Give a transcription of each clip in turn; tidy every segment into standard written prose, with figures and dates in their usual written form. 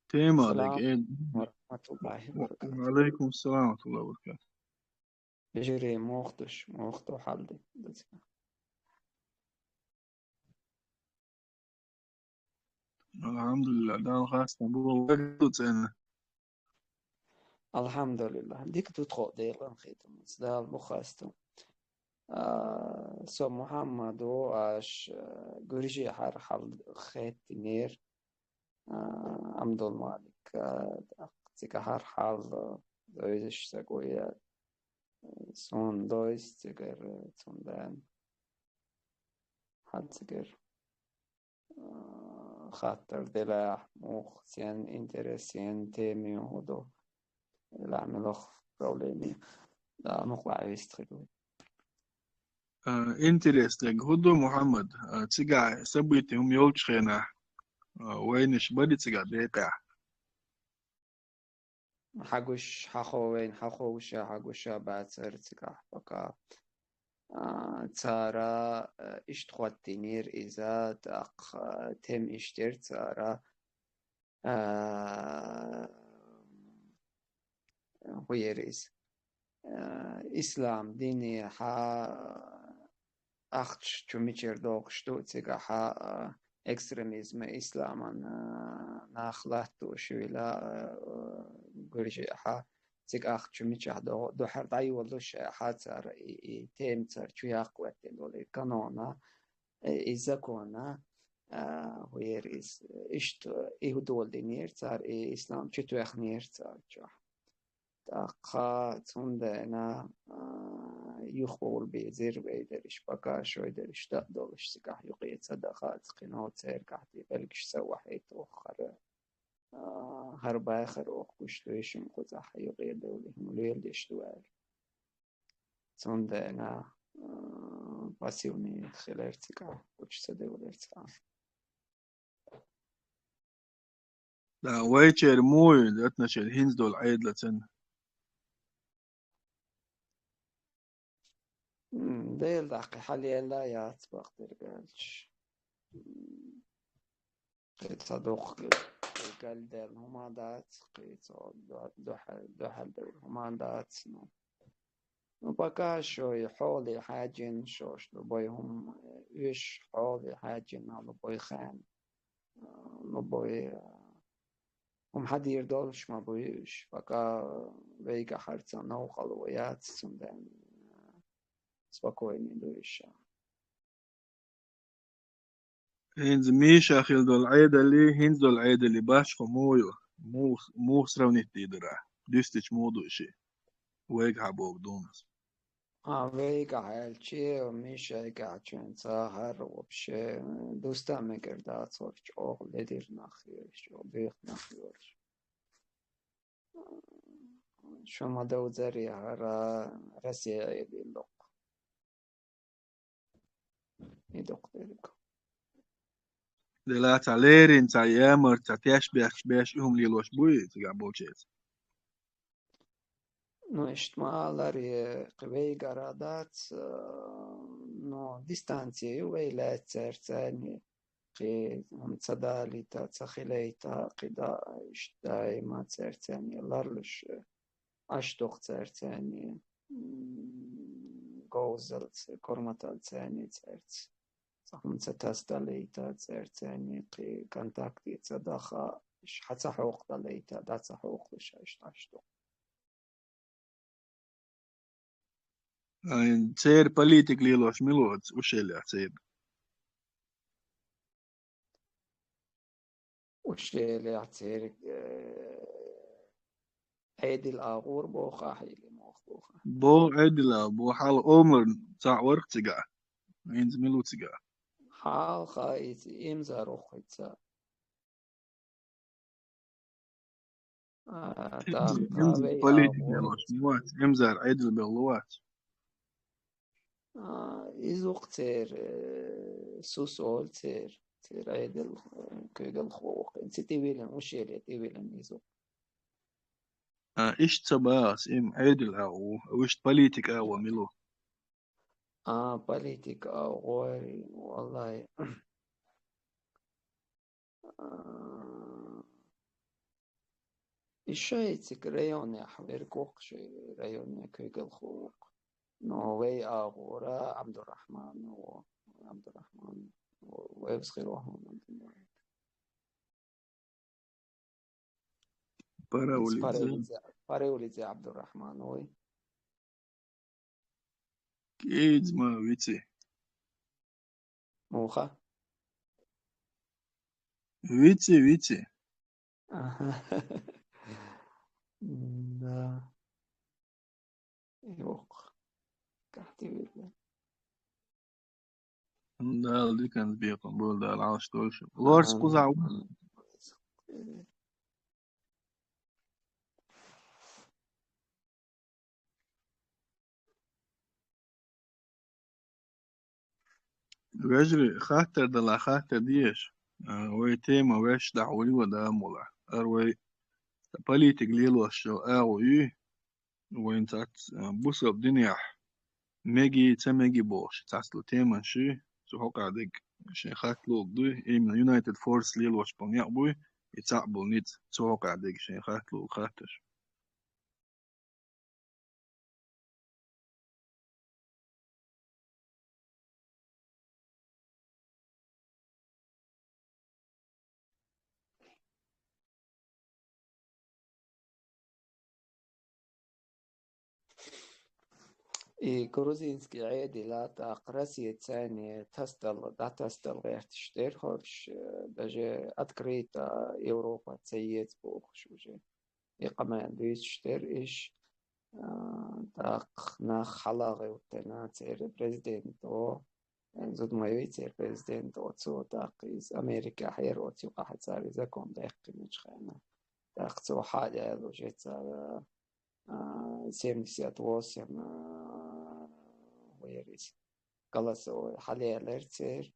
تيمة عليك السلام إيه. ورحمة الله وبركاته. وعليكم السلام ورحمة الله وبركاته. بجري موختو حالدي. الحمد لله ده خاص أبوه وقت أنا. الحمد لله ديك تدخل ديلا خيتم ده البخاستو سو محمد واش قريجي حر حال خيت نير عبد المالك تيك حر حال دويش تقوية سون دويس تيكر تون حد تيكر خاطر دلاح موخ سين انترسين تيمي هدو العملوخ بروليمي لا مقلع يستخدمون إنترست لك هدو محمد تيجا سبيتي هم يولش خينا وينش بدي تيجا بيتا. حقوش حخوين حخوشا حقوشا بعد سرتك بقى تارا اشتخوات تنير إذا تأق تم اشتر تارا ويريز إسلام ديني أختش تميشر دوغشتو تيغا إكستريميزم إسلاما ناخلاتو شويلا قرشي تيغ أختش تميشر دو حرد أي والوش حاتر تيم تر تشياق واتن دولي كانونا إذا كونا ويريز إشت إيه دول دينير تار إسلام تشتو أخنير تار تاقا تندنا يخول بيزير بيدرش بكاش ويدرش تقدرش سكح يقيت صدقات قنوات سير كحتي بلقش سوى حيت أخر هربا آخر أخكش ليش مقزح يقيت دولهم ليل دشتوال تندنا باسيوني خلال سكح وش سدول سكح لا ويتشر موي داتنا شر هينز دول عيد لتن. ديل دقي حاليا لا ياتبق درقالش قيت صدوق قال دير هما دات قيت دوحل دير هما دات وبقى شوي حولي حاجين شوش لبويهم إيش حولي حاجين لبوي خان لبوي هم حد يردولش ما بويش بقى بيجا حرصا نوخل ويات سندان سبكويني دويش هينز ميشا خيل دول عيد اللي هينز دول عيد اللي باش خمويو مو سروني تيدرا ديستش موضوع شيء ويك حبوك دونس. ويجا حالشي وميشا قاعدين سهر وبشي دوستا مقردات صورش أوغ لدير نخيرش وبيخ نخيرش شو ما دو زري هرا رسي عيدي اللق يدق ذلك دلات عليرين تا يامر تا تيش بيش إهم ليلوش بوي تيجا بوشيت. نو اشتمالري قبي قرادات نو ديستانسي ويلا تسرتاني قي متصدالي تا تخيلي تا قدا اشتاي ما تسرتاني لارلش أشتوق تسرتاني جوزلت كورماتال تاني تسرت صحن ستستالي تا تسرتاني قي كونتاكتي تدخا إش حتى حقوق داليتا دات حقوق إش أشتوق تير بوليتيك ليلوش ميلوت وشيلي تير. وشي اللي يعترك عيد الآغور بوخا حيلي موخ بوخا بو عدلا بو حال عمر تاع ورق تيجا هينز ميلو تيجا. حال خايت إمزا روخيتسا إمز تاقابي بوليتيك آغور ليلوش موات إمزار عدل باللوات. إزوق تير سوسول تير عيد كيغل خوق انسي تيويلن وشي اللي تيويلن إزوق إيش تباس إم عدل أو وإيش بوليتيك أو ميلو. بوليتيك آغوري والله الشيء ريون يا حوير كوخ شيء ريون يا كيك الخوق نووي أغورا عبد الرحمن ويبسخيروهم Пареулидзе عبد الرحمن وي كيدز ما ويتي موخة ويتي دا يوق كحتي بالله دال دي كانت بيقن بول دال عاش تولش لورس قزع ويجري خاطر دلا خاطر ديش وي تيما ويش دعولي ودا مولا أروي بوليتيك ليلو الشو وين تات بوسو بدنيا ميجي تميجي بوش تاسلو تيما شي سو هوكا ديك شي خاتلو دوي إيمنا يونايتد فورس ليلو شبون يقبوي يتعبو نيت سو هوكا ديك شي خاتلو خاتر كروزينسكي عادي لا تقرسي تاني تستل غير تشتير خرش دجا أتكريت أوروبا تسيد بوخ شوجي يقما دويس تشتير إيش تاق ناخ حلاغي وتنا تير بريزيدنتو زود ما يويتير بريزيدنتو تسو تاقيز أمريكا حير وتيو قاحد ساري زكون داقي مجخينا تاق تسو حاجة لو جيت سار 78 ويريس قلصوا حاليا الارتير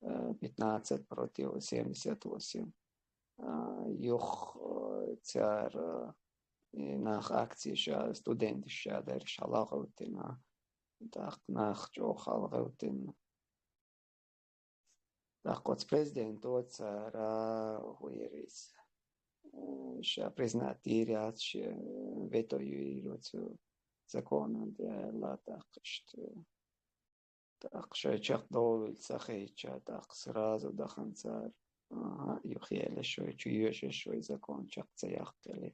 15 против 78 يخ تار ناخ акции شا студенти شا درش علاقة وتنا داق ناخ جو خالقة وتنا داق وتس بريزيدنت وتسار ويريس شا признатирят вето юирոցу закона لا تاقشت تاقشا чак دول سخيتشا تاق سرازو دخن سار يخيل شوي تشيوش شوي زكون чак تياقلي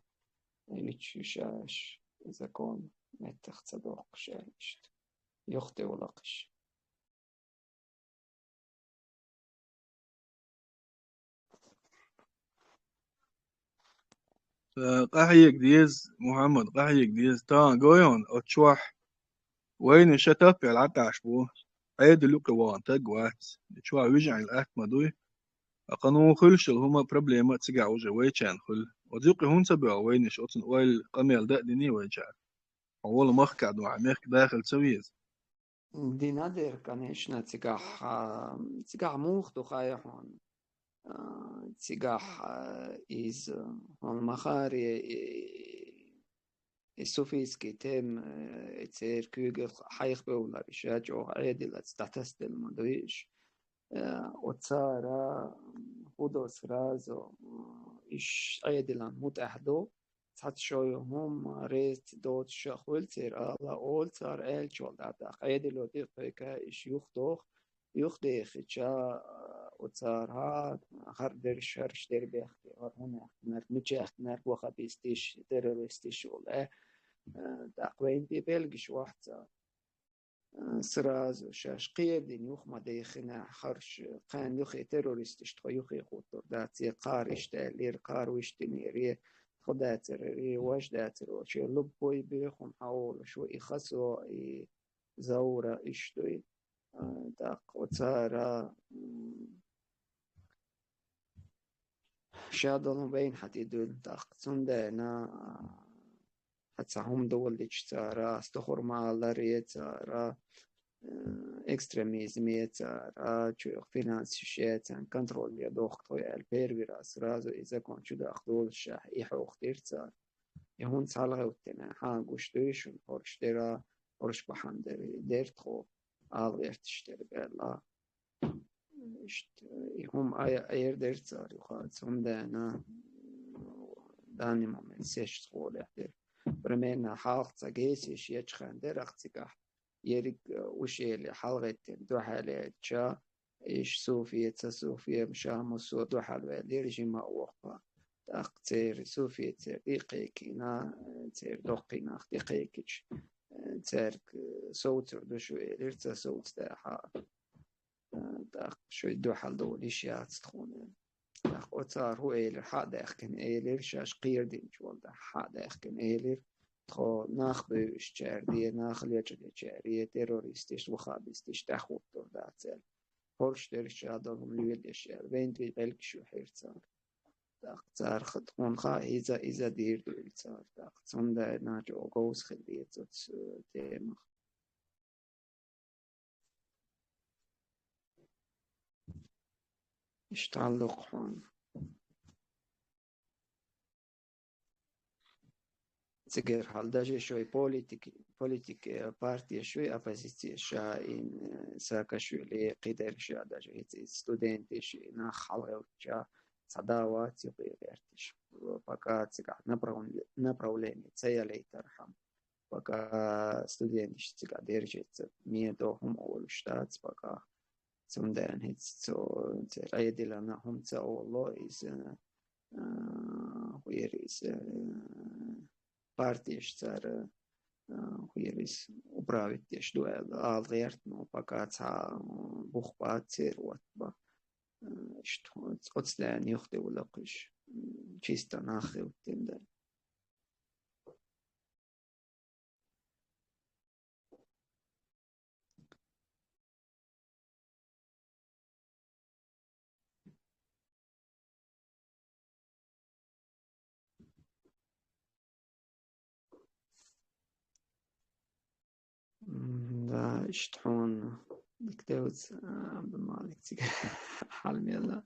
يتشوشاش زكون متخ تصدوق شالشت يخطي ولقش قحيك ديز محمد قحيك ديز تان قويون أتشوح وين شتاب العتاش بو عيد لوك وان تقوات تشوح ويجع الأت مدوي أقنو خلش هما بروبليما تسقع وجه ويشان خل وذيق هون سبع وين شوتن ويل قميل دقدني ويجع أول مخ قعد وعميخ داخل سويز دي نادر كانشنا تسقع موخ تخايحون تسقع إز هون مخاري السوفيسكي تم تسير كوغل حيخ بولا بشاجو عادل تستستل مدويش وتصارى خدوس رازو إيش عادلا متأحدو تحت شوي هم ريت دوت شخول تير على أول صار إل شول داق عادل وديق بيكا إيش يخديخ جا وتصارها خردر شرش در بيختي هنا نر متشاخ نر وخبيستيش تيروريستيش ولا داقوين دي بلغش واحد سراز شاش قيدين يخما ديخنا خرش قان يخي تيروريستيش تخو يخي خطر داتي قارش لير قاروش تنيري خداتر ري واش داتر وشي لبوي بيخم حول شو يخسو زورة اشتوي داق وتسارا شادون بين حتى دول داق تندنا حتى هم دول دي تسارا استخر مع لاري تسارا اكستريميزم تسارا شو فينانس كنترول يا دوختو يا البير رازو اذا كنت شو داخدول الشاح يحو اختير تسار يهون سالغة وتنا حان قشتويشون هورشترا هورش بحندري ديرتخو آغير تشتري بلا هم أير ديرتسار يخاطهم دانا داني مومنت سيش سقول يحدر برمينا حالق تاقيسيش يجخان درق تقاح يرق وشي اللي حلغتين دو حالي تشا إيش صوفية تصوفية مشامسو دو حالي ليرجي ما وقفا تاق تير صوفية تير دقيقينا تير دقينا دقيقيش تير صوت دوشو إليرتا صوت تاحا تاق شوي دو حال دول إشياء تتخون تاق أوتار هو إيلر حاد أخكن إيلر شاش قيردين جوال دا حاد أخكن إيلر خو ناخ بيش جاردية ناخ ليجل جارية تيروريستيش وخابيستيش تاخوت دور داتل هورش تيرش عدالهم ليوليش وين تي غلق شو حيرتار تاق تار خطقون خا إذا دير دول تار تاق تندا ناجو غوز خلية تيمخ اشتعلق حون تجر حال داجي شوي politik partije شوي opoziciję شا in saka شوي لي قدر شا داجي студенты شي на халев شا صداوات يغيرتش пока تقع направление целей тархам пока студенты تقع держит медохом ол штат пока цунден хит so عيدل انا هم والله is where is партиеш цар хуерис управить теш дуэл алгерт но пока ца бухбат церват ба что отслен юхте улакыш чисто нахил тенда да شتحون دكتوز عبد المالك حلم يلا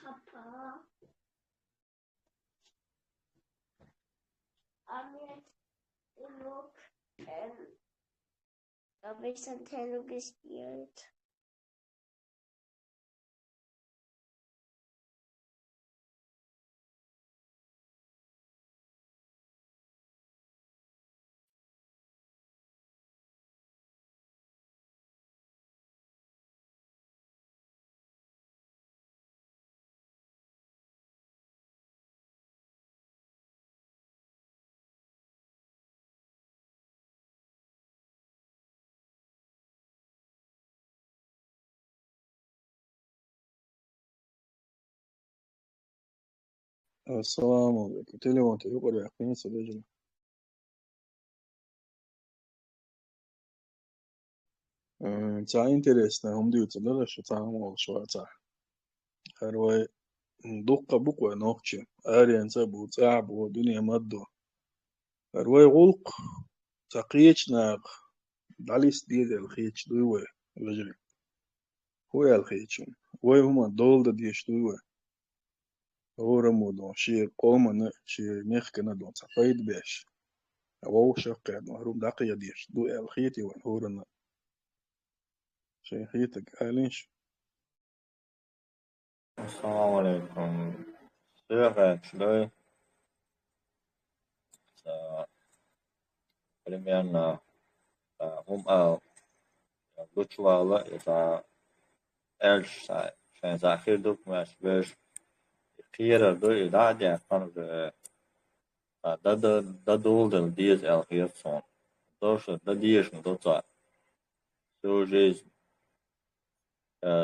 Papa, haben wir genug Nintendo gespielt? السلام عليكم تليفون تقول يا أخي نسى الرجل تاع انتريست هم ديوت لا شو تاع مو شو تاع هروي دقة بقوة نوختي أريان سبو تعب دنيا مدو هروي غلق تقيتش ناق داليس ديد الخيتش دوي الرجل هو الخيتش وي هما دول ديش دوي هو رمودو شي قوم شي نخكنا دون تفايد بيش أو شقة هروم دقية ديش دو الخيتي وين هو رنا شي خيتك أهلينش Assalamu alaikum. Sure, actually, примерно بتشوالة إذا إيش عشان زاخير دوك مش بيش خير دو إذا عادي أكون ده دول دل ديز الخير صون دوش ده ديش مدوتا سو جيز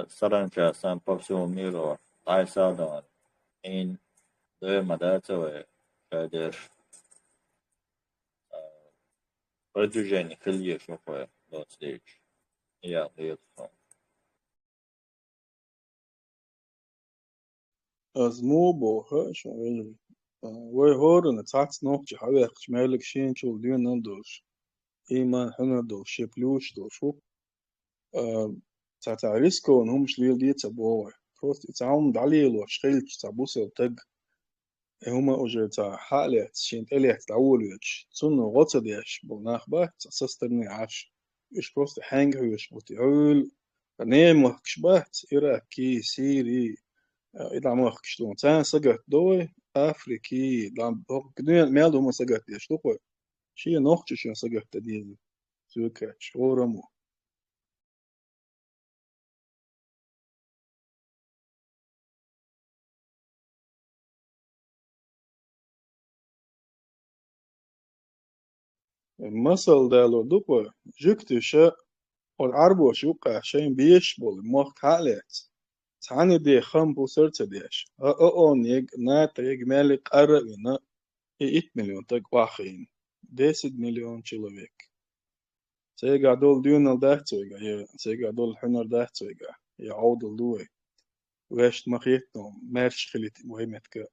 سرنجا سان بابسيو ميرو تاي سادان إن ده مداتوي شادر продвижение خليه شوفه لو ستيج يا غير صون از مو بوها شو ويجري وي هورن تاتس نوكش حويق شمالك شين شول ديون نندوش إيمان حنا دو شبلوش دو شو تاع ريسكو إنهم شليل دي تبوه فروست تعاون دعليل وشخيلك تبوسل تج هما أجر تاع حالة شين تليح تعولش تسنو غطا ديش بوناخ بات سسترني عاش إيش بروست حانج هوش بوتيعول نيم وحكش بات إيرا كي سيري إذا ما وحكش دون تان سجت دوي أفريقي دام كدنيا ميل دوما سجت ديش دوقي شي نوختش شين سجت تديز سوكاتش أورمو المثل دالو دوقي جكتشا والعربو شوقع شين بيش بول موخ حالات تعني دي خم بوسرت ديش نيج نات يج مالك قرقنا 8 مليون تك واخين 10 مليون человек سيجا دول ديون الدهتويجا سيجا دول حنر دهتويجا يعود الدوي ويشت مخيتنو مارش خليت مهمتك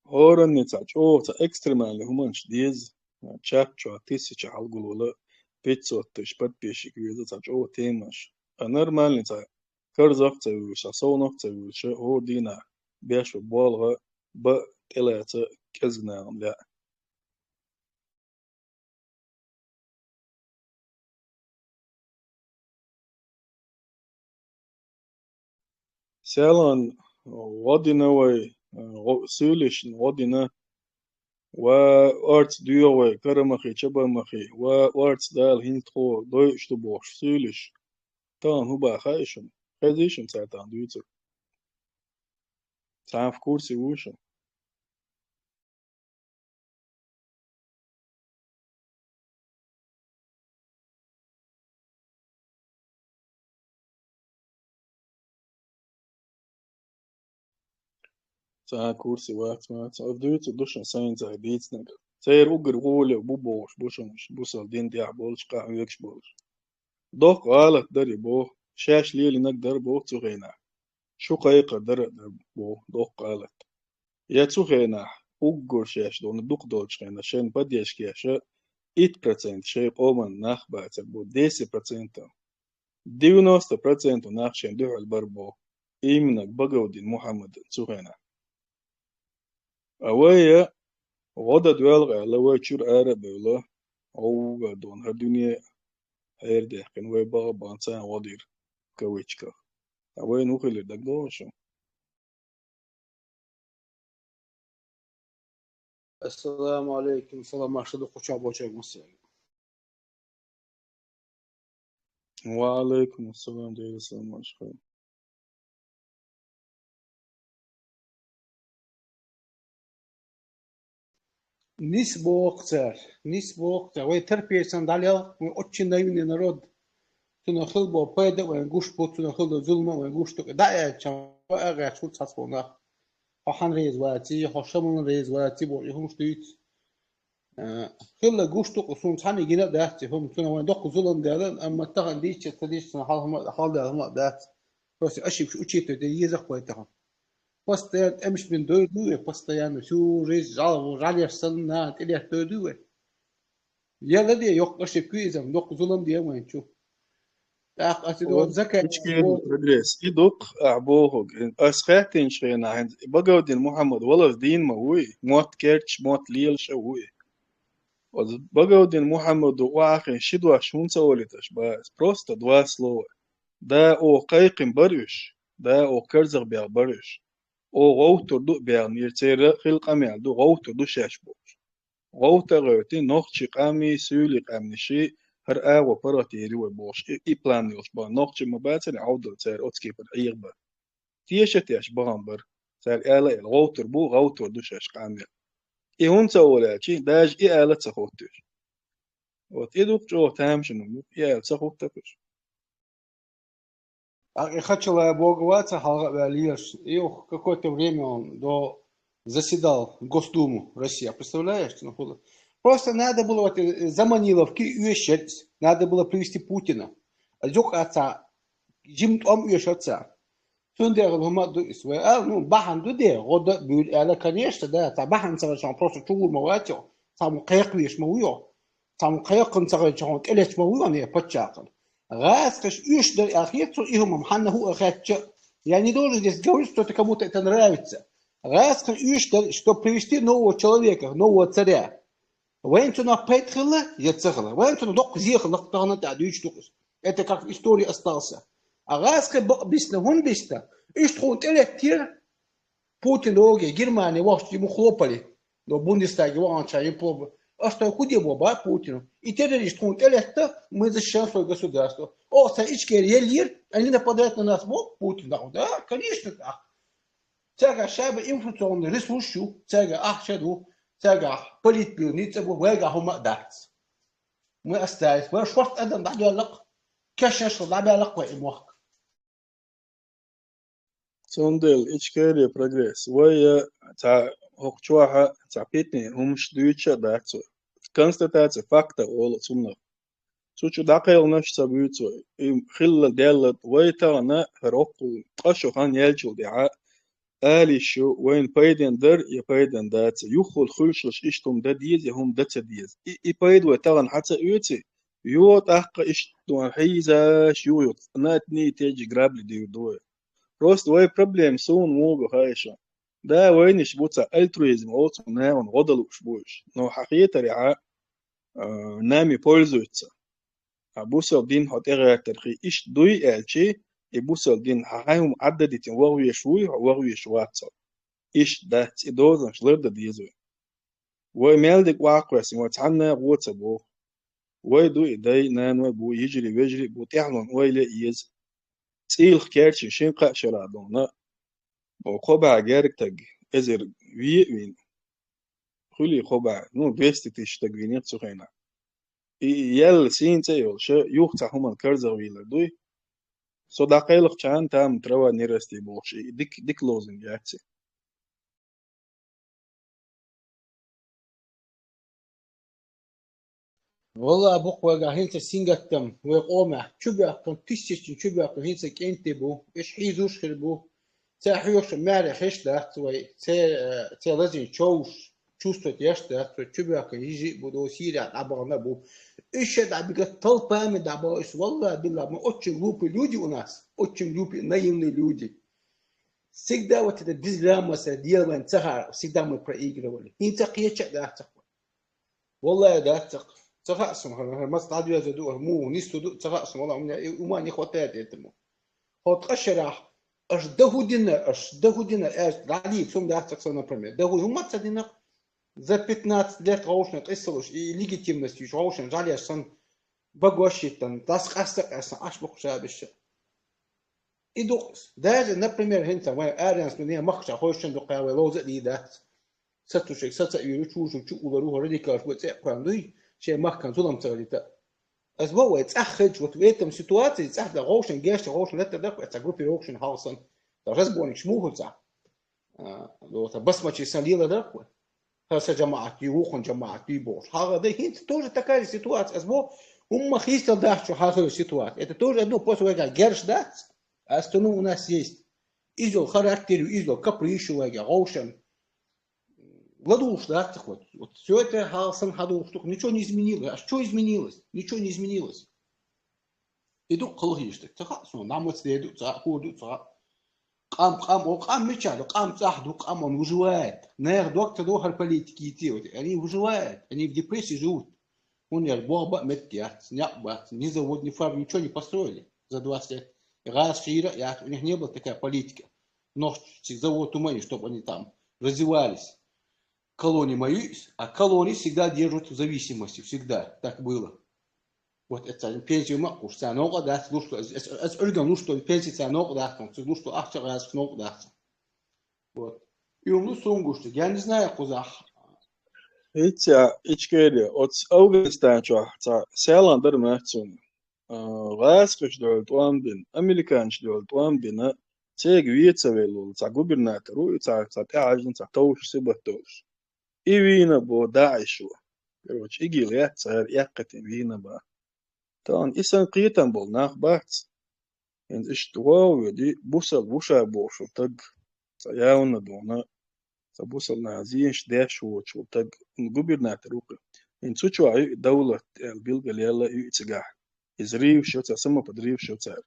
هورن نتاج تا اكستريما اللي همانش ديز تشاب تشوا تيسي تشحال قولولا بيتسو تشبت بيشي كويزا تاج تيماش نورمال نتاج كرزاق تاويش صونق تاويش هو دينا بيش بالغا ب تلاتة كزنا لا سيالان ودينا وي سوليش ودينا وارت ديوه كرمخي تشبمخي وارت دال هينتخو دويش تبوش سوليش تان هو بقى خايشن خايشن ساعتان دويتر تعرف كورسي ووشن تعرف كورسي وقت ما تعرف دويتر دوشن ساين زي بيتس نجا سير أجر غولي وبوبوش بوشنش بوصل دين ديع بولش قاع يكش بولش دوق غالط دري بو شاش ليلي نقدر بو تغينا شو قايقة در بو دوق غالط يا تغينا أجر شاش دون دوق دولش غينا شين بديش كياشا 8% شيء قوما ناخ باتر بو 10% 90% ناخ شين دوح البربو إيمنك بقودين محمد تغينا أويا غدا دوالغ لو تشور عربي ولا أو دون هالدنيا هير ده كان وي بقى بانسان ودير كويتشكا أوي نوخي دك دوشو السلام عليكم سلام مرشد قشع بوشك مسيح وعليكم السلام دير السلام عليكم نسبة وقتها وي تربية سنداليا وأتشين دايما نرد تنخل بو بايدا وينقوش بو تنخل دو ظلمة وينقوش تو دايا شواء غير شو تصفونا حان ريز واتي حشمون ريز واتي بو يهمش دويت خلا قوش تو قصون تاني جينا داهتي هم تنا وين دق ظلم دالن أما تغن ديش تديش حال دالهم داهت بس أشي بش أشي تدي يزق ويتهم بس تيار أمش من دوي بس تيار شو ريز رالي السنة تليه دوي يا الذي يقش كويزم دق ظلم دي وين شو أتدو ذكاء إشكين تدريس إدوق أعبوه أسخاتين شينا عند بقودين محمد والله دين ما هو موت كيرتش موت ليل شوي بقودين محمد وآخر شدوا شون سولتش بس بروست دوا سلو دا أو قيقم برش دا أو كرزغ بيع برش أو غوتر دو بيع نيرتير خلق أميال دو غوتر دو شاش بوش غوتر غوتي نوخشي قامي سولي قامني شي هر آغو براتيري وبوش إي بلان يوش با نوخشي مباتن عودل تير أوتسكي بر إيغبا تيشة تيش بغامبر تير آلا الغوتر بو غوتر دو شاش قامي إي هون سولاتي داج إي آلا تسخوتش وات إدوك جو تامشنو إي آلا تسخوتش خدش بوغوات حلقة باليش إيوه какое-то время он до заседал в Госдуму России, представляешь? Просто надо было вот Заманиловки уезжать, надо было привести Путина. Зюк отца, Жим Ом уезжаться. Сундер Гумаду Исвай, Бахан Дуде, Рода Бюль, конечно, да, Бахан Сарачан просто чугур Маватил, сам Кайквиш Мауё, сам Кайкон Сарачан, Элеч Мауё, не подчакал. Раз, каш, уезжал Ахицу, и Мамханаху Ахатча. Я не должен здесь говорить, что кому-то это нравится. Раз, каш, уезжал, чтобы привести нового человека, нового царя. Военчуна Петхила, я цехала. Военчуна док зехал, док тагната, дючтукус. Это как в истории остался. А раз как бисна, вон бисна, и что он электир, Путин, Оги, Германия, ваш ему хлопали, до Бундестаге, ванча, им пробовали. А что куда было, Путину? И теперь, что он электир, мы защищаем свое государство. О, саички релир, они нападают на нас, вот Путин, да, конечно, да. Цяга шайба информационный ресурс, цяга ахшаду, цяга политбилница, вега хума датс. Мы остались, мы шварт адам дадуалак, кешеш дадуалак ваимох. Sondel içkeri progress. Vaya ta hokçuaha ta pitni humş duyça datsu. Konstatacja fakta ol sunna. Suçu daqayl nafsa buyutsu. Khilla delat vayta na roqu qashu han yelchul di'a. Ali şu وين بايدن در يا بايدن دات يخل خلشش اشتم دا ديز يهم دات ديز اي بايد وتغن حتى يوتي يو تحق اشتم حيزا شيوت ناتني تيجي جرابلي دي دو Просто وای проблем سون موجو هايشة ده وينش بوتا الترويزم اوتو ناون غضلو شبوش نو حقيقة رعاء نامي بولزويتسا بوسل دين هات اغير ترخي ايش دوي الشي بوسل دين حقاهم عددتين وغوية شوي وغوية شواتسا ايش ده تدوزن شلرد ديزوي وای مالدك واقوسي واتعنا غوتا بو وای دوي داي نانو بو يجري ويجري بو تعلن وای لئيز تيل كيرشي شنقا شرادونا وخبع جارك تج إزر وين خلي خبع نو بيست تشتغينيت سخينا يل سين تيول شو يوخت هم الكرزة ويلا دوي صداقيلك كان تام تروا نيرستي بوش ديك لوزن جاتسي والله بقى هنسا سينجتم ويقوم شبه تيستي شبه هنسا كنت بو إيش حيزوش خربو تحيوش ماري خشلة توي ت لازم تشوش чувствовать яшта то чубяка يجي بدو سيرة عبارنا بو إيش ده بيجي طلبة من ده بايس والله بالله ما очень глупые люди у нас очень глупые наивные люди всегда вот это дизлямоса делаем цахар всегда мы проигрывали инта قيتش ده تقوى والله ده تقاسم ما استعدوا يزدوا مو نستدوا تقاسم والله وما نخوتات يتمو هو تقشرح аж до година, дали, сум да так например, до година цадина за 15 лет раушен тысяч и легитимностью раушен жали сан багошитан, das каста аж бухшабище. И докс, даже, например, хинта, мы арианс мне махша хошен до кавы лоза лида, сатушек сата и чужу чу улару радикал вот это квандуй, че махкан зулам цалита. As well, it's echt wat we in situatie, it's echt de roosje, gerst roosje, net dat het groepje roosje housen. Dat is gewoon niet smoegend zo. Dat best wat je salila dat. Хаса جماعة يروحون جماعة يبوش. هذا هي тоже такая ситуация. As well, хистел да, что хазовая ситуация. Это тоже одно после этого gerш да. А остальное у нас есть. Изол характеру, изол капришу, роошен. Ладуш, да, так вот. Все это Халсан Хадуш, ничего не изменилось. А что изменилось? Ничего не изменилось. Иду колхишты. Тахасу, нам вот следует, худу, قام مشى قام صاحده قام وجوات نير доктор دوخ البوليتيكي يتيوت يعني وجوات они в депрессии живут он я баба метя сняба не завод не фабрик ничего не построили за 20 лет раз шира я у них не было такая политика но завод умели чтобы они там развивались колонии мои а колонии всегда держат в зависимости всегда так было вот это пенсию могу что оно да слушай это орган что пенсия оно да что ахча раз кнопку да вот и он сунгу что я не знаю куда Hitja içkeri ots Afganistan çahta selandar mahçun. Rasqış dölt uambin Amerikanç dölt uambina تيج ويتسويلو تا غوبرناتور تا تعاجن تا توش سبتوش إيوينا بو داعشو كروش إيجي ليات صار يقتن وينا با تان إسان قيتن بول ناخ بات إن إشتواو يدي بوصل بوشا بوشو تق سياونا دونا سبوصل نازين شداش وشو تق غوبرناتور إن تشو عي دولة البلغة ليلا يتسجح إزريو شو تسمى بدريو شو تار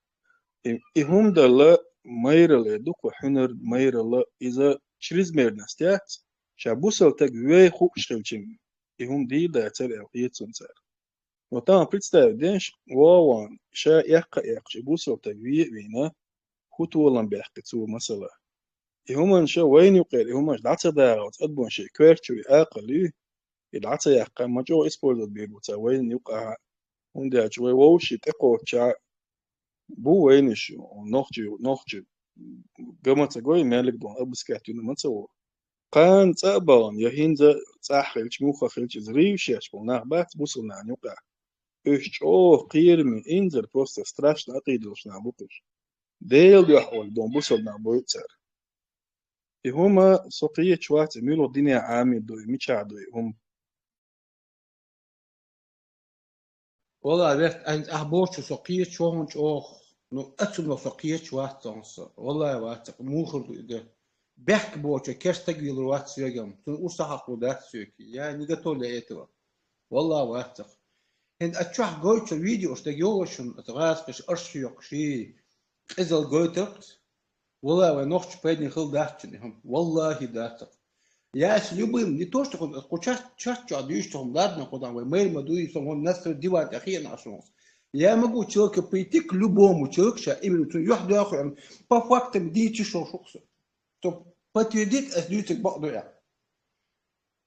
إهم دلا مايرل دوك وحنر مايرل إذا شريز ميرنستيات شابوسل تك وي خوب شخلچين إهم دي دا تر القيت سنسار وطان представь دينش ووان شا يقا شابوسل تك وينا خطولن بيحكتو مثلا إهم شا وين يقير إهم دعتا داغوت أدبون شي كويرتشو أقلي دعتا يقا مجو إسبوزل بيبوتا وين يقع هندي أجوي ووشي تقو شا بو وينش نوخجي قمت أقول مالك دون أبس كاتيون متسو قان تأبان يهينزا تأخلش موخا خلش زريوشيش بوناخ بات بوصلنا نوقع إيش قير من إنزر بوست ستراش نقيدلش نابوكش ديل دي أحوال دون بوصلنا بويتسر هما سوقية شوات ميلو الدنيا عامل دوي ميشا دوي هم والله عرفت أنت أحبوش سقية شوهن شوخ نو أتسو سقية شوات تانس والله واتق موخر ده بحك بوچه كش تقيل روات سيجم تون أصحق ودات سيكي يعني قطو لأيتوا والله واتق هند أتشوح قويتش الفيديو اشتاقيوشن أتغاسقش أرشيق شي إزل قويتقت والله ونوخش بيدني خل داتشنهم والله داتق Я с любым, не то, что он часто отдаешь, что он ладно, куда мы мадуи, что он нас девать, ахия нашел. Я могу человека прийти к любому человеку, именно يحدى آخر по фактам дичи шошукса, чтобы подтвердить, остается к Богу.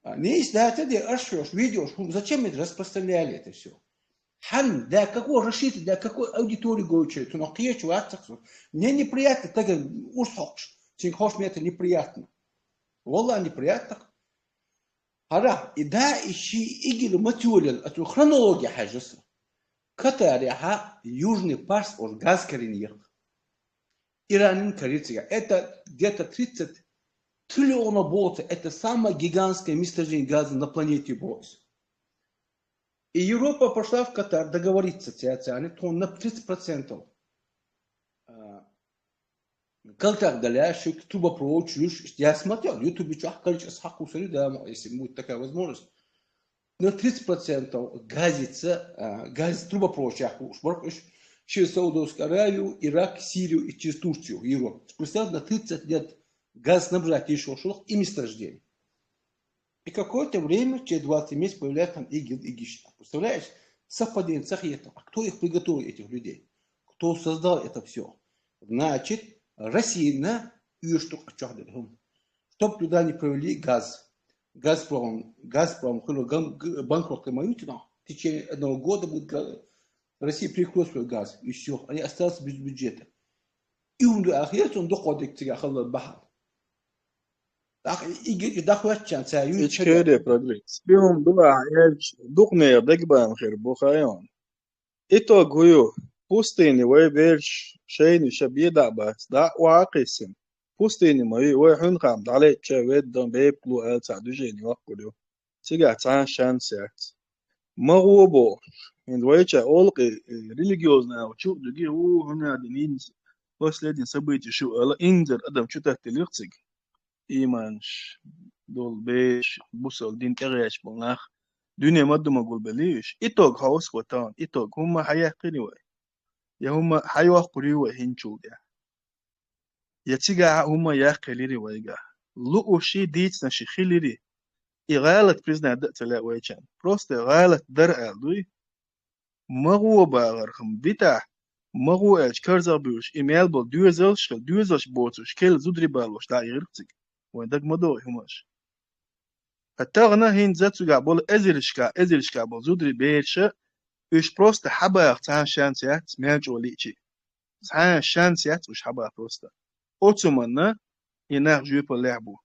Не есть, да, ты ошибешь, видишь, зачем это распространяли это все? Хан, да какой решит, да какой аудитории говорит, но какие чувак, мне неприятно, так ушохш, синхош мне это неприятно. والله неприятно. هذا إذا الشيء يجي لماتيولين أتو خرونولوجيا حاجة كتاريها южный парс от газ кореньер. Иранин кориция. Это где-то 30 триллионов болта. Это самое гигантское месторождение газа на планете Босс. И Европа пошла в Катар договориться то на 30%. Как так дальше, трубопровод, я смотрел, в Ютубе количество хакусали, да, если будет такая возможность. На 30% газится, газ трубопровод, через Саудовскую Аравию, Ирак, Сирию и через Турцию, Европу. Представляете, на 30 лет газ снабжает еще шелк и месторождений. И какое-то время, через 20 месяцев, появляется там ИГИЛ и ГИШ. Представляешь, совпадение цахетов. А кто их приготовил, этих людей? Кто создал это все? Значит, Россия на штук отчахдырым. Чтоб туда не провели газ. Газпром, банкротка Маютина, в течение 1 года будет Россия прикроет свой газ. И все. Они остаются без бюджета. И он доходит к خلال البحر. يجي دخلت كان سايو إشكالية progress بيهم دوا عيالش دقني دقبان خير بوخايون إتو غيو بوستيني وي بيرش شيني شبيه دعبات دع وعاقسم بوستيني ماي وي حن قام دعلي تشاويد دون بيبلو آل تعدو جيني وقلو تيجا تعان شانسيات مغوبو إن ويتشا أولقي ريليجيوزنا وشوف دقي هو هنا دينين بس لدين سبيتي شو ألا إنزر أدم شو تهتليقتك إيمانش دول بيش بوصل دين تغيش بناخ دنيا مدو ما قول بليش إتوغ هاوس وطان إتوغ هما حياة قريوة يا هما حيوة قريوة هنشو يا تيجا هما يا قليري ويجا لو شي ديتنا شي خليري إغالة بريزنا دقت لا ويشان بروست إغالة درع دوي مغو باغرهم بتاع مغو إيش كرزا بيوش إيميل بول دوزلش بوتوش كيل زودري بالوش دا يغرقتك وين دق مدو هماش التغنى هين زاتو قابل ازلشكا بول زودري بيرشا إيش بروست حبا تان شانسيات ميلجو ليشي تان شانسيات وش حبا بروست أوتومانا يناغ جويبا لعبو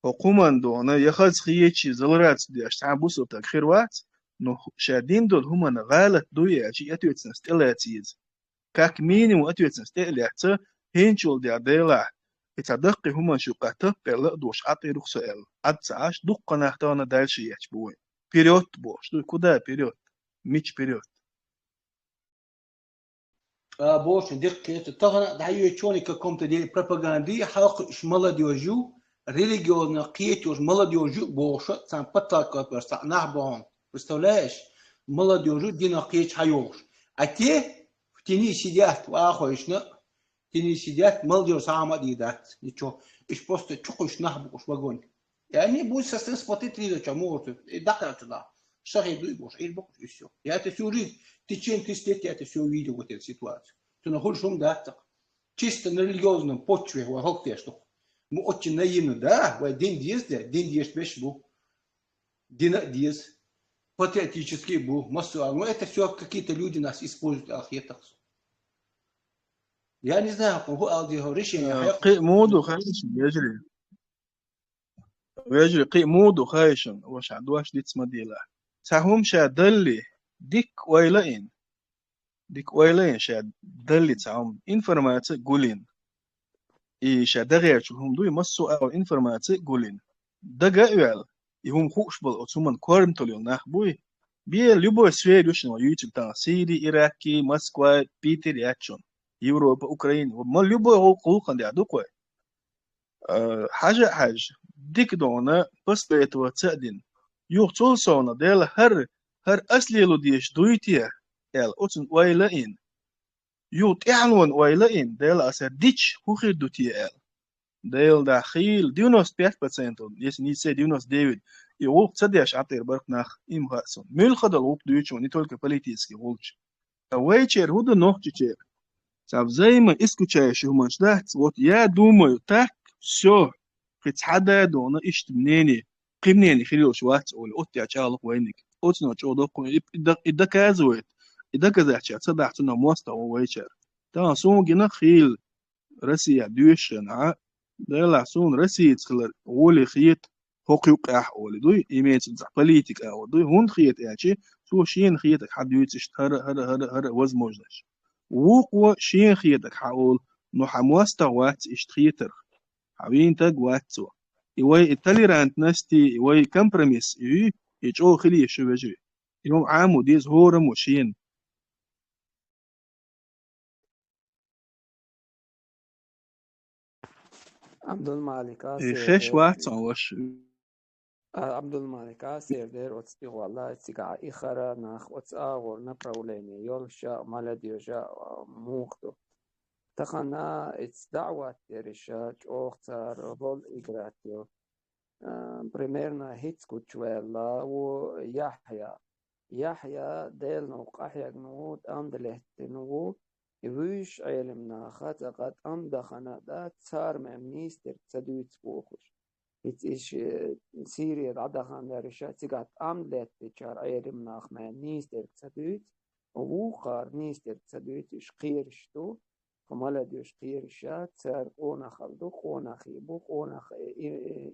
حكومة دونا يخز خيتشي زلرات دي أشتعان بوسو تأخير وات نو شادين دول هما غالت دوية أشي أتويتسن ستيلاتيز كاك مينيمو أتويتسن ستيلاتي هينشول دي عديلا إتدقي هما شو قاتل بلا دوش عطي رخصة إل عدساش دقا نحتانا دالشي يحبوي بيريوت بوش دو كودا بيريوت ميش بيريوت بوش دقة تغنى دعيو يتشوني ككمت دي propagandi حق شمالة ديوجو ريليجيون نقيت وشمالة ديوجو بوش سان بطاقة برسا نحبهم представляешь مالة ديوجو دي نقيت حيوش а те в тени сидят واخوشنا тени сидят مال ديو سامة ديدات ничего إيش просто чукуш нахбуш вагон يعني будет совсем смотреть видео чему и дакра туда шахи дуйбуш и бокуш и все я это все жизнь в течение 10 лет я это все увидел вот эту ситуацию ты находишь датах чисто на религиозном почве вахохте что мы очень наивны да вы день диез беш был день диез патриотический был массу но это все какие-то люди нас используют ахетах я не знаю هو алдي هو решение قي مودو خايش يجري قي مودو خايشن وش عدواش ديتس مديلا ساهم شا دلي ديك ويلين شا دلي تعم انفرماتي قولين إي شا دغير هم دوي مسو أو انفرماتي قولين دقا يوال يهم خوش بل أتومن كورم توليون نحبوي بيل يبو سوير يوشن ويوتيوب تان سيري إراكي موسكوا بيتر ياتشون يوروبا أوكرين ومال يبو قوقا دي عدوكوي حاجة ديك دونا بس بيتوا تأدين يوغ صونا ديل هر أصلي لو ديش دويتيا ال أتن ويلين يو تعلون ويلين ديل أسر ديش هوخير دوتيا ال ديل داخيل ديونوس 5% يس نيسي ديونوس ديفيد يوغ تصديش عطير برق ناخ إم هاتسون ميل خدل ووق دويتشو نيتولك بوليتيسكي غولش أويتشير هودو نوختشير ساب زي ما اسكو تشايش همانش دهت وات يا دوما تاك شو حدا دونا إشت منيني قيمنيني خليو شوات ولا أوتي أشالق وينك أوتنا تشودق إذا كازويت إذا كذا تصدق تنا موستا وويشر تا سون جنا خيل رسي دويشنا دلا سون رسي تخلر ولي خيت حقوق أح ولي دوي إيميت تزع بوليتيك أو دوي هون خيت أشي سو شين خيتك حد يوتش هر وز موجدش وقوة شين خيتك حقول نو حموستا وات إشتخيتر حوين تاج واتسو إيوي التاليرانت نستي إيوي كمبرميس إيه يجو خلي يشوفجي يوم عامو ديز هورم وشين عبد المالك خش آسير واتسو وش عبد المالك آسير دير وتسبيغ والله تسيقع إخرى ناخ وتساغر نبروليني يولشا مالديوشا موخدو تخنا اتس دعوة ريشاج أختار رول إجراتيو примерно هيتسكوتشويلا ويحيى ديل نوقاحيا جنود أندلهتنو يوش علمنا خاتقات أمدخنا دا تسار ممنيستر تسدويت بوخش هيتش سيريا عدخنا ريشاج تسيقات أمدلت تشار علمنا خمانيستر تسدويت ووخار نيستر تسدويت شقيرشتو فمالا ديوش قير الشات سار قونا خلدو قونا خيبو قونا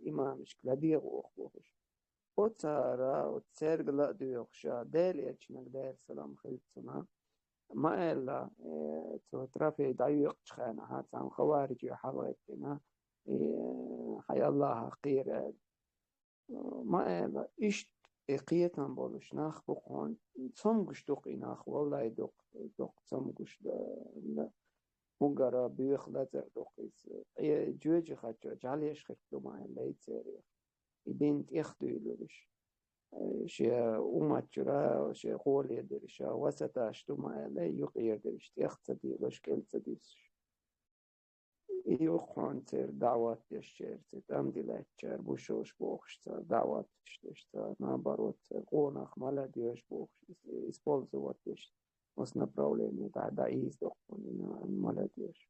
إمامش كلاديغ وخبوخش وتسارا وتسارق ديوخشا ديل يتشنك دير سلام خلصنا ما إلا ترافي دايوق شخانا هات عن خوارج وحواتنا حي الله قير ما إلا إشت قيتنا بولش ناخ بقون صمقش دوقي ناخ والله دوق صمقش هنگارا بیخ لازر دوقیس جوجی خاطر جالیش خیلی ماین لیتری ایدنت اختیاری لوش شیا اومد چرا شیا خولی درش وسطش تو ماین لی یقیر درش اختیاری لوش کل تدیش ایو خانتر دعوت دشتر تام دیلت چر بوشوش بوخش دعوت دشتر نبارot قونخ مال دیوش بوخش использовать دشت was направление да есть на молодежь.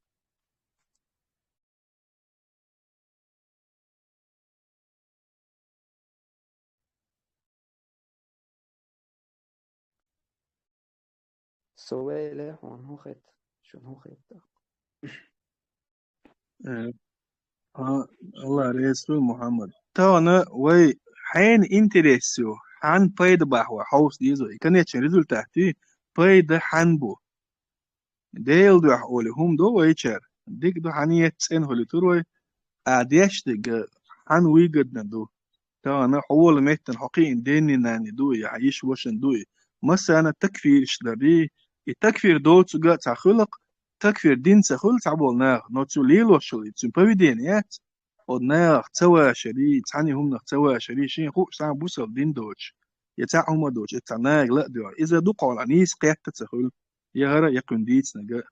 سويله هون خيط شنو خيط الله رسول محمد تانا وي حين انتريسيو حن بايد بحوا حوس ديزو كان يتشن ريزولتاتي بايد حنبو ديل دو حولي هم دو ويتشر ديك دو حنيت سن هولي تروي عاديش ديك حن ويجد ندو تا انا حول ميتن حقين ديني ناني دوي يعيش وشن دوي مثلا التكفير اشتري التكفير دو تسجا تخلق تكفير دين تخل تعبول ناغ نوتسو ليلو شلي تسو بفيدينيات od ناغ توا شري تعني هم ناغ توا شري شين خوش سان بوسل دين دوش يتاع هم دوش يتاع ناغ لا دو إذا دو قول عنيس قيادة تخل يغرى يقن ديتس نجا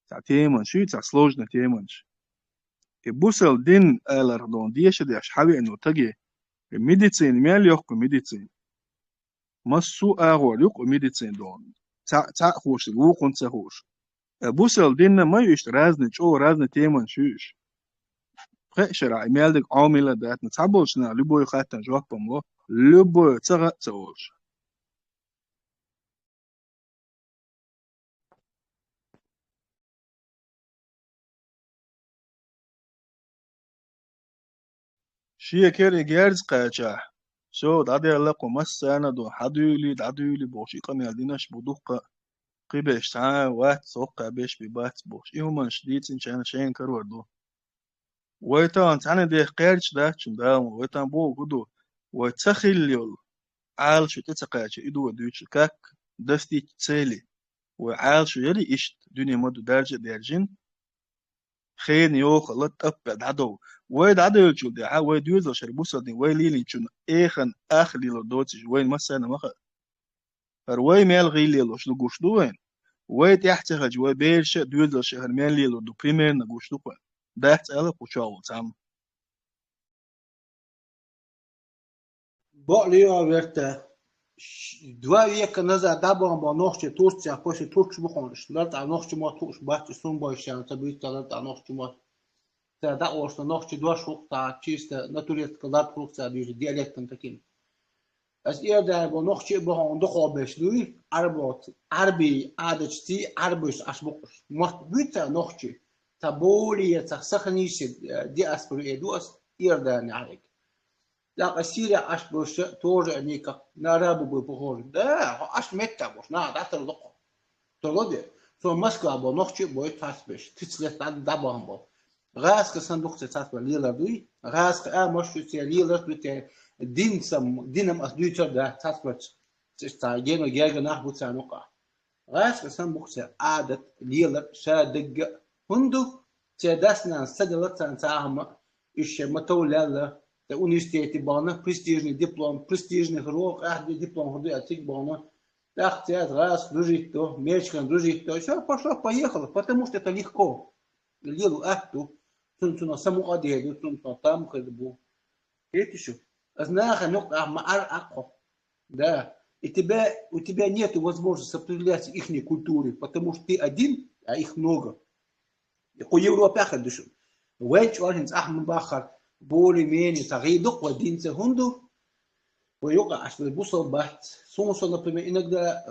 تاع تيمن شو تاع سلوجنا تيمنش بوسل دين آلر دون ديش ديش حبي انو تجي ميديسين ميال يوق ميديسين مسو اغور يوق ميديسين دون تا خوش الوقن تخوش بوسل دين ما يشت رازن او رازن تيمن شوش شرع ميالدك عاملة دات نتعبوش نا لبو يخاتن جواب بمو لبو تغا تغوش شيء كيري جيرز قاچا شو دادي لقو مسانا دو داديولي بوشي قمي الديناش بدوق قيبش تعا وات سوق بيش ببات بوش إيه من شديد إن شين كرور دو ويتا أنا دي قيرش داتشن دام ويتا بو قدو وتخيل يول عال شو تتقاچ إدو ودوش كاك دستي تسيلي وعال شو يلي إشت دنيا مدو درجة درجين خين يوخ لط أب عدو وين عدو يلشو دي وين يوزل شربوسا دي وين ليلي شون إيخن آخر ليلو دوتش وين مسانا مخا فروي ميل غيلي لوش لقوش دوين وين تحت خج وين بيرش دوزل شهر ميل ليلو دو بريمير نقوش دوين ده تقلق وشاول تام بقليا وقت دوا يك نزا دابا با نوخش توست يا خوش توش بخونش لات نوخش ما توش بات سون بايشان تبيت لات نوخش ما دا اوش نوخش دوا شوق تا чисто натурет кладат функция бижи диалектом таким as da با نوخش با ондо хобеш дуи арбот арби адачти арбус ашбуш мот бита نوخش تبولي تخسخنيش دي اسبرو ادوس يردان عليك لا قصيرة أش بوش تور نيكا نارابو بوهور ده أش متى بوش نا ده تلقى تلقى سو مسكوا بو نخشي بوي تاسبش تسلت دابهم بو غاس كصندوق تاسبه ليلا دوي غاس مش تي ليلا دوي دين سم دينم أسدويتر ده تاسبه تستعجنوا جاجا نحبو تانوقع غاس كصندوق عادة ليلا شادق هندو تداسنا سجلت تاعهم إيش متولى университете бана престижный диплом, престижный хирург, диплом ходу отсек бана, так раз дружить то, мечкан дружить то, все пошло, поехало, потому что это легко. Лилу акту, тунтуна саму одежду, тунтуна там ходьбу. Это еще. Знаешь, маар акко, да. У тебя нет возможности сопротивляться их культуре, потому что ты один, а их много. У Европы ходишь. Венч орхинс ахман бахар. بولي ميني تغيدق ودين تهندو ويوقع عشان البوصل بحت صوصا نبما إنك دا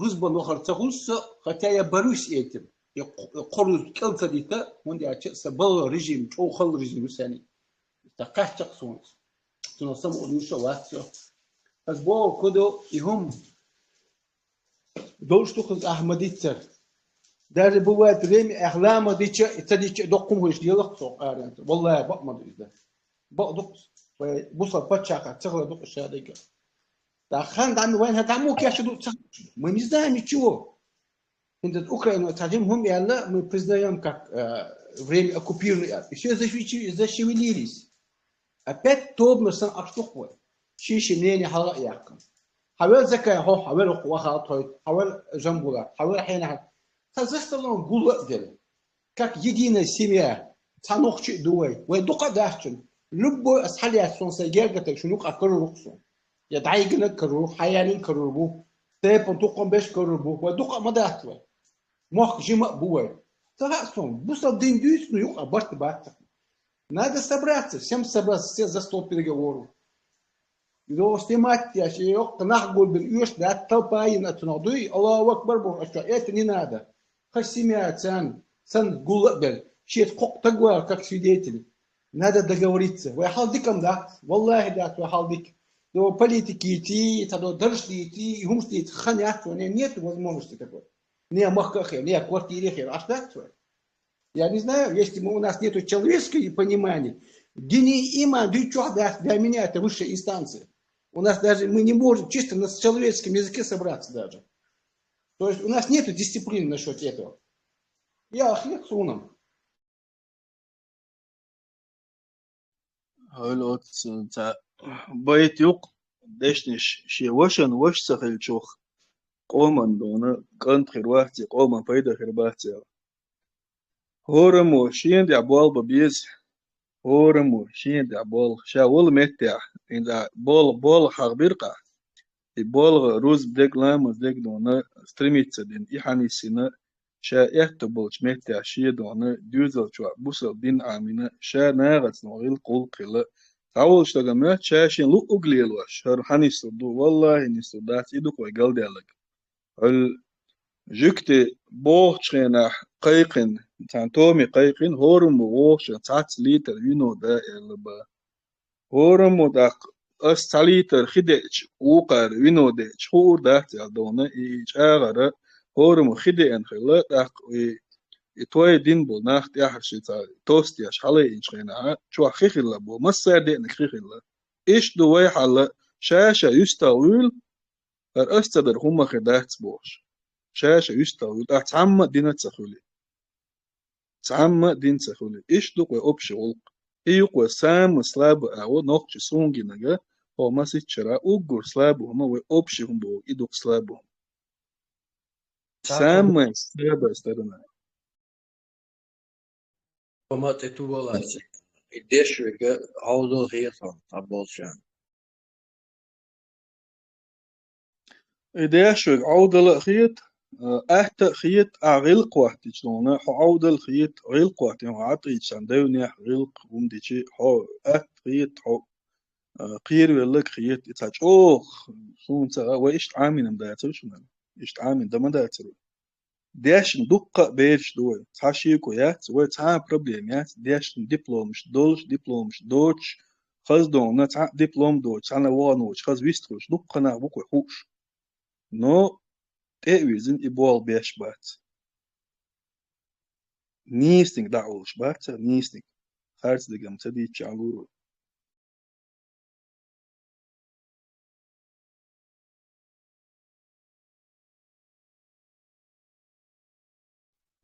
رزبا نخر تغلس خطايا بروس إيتم يقرر كل فديتا وندي عشان بل رجيم أو خل رجيم ثاني تقاشق صوص تنصم أولوشة واتسو بس بو كدو يهم دولش تخلص أحمديتر دار بوات ريمي أحلام ديتشا تديتشا دقم هوش ديالك سوق أرنت والله بق ما ده بق دق بوصل بتشاكا تغلى دق الشاديكا تا خان دعم وين هتعمو كياش دق ما نزداني تشو انت اوكرانيا تعلمهم يلا من بريزيدنت как время оккупировали еще зашевелились опять тобнусан обштухвой شيشي منين حلا ياكم حاول زكاة هو حاول وخاطر حاول جنبولا حاول حين تزستلون قول دل как единая семья تنوخش دوي ودقة داشتن لبو أصحالي أسفنسا جاءت شنوك أكررقصو يدعيقنا كرر حيانين كرربو تيبون تقوم بيش كرربو ودقة مداتوا موخ جمع بوي تغاسون بوصل دين ديس نيوك أبارت باتك надо собраться всем собраться все за стол переговоров يدو استمات يا شيوخ تنحقوا بالإيش ده толпа ينتنادوي الله أكبر بو أشياء это не надо خش семья سن قول شيء حق تقوى как свидетель надо договориться ويحال ديكم ده والله ده ويحال ديك до политики идти, до дорожки идти, умстить, ханять, нет возможности такой. Не махкахе, не квартире, аж так. Я не знаю, если у нас нет человеческого понимания, дини има, для меня это высшая инстанция. У нас даже, мы не можем чисто на человеческом языке собраться даже. То есть у нас нет дисциплины насчет этого. Я ахлек сунам. هلوت تا بيت يق دشنش شي وشن وش سخيل شوخ قومن دونا كنت خيرواتي قومن فايدة خيرباتي هورمو شين دي عبوال ببيز هورمو شين دي عبوال شاول متع إذا بول حغبيرقة بول روز بدك لامز دك دونا ستريميتس دين إحاني سينا شا احتبول شمتع شي دونا دوزل شو بوصل دين عامينا شا ناغت نوغيل قول قيلة تعول اشتغمات شاشين لو أقليل واش هر حاني صدو والله إني صدات إدوك ويقال ديالك هل جكتي بوخشينا قيقن تان تومي قيقن هورم ووخش تات ليتر وينو دا إلبا هورم داق أس تاليتر خديش وقر وينو ديش خور داك دونا إيش آغر هورم خديان خلا داق توي دين بول ناخت يا حرشيتا توست يا شحالي إنش خينا شو خيخلا بو مسا دين خيخلا إيش دوي حلا شاشة يستويل أستدر هم خدات بوش شاشة يستويل أتعمى دين تسخولي تعمى دين تسخولي إيش دوك وأبش غلق إيوك سام سلاب أو نقش سونجي نجا هو ما سيتشرا أوجر سلاب هما وأبش هم بو إدوك سلابهم سام سلاب استرنا Ama tetuvalarsa. Ideşveke avdol hiyatan tabolşan. إذا شو عود الخيط أحت خيط أغلق وقت شلونه عود الخيط غلق وقت يعني عطي شندوني غلق ومديشي هو أحت خيط هو قير ولك خيط يتاج أوخ شون ترى وإيش عامين مدايتر شو إيش عامين ده مدايتر داش دقة بيرش دوي تاشيكو يات وتعا بروبليم يات داش دبلومش دولش دبلومش دوتش خز دونا تع دبلوم دوتش أنا وانوش خز ويستروش دقة نا بوكو خوش نو تأويزن إبوال بيش بات نيستنج دعوش بات نيستنج خارج دقم تدي تشعلورو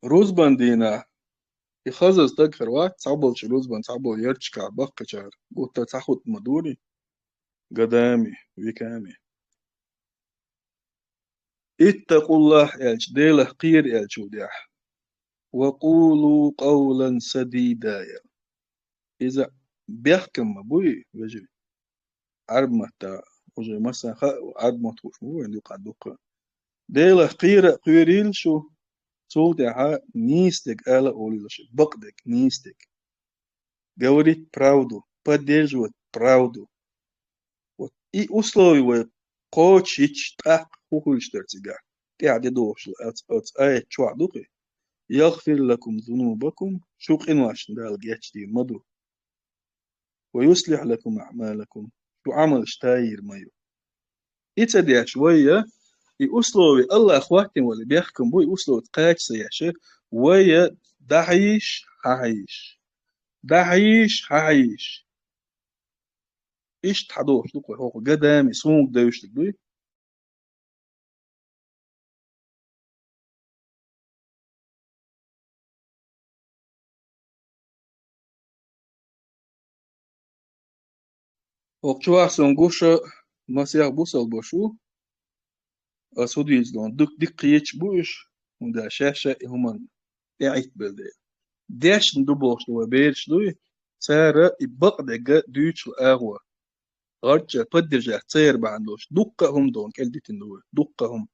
روزبان دينا يخزز تكفر وات تعبل روزبان تعبل يرتشكا بقشار قلت تاخد مدوري قدامي ويكامي اتقوا الله إلش ديله قير إلش وديح وقولوا قولا سديدا إذا بيحكم أبوي وجي عرب متى وجي مثلا عرب متوش مو عندي قدوق ديله قيريل شو سول ديها نيستك ألا أوليش بقدك نيستك говорить правду поддерживать правду вот и условия قوتش تحق خوش درتجا قاعد يدوش أت أي شو دوقي يغفر لكم ذنوبكم شو قنواش دال جاتشتي مدو ويصلح لكم أعمالكم شو عمل شتاير مايو إتدي شوية يوصلوا الله أخواتهم واللي بيحكم بو يوصلوا تقاش سياشة ويا دعيش هعيش دعيش هعيش إيش تحضوش دوك هو قدامي سونك دايش تقبي وقتوا سونغوشا مسيح بوصل بوشو أسودو يزلون دك يتش بوش وندا شاشة همان قاعد بلدي داش ندوبوش دو بيرش دوي سارة يبقدق دوش الأغوى غرجة بدرجة تسير بعندوش دقهم دون كالديتين دوي دقهم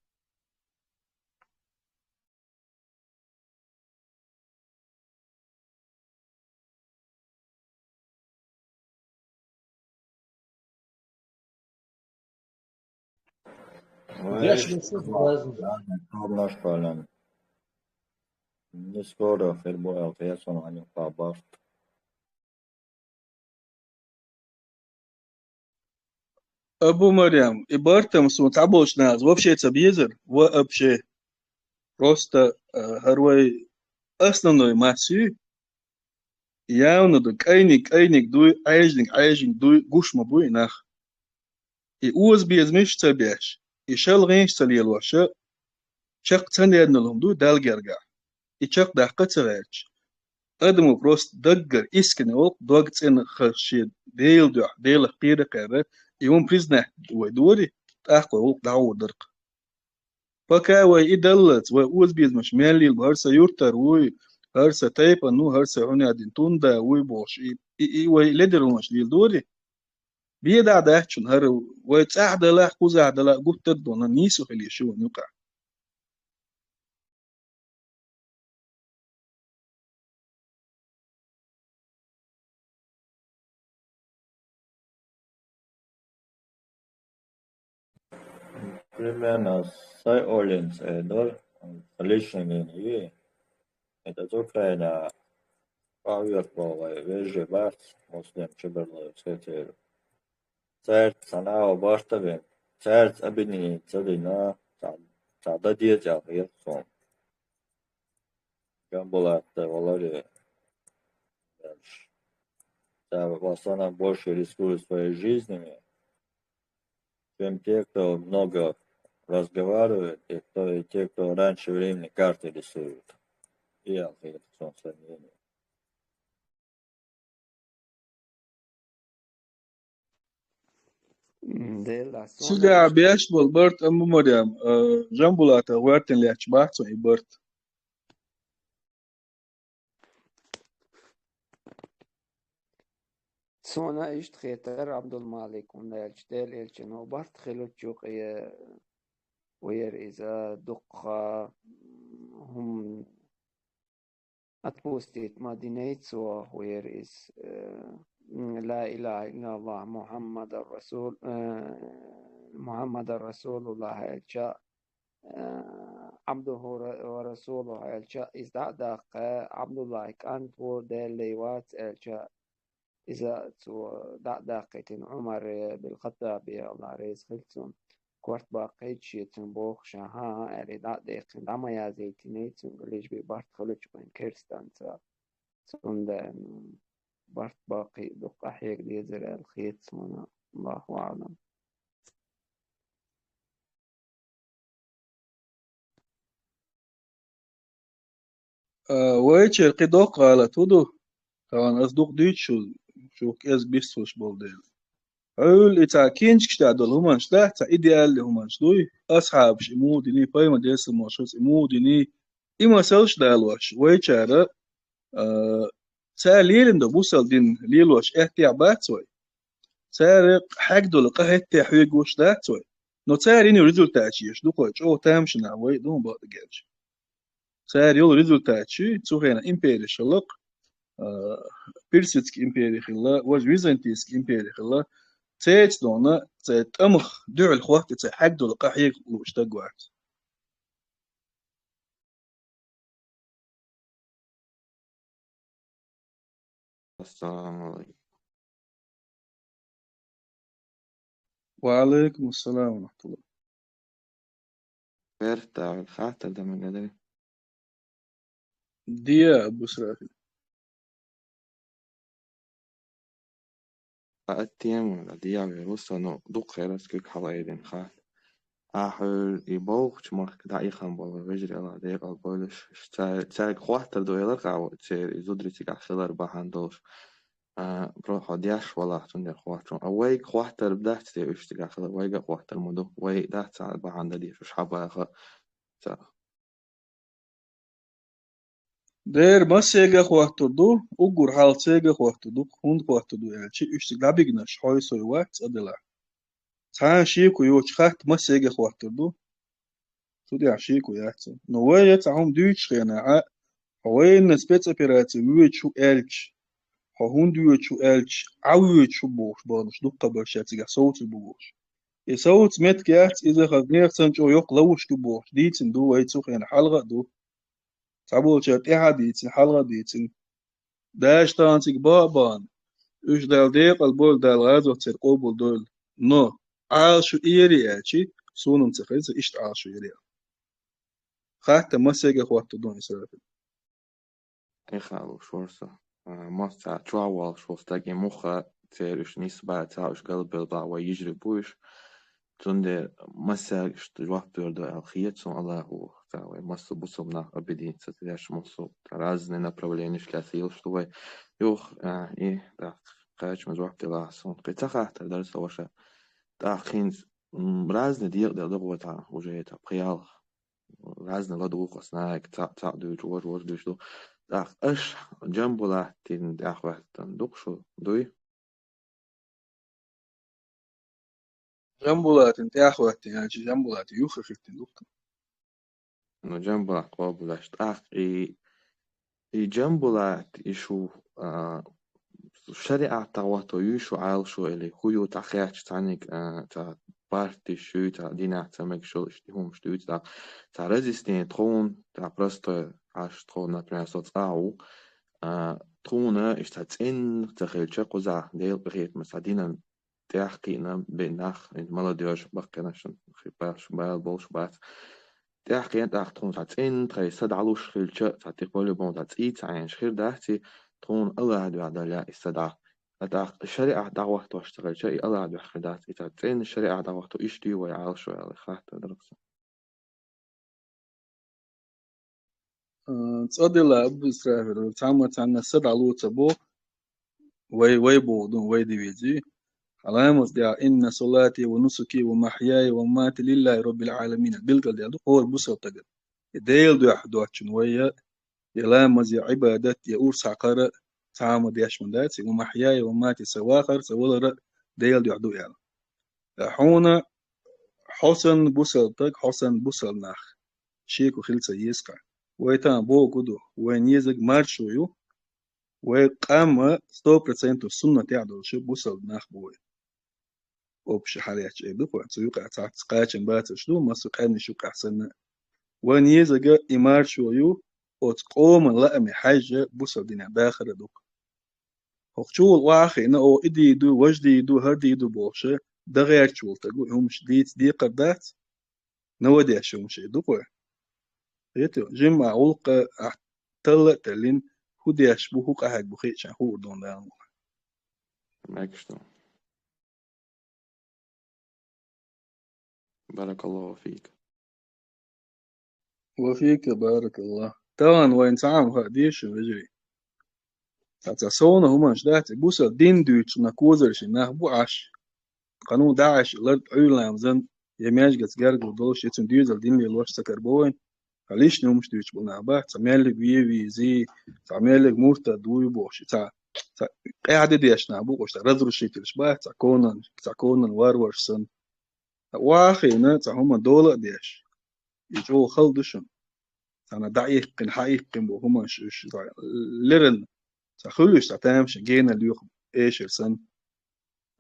داش نشوف لازم Kablaş falan. Discord خير بو القياس عن الطابات. أبو مريم إبارتم سو تعبوش ناز وبشي تبيزر وأبشي روستا هروي أصلا نوي ماسي ياون دك أينك دوي عايجنك دوي قوش مبوي ناخ يؤوز بيز مش تبيش يشال غيش تليل وشا شق تنيد نلهم دوي دال جرجع يشق دحقة تغيرش أدمو بروست دقر إسكن وق دوغت إن خشيد ديل قيرة قيرة يوم بريزنه ودوري تأخو وق دعو درق فكا وي إدلت وأوز بيز مش مالي هرسا يورتر وي هرسا تايبا نو هرسا هوني عدين توندا وي بوش وي لدر مش ديل دوري بيدا داحشن هر وي تساعد لا خوزا دلا قلت دونا نيسو خلي شو نقع Primena sai Orleans edor, Lichtenstein i это Ukraina Avrupa'ya veje vart Muslim çıbarlı seçer. Sert sana başta ben. Sert abini çadina çada diye cahil son. Gambolat'ta oları да, в основном больше рискуют своей жизнями, чем те, кто много разговаривает, и те, кто раньше времени карты рисуют. И я в том сомнении. de la zona سيجا işte بياش بالبرت أم مريم جنبولاتا وارتن ليش بحثوا إبرت sonra işte خيتر عبد المالك ونالجدال الجنو بارت خلوت جوق وير إذا دقة هم أتبوستيت مدينة سوا وير إز لا إله إلا الله محمد رسول الله الجاء عبده ورسوله الجاء إذا داق عبد الله كانت ودليوات الجاء إذا داقت عمر بالخطاب الله رئيس خلتون كورت باقيت شيتن بوخ شاها أريد دقيقن دما يا زيتينيتن ليش ببارت خلوش بين كيرستان تون بارت باقي دق أحيك ديزر الخيط سونا الله أعلم ويتش القدوق قالت ودو طبعا أصدق ديتش شو كيس بيستوش بولدين عول إتا كينش كشتادول همانش ده تا إيديال همانش دوي أصحابش إموديني بايما ديس الموشوس إموديني إما سلش دالوش ويتشارة تا ليلن دو بوصل دين ليلوش احتيابات سوي سارق حق دول قهت حيقوش ده سوي نو تاريني ريزولتاتشيش دو قوش أو تامشنا وي دون بعد جالش سار يول ريزولتاتشي تسوخينا إمبيري شلق بيرسيتسك إمبيري خلا وج ويزنتيسك إمبيري خلا تيت دونا تيت أمخ دع الخوات تيت حق دول قحيق لوش تقوات السلام عليكم. وعليكم السلام ورحمة الله Berta الخاتة ده من قدر ديا أبو سرافي أتيم ولا ديا بيروسا نو دوق خيرس كيك حلايدين خات أحل يبوغ تمرك دعي خان بول رجل على ديق البولش تساق خواتر دو يلق عو تسير يزودري تيقع سلر باحان دوش بروحو دياش ولا تندر خواتر أويك خواتر بدأت تيوش تيقع سلر ويقع خواتر مدو وي دات ساعد باحان داديش وش حبا أخا دير ما سيجا خواتر دو أقول حال سيجا خواتر دو هند خواتر دو يعني شيء يشتغل لابيجناش حوي سوي وقت أدلا تان شيكو يوش خات ما سيجا خواتر دو تودي عشيكو يحسن نوايا تعهم دوش خينا هوين نسبت أبيراتي ويتشو إلش هون دويتشو إلش عويتشو بوش بانش دقة برشاتي صوت البوش يصوت مت كيات إذا خذني سنجو يق لوش كبوش ديتن دو ويتسو خينا حلقة دو تعبول شات إحد ديتن حلقة ديتن داش تانتك بابان إيش دال ديق البول دال غازو تسير قوبل دول نو عاشو إيرياتي سونم تخيز إشت عاشو إيريا خاطة مسيجا خوات دون إسرائيل إخالو شورسا ماستا تشاوال شوستاجي مخا تيرش نسبة تاوش قلب البا ويجري بوش تندر مسا جواب بيردو الخيتسون الله هو تاوي مسا بوصلنا أبدين ستلاش مصو رازنا направление شلاسيل شتوي يوخ إيه دا قاش مزوح تلاحسون قيتاخا تدرس وشا دا خينز رازنا ديق دا دبوتا وجهتا بخيال رازنا لدوق أسناك تا دوش ور دوش دو دا أش جنبولا تين دا واحد دوق شو دوي جنبولات انت يا أخواتي يعني جنبولات يوخي خيتين دوكتا no جنبولا قابلش أخ إي جنبولا إيشو شريعة تاواتو يوشو عالشو إلي خيو تاخياتش تانيك تا بارتي شو تا دينا تامك شو اشتهم شتو تا رزيستين تخون تا برستو عاش تخون نابرنا صوت تاو تخونا اشتاتين تخيل شاقوزا ديل بغيت مسادينا تحكينا بيناخ إن مالديوش بقينا شن خيباش بايل بولش بات تحكي أنت تخون تاتين تخيل سدعلوش خيل شا تاتيقولي بون تاتيت عين شخير داهتي تخون الله هدو عدالة استدع الشريعة دعوة تشتغل شيء الله هدو خدات تاتين الشريعة دعوة إشتي ويعالشو يالي خاطر درقصة تصدي الله أبو إسرائيل تعمت عنا السد على تبو وي بودون وي ديفيدي علامة دي إن صلاتي ونسكي ومحياي ومماتي لله رب العالمين بلقل دي هو البصر تقل ديل دو أحدو أتشن ويا يلامة زي عبادت يأورس عقارة تعمد يشمن داتي ومحياي ومماتي سواخر سوالر ديل دو أحدو يعني حونا حسن بصر تق حسن بصر ناخ شيكو خلصة يسقع ويتان بو قدو وين يزق مارشويو وقام 100% السنة تعدل شو بوصل ناخ بوي وبش حاليات شيء بقى تسوق تعت قاچن بات شلو ما سقاني شو أحسن وين يزق مارشويو وتقوم لا مي حاجة بوصل دينا باخر دوك وقتول واخي إنه أو إدي دو وجدي دو هردي دو بوشة ده غير شول تقول هم شديد دي قدات نودي أشوم شيء دوكوا يتو جمع علقة أحتل تلين هدي أشبه قاعد بخيت شان هو دون دان ماكشتو بارك الله فيك وفيك بارك الله طبعا وين تعام هاديش بجري تتصون هما شدات بوسا دين دوتش نكوزر شناه بوعش قانون داعش لرد عيلام زن يمياج جرج ودولش يتم ديزل دين للوش سكر بوين ليش نومش دوتش بنابه تعمل لك وي زي تعمل لك مرتد ويبوش تا قاعد ديش نابوش رذر شيتلش باه تكونن وارورسن واخينا تا هما دولة ديش يجو خلدشن أنا دعيق قن حقيق قن بوهما شو لرن تخلوش تعتمش جينا اليوم إيش السن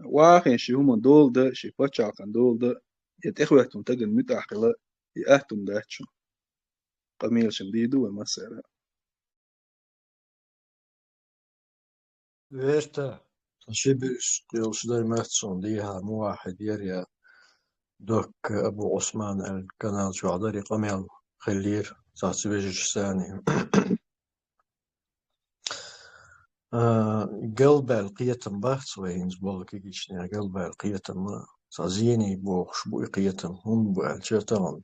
واخين شي هما دول ده شي بتشع كان دول ده يتأخواتهم تجن متأخلة يأهتم داتشو قميل شمديدو ومسألة Vesta, شبش قيل شداي ماتسون ديها مو واحد يريا دوك أبو عثمان القناة شو عدري قميل خلير ساعتي بيجيش ثاني قلب القيتم بحث وين زبالة كيجيشني قلب القيتم سازيني بوخش بو قيتم هم بو الشيطان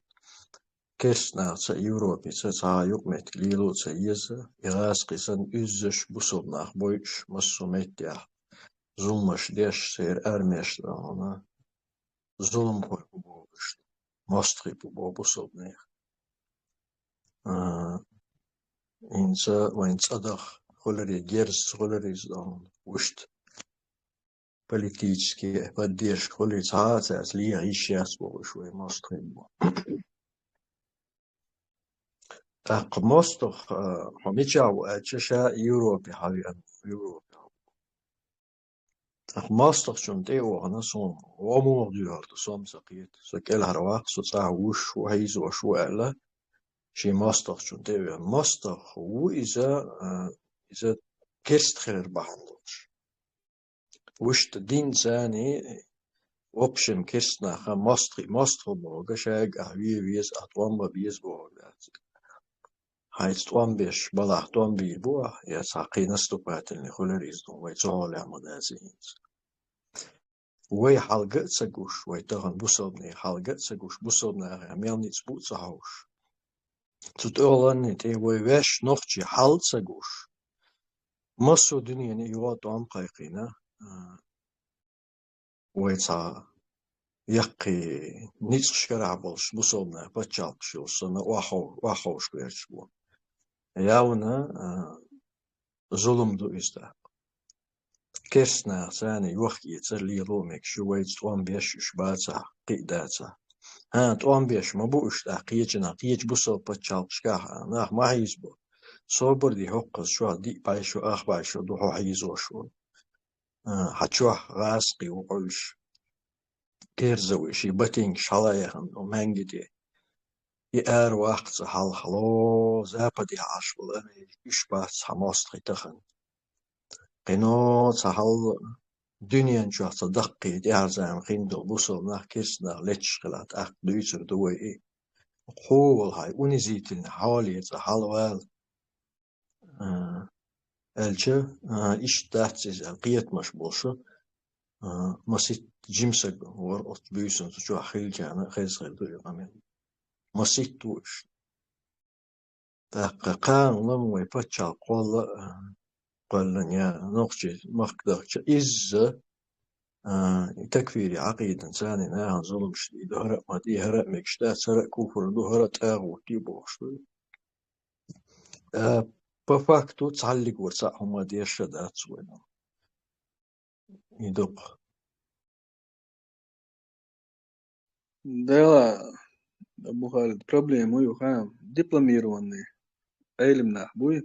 كسنا تا يوروبي تا يقمت ليلو تا يزا يغاس قيسان إزش بصبنا بويش مسومت يا ظلمش ديش سير أرميش لهنا ظلم خوي بوبوش مستخي بوبوصبني إنسا وين صدق خلري جيرس خلري زدان وشت политически поддержки خلري تعاطي أصلية عيشياس بوشوي مستخي بو مستخ هميجاو أجشا يوروبي حاليا يوروبي مستخ شون تيو هنا صوم وامور ديار صوم سقيت سكيل هرواق سوصا وش وهيز وشو ألا شي مستخ شون تيو مستخ إذا كرست خير بحندوش وش دين ثاني option kistna ha mostri boga shag ahwie wies atwamba wies boga هايست وان بيش بلا توان بي بوا يا ساقي نستوبات اللي خلريز دون وي تزول يا مدازين وي حلقة سجوش وي تغن بوصلني حلقة سجوش بوصلنا عميل نتسبوت صحوش تتقولن تي وي ويش نوختي حل سجوش مصو دنيا نيوات وان قايقينا وي تا يقي نيتس شكرا بولش بوصلنا بتشالش وصلنا واخوش بيرش بو ياونا ظلم دو إزدا كيسنا ثاني وقت يتسلي رومك شوية توان بيش شباتا قيداتا توان بيش ما بوش دا قيج بوصل بتشال شكاها ناخ ما هيزبو صوبر دي هقز شو دي بايشو اخ بايشو دو هو هيزو شو حتشوح غاسقي وقلش كيرزوي شي باتينك شالايخن ومانجي دي يار وقت حال حلو زابا دي عاش بلاني يشبات حماس تخن قنو تحل دنيا شو تصدقي دي عزام خندو بوصل ناخ كيسنا لتش خلات اخ دويتر دوي ايه قول هاي ونزيتن حوالي تحلوال الجا إيش تحتز القيت مش بوشة مسيت جيمسك ورقت بيسن تجوا خيل جانا خيل صغير دوي قامين مسيت توش تحققان لم ويبتشا قال يا نقشي مقدرش إز تكفيري عقيدة ثاني ناها ظلم شديد هرق ما دي هرق مكشتات سرق كفر دو هرق تاغو دي بوشو بفاكتو تعلق ورسا هما دي الشدات سوينا يدق ده أبو خالد problem هو يخام دبلومير واني علمنا بوي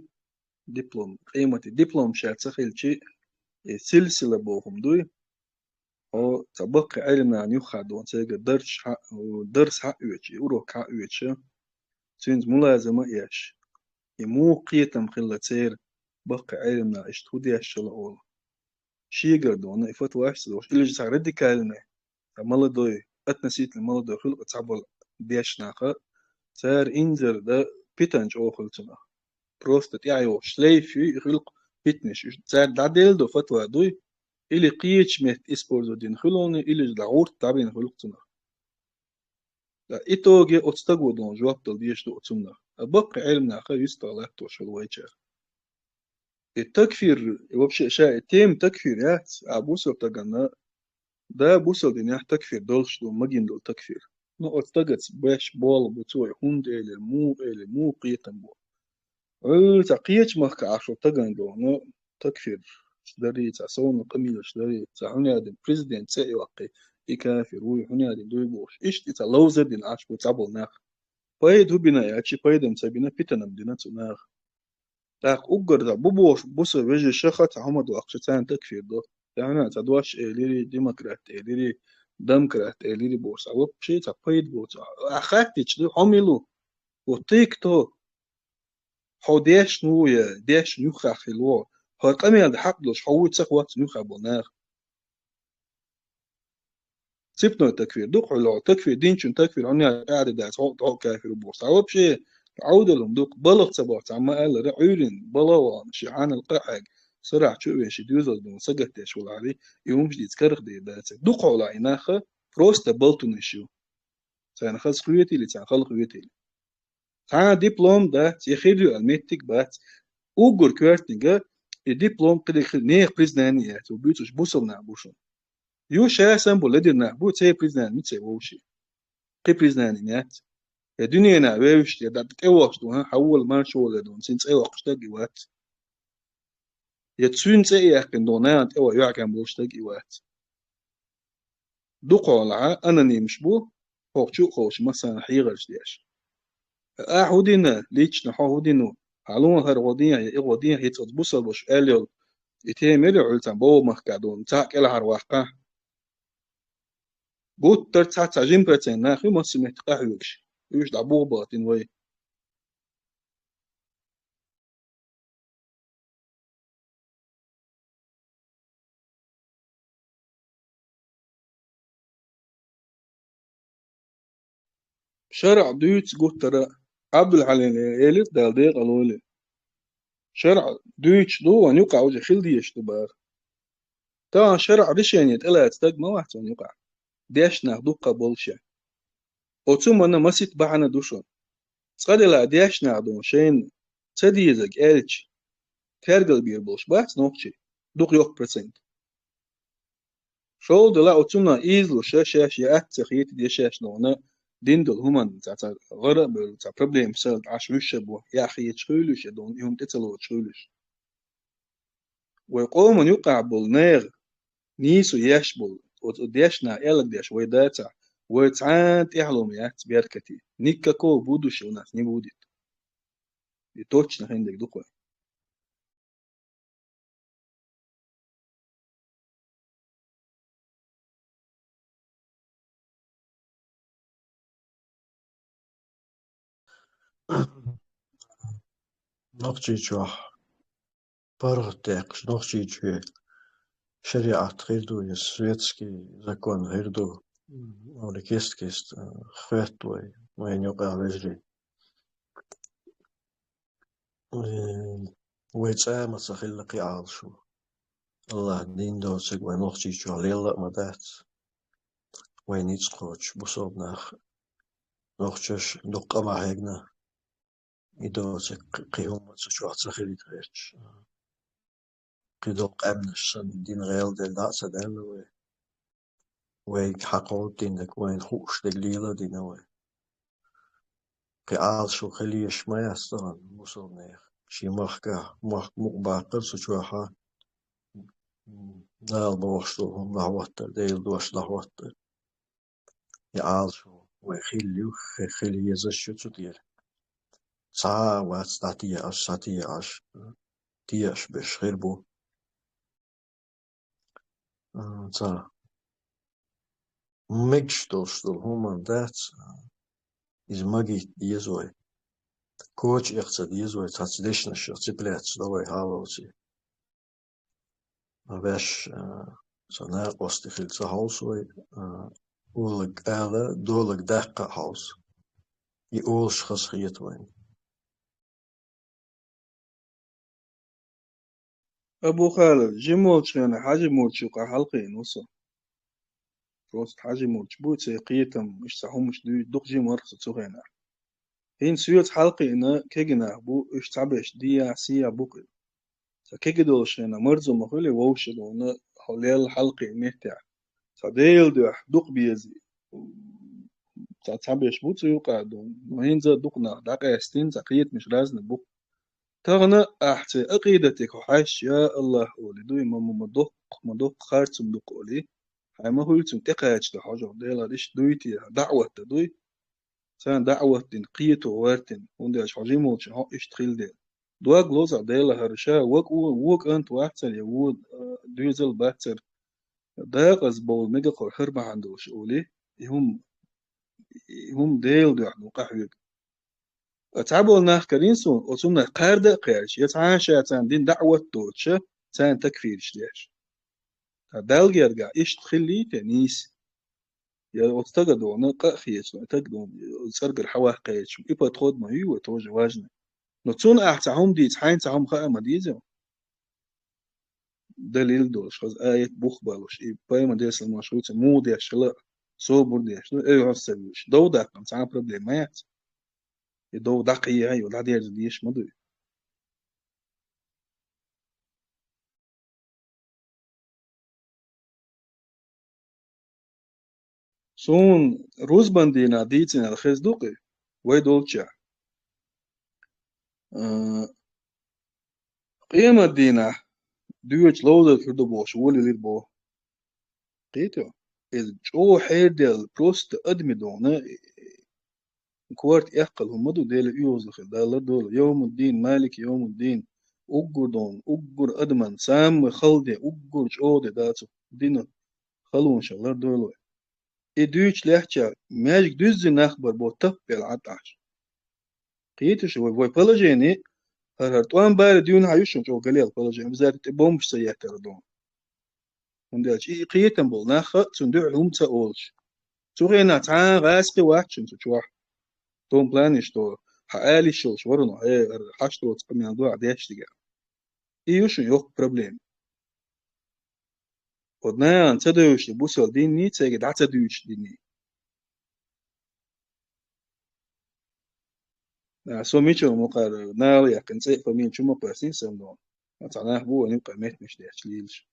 دبلوم قيمة الدبلوم شات سخيل شيء سلسلة بوهم دوي أو تبقى علمنا عن يخاد وان سيجا درس حق ويتشي وروك حق ويتشي سينز ملازمة إيش يمو قيتم خلة سير بقى علمنا اشتودي الشلعول شيقر دونا إفت واحد دوش إلي جسا ردي كالنا مالدوي أتنسيت المالدوي خلق تعبل ديش ناقا سار إنزر دا بيتنج أو خلتنا بروستت يعيو شليفي خلق بيتنش سار داديل دو فتوى دوي إلي قيتش مهت إسبورزو دين خلوني إلي جدعور تابين خلقتنا لا إتوغي أتستقو دون جواب دل ديش دو أتسمنا بقى علمنا خا يستغلق توش الويتشر التكفير وبشي شاء تيم تكفير يات أبوسو بتغنى ده بوصل دنيا تكفير دولش دو مجين دول تكفير نو اتجت باش بول بتوع هند إلى مو قيتن بو تقيت مخ عشو تجن دو نو تكفير شدري تسون قميل شدري تعني هذا بريزيدنت سي وقي يكافر وي هنا هذا دوي بوش إيش تلوزر دين عاش بتعبل ناخ بايد هو بنا ياتشي بايد مسابينا بيتنا مدينة ناخ تاق أجر ذا بوش بوس وجه شخص عمد وقشتان تكفير دو يعني تدواش إليري ديمقراط إليري دمقراط إليري بوس أو شيء تقيد بوس أخذتش دو حملو وتيك تو حو ديش نويا ديش نوخا خلوا هو قمي هذا حق دوش حوت سقوات نوخا بناخ سيبنو التكفير دوق حلو تكفير دينشن تكفير عني قاعد دا هو كافر بوس أو بشيء عودة لهم دوق بلغ سبات عما قال رعيرين بلوان شيعان القاعد سرع شو يش ديوزل دون سجت يش ولا عليه يومش دي تكرخ دي داتك دوق على عيناخه فروست بلتو نشيو سان خلص خويتي اللي سان خلق خويتي تا دبلوم ده تيخيلو الميتك بات اوغور كوارتنجا الدبلوم قد يخل نيخ بريزنانيات وبيتوش بوصل نعبوشون يو شا سامبو لدير نعبو تسي بريزنان ميتسي ووشي قي بريزنانيات الدنيا نعبوش يا دابت ايوكش دون حول ما شو لدون سينس ايوكش تاقي وات يتسوين تسي يحكن دونات ايوا يعكن بوش تاقي وات دوقو العا انا نيمش بو فوق شو خوش مثلا حيغرش دياش احودينا ليش نحودينو علوم هر وديا وديا هيتصبوصل بوش اليول يتيمري علتان بو مخكادون تاك الى هر واقع بوت ترتا تاجين برتين ناخي ما سمعت قاحوكش يوش دعبو باطن وي شرع دويت قلت ترى عبد الحليم إليف دال ديق الولي شرع دويتش دو أن يقع وجه خل ديش دبار تا شرع رشين يتقلا تستق ما واحد أن يقع ديش ناخدو قبولشة أتوم أنا مسيت بعنا دوشون تقدر لا ديش ناخدو شين تديزك إلش كارجل بيربوش بات نوكشي دوق يوك برسنت شو دلا أتومنا إيزلو شاش يأت تخيت ديشاش نونا دين دول همان تاع غرب تاع بروبليم سال عش وشبو يا أخي تشخيلوش دون يوم تتلو تشخيلوش ويقوم يقع بالنار نيسو يشبل وديشنا إلك ديش ويداتا ويتعانت إحلوم يات بيركتي نيكاكو بودوش وناس نيبوديت يتوتش نخندك دوكو نقشي شوح برغتاقش نقشي شوي شريعة غيردو السويتسكي زكون غيردو أولي كيست خفات وين يوقع بجري ويتسامة تخلقي عالشو الله دين دوتسك وين نقشي شوح ليلا مدات وين يتسقوش بصوب ناخ نقشش دقة ما هيقنا يدوتسك قيهم شوح تخلي تغيرش قيدوق أمنش سن دين غيل دل داعسة دل وين حقول دينك وين خوش دليلة دينوي قعال شو خليش ما يسترن مصر نيخ شي مخكا مقباقر سجوحا نال بوشتو هم لحوتر ديل دوش لحوتر يعال شو ويخليو خلي يزشو تدير ساعة واتستاتية ساتية تياش بش خيربو تا مجدوشتو هما دات إز مجي يزوي كوتش يقصد يزوي تاتسديشنا شو تبلاتس دوي هالوتي ما باش صناع قصدي في الصحوصوي ولك آلة دولك دقة حوص يقولش خصخيت وين أبو خالد جيموتش أنا حاجة موتش وقع حلقي نوصل روست حاجة موتش بوت سيقيتم مش سحوم مش دوق جيم ورقة تسوغينا هين سيوت حلقي إنا كيجنا بو إش تعبش ديا سيا بوكل فكيجدوش أنا مرزو مخولي ووشل ونا حوليل حلقي مهتع فديل دوح دوق بيزي تعبش بوت سيوقع دون وهين زاد دوقنا دقا يستين زقيت مش رازنا بوك تغنى أحتي أقيدتك وحاش يا الله أولي دوي مدوق خارتم دوق أولي هاي ما هو تقاش لحاجة ديلا ليش دويتي دعوة دوي سان دعوة دين قيتو وارتن ونداش حاجة موتش ها إيش تخيل ديل دواق لوزع ديلا هرشا وك أنت واحتر يود دويزل باتر داقز بول ميجا قر حربة عندوش أولي هم ديل دو عدو قحويك تعبوا ناخ كرينسون وصلنا قارد قياش يتعاشى تان دين دعوة دوتش تان تكفيرش ليش دال يرجع إيش تخلي تنيس يا أتقدوا نقا خيش أتقدوا سرقر حواه قيش إبا تخود ما هو توج واجنا نتون أحتهم دي تحين تهم خا ما ديزو دليل دوش خز آية بوخ بالوش إبا ما ديس المشروط مو ديش لا صوبر ديش لا إيه هالسويش دو داك كم تعمل بروبلمات يدو دقيقة هاي ولا دير ديش ما دوي سون روز بندينا ديتنا الخز دوقي ويدولتشا قيمة دينا دويتش لوزر كردو بوش ولي لير بو قيتو إذ جو حيدل بروست أدمي دونا كوارت يحقل هم دو ديل يوزخ دال دول يوم الدين مالك يوم الدين أجر دون أجر أدمن سام خلدي أجر جودة داتو دينا خلون شغلر دول إدويتش لحچا ماجك دوزي نخبر بو تبل عطاش قيتو شو وي بلجيني هر توان بار ديون هايوشن جو قليل بلجيني بزات تبومش سياتر دون وندالش قيتن بول ناخ تندع لهم تأولش تغينا تعان غاسقي واحد شنتو تشوح توم بلانش تو حالي شو شورنو هي حشتو تقمي عندو عديش تيجا إيوشن يوك بروبليم ودنا تدوش بوسول ديني تيجي دا تدوش ديني سو ميشو مقار نار يا كنسي فمين شو مقاسين سمدون أتعناه بو أن يبقى ميت مش ديش ليلش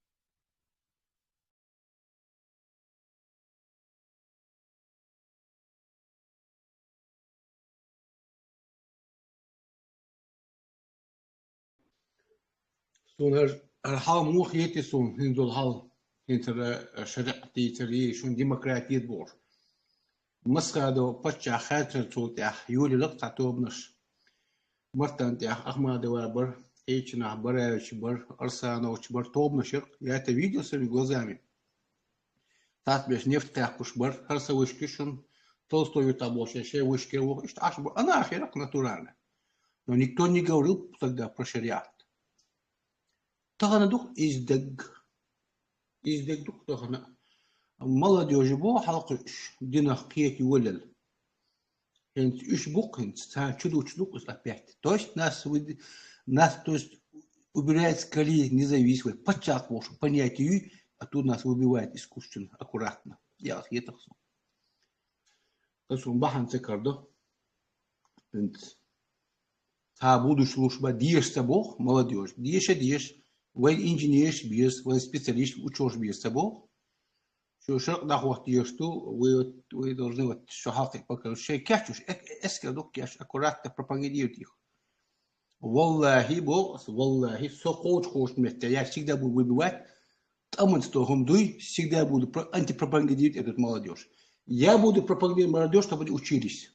سون هر مو خيتي سون هندول هال هنتر شرعتي تري شون ديمقراطية بور مسخة دو بتشا خاطر توتي يولي لقطع توبنش مرتان تي أحمد وابر إيشنا برا بر أرسانة وشبر توبنش يا فيديو سري جوزامي تات بيش نفت تاكوش بر هرسا وشكشن толстой табоше ще вышкеру и аж она ахерак натурально. Но никто не говорил тогда про шариат. Тогда дух издег дух тогда молодежь бо халкыш динах киеки вылел. Хенц үш бук хенц чудук опять. То есть нас то есть убирает с колеи независимость. Почак можно понять ее, а тут нас выбивает искусственно, аккуратно. Я это все. Касум бахан цикардо. Та будущая служба диешь собой, молодежь. Диешь. Вы инженер биес, вы специалист, учешь биес собой. Что шаг на ход диешь ту, вы должны вот шахаты покажут. Шей кячуш, эскадок кяч, аккуратно пропагандируют их. Валлахи, сокоуч хош место. Я всегда буду выбивать. Там что гомдуй, всегда буду антипропагандировать этот молодежь. Я буду пропагандировать молодежь, чтобы они учились.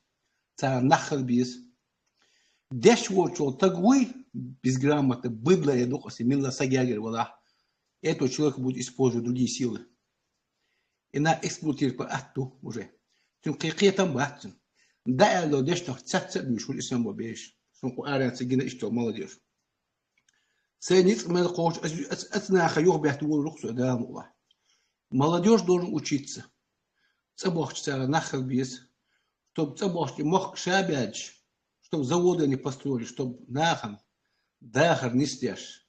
Це нахал без. Дешево, так вы, безграмотно, быдло, я думаю, милла сагягер, вода. Этого человека будет использовать другие силы. И на эксплуатировать по атту уже. Тем какие там баттен. Да, я ло дешно, цацат, мишуль, и сам бобеешь. Сумку арянца, гина, и что, молодежь. Ценит, мы хочешь, это хайох бяхту рухсу, да, мула. Молодежь должен учиться. Цабохчца, нахал без. Чтобы цабохчца мог шабядж. Чтобы заводы не построили, чтобы нахан, дахар не стяж.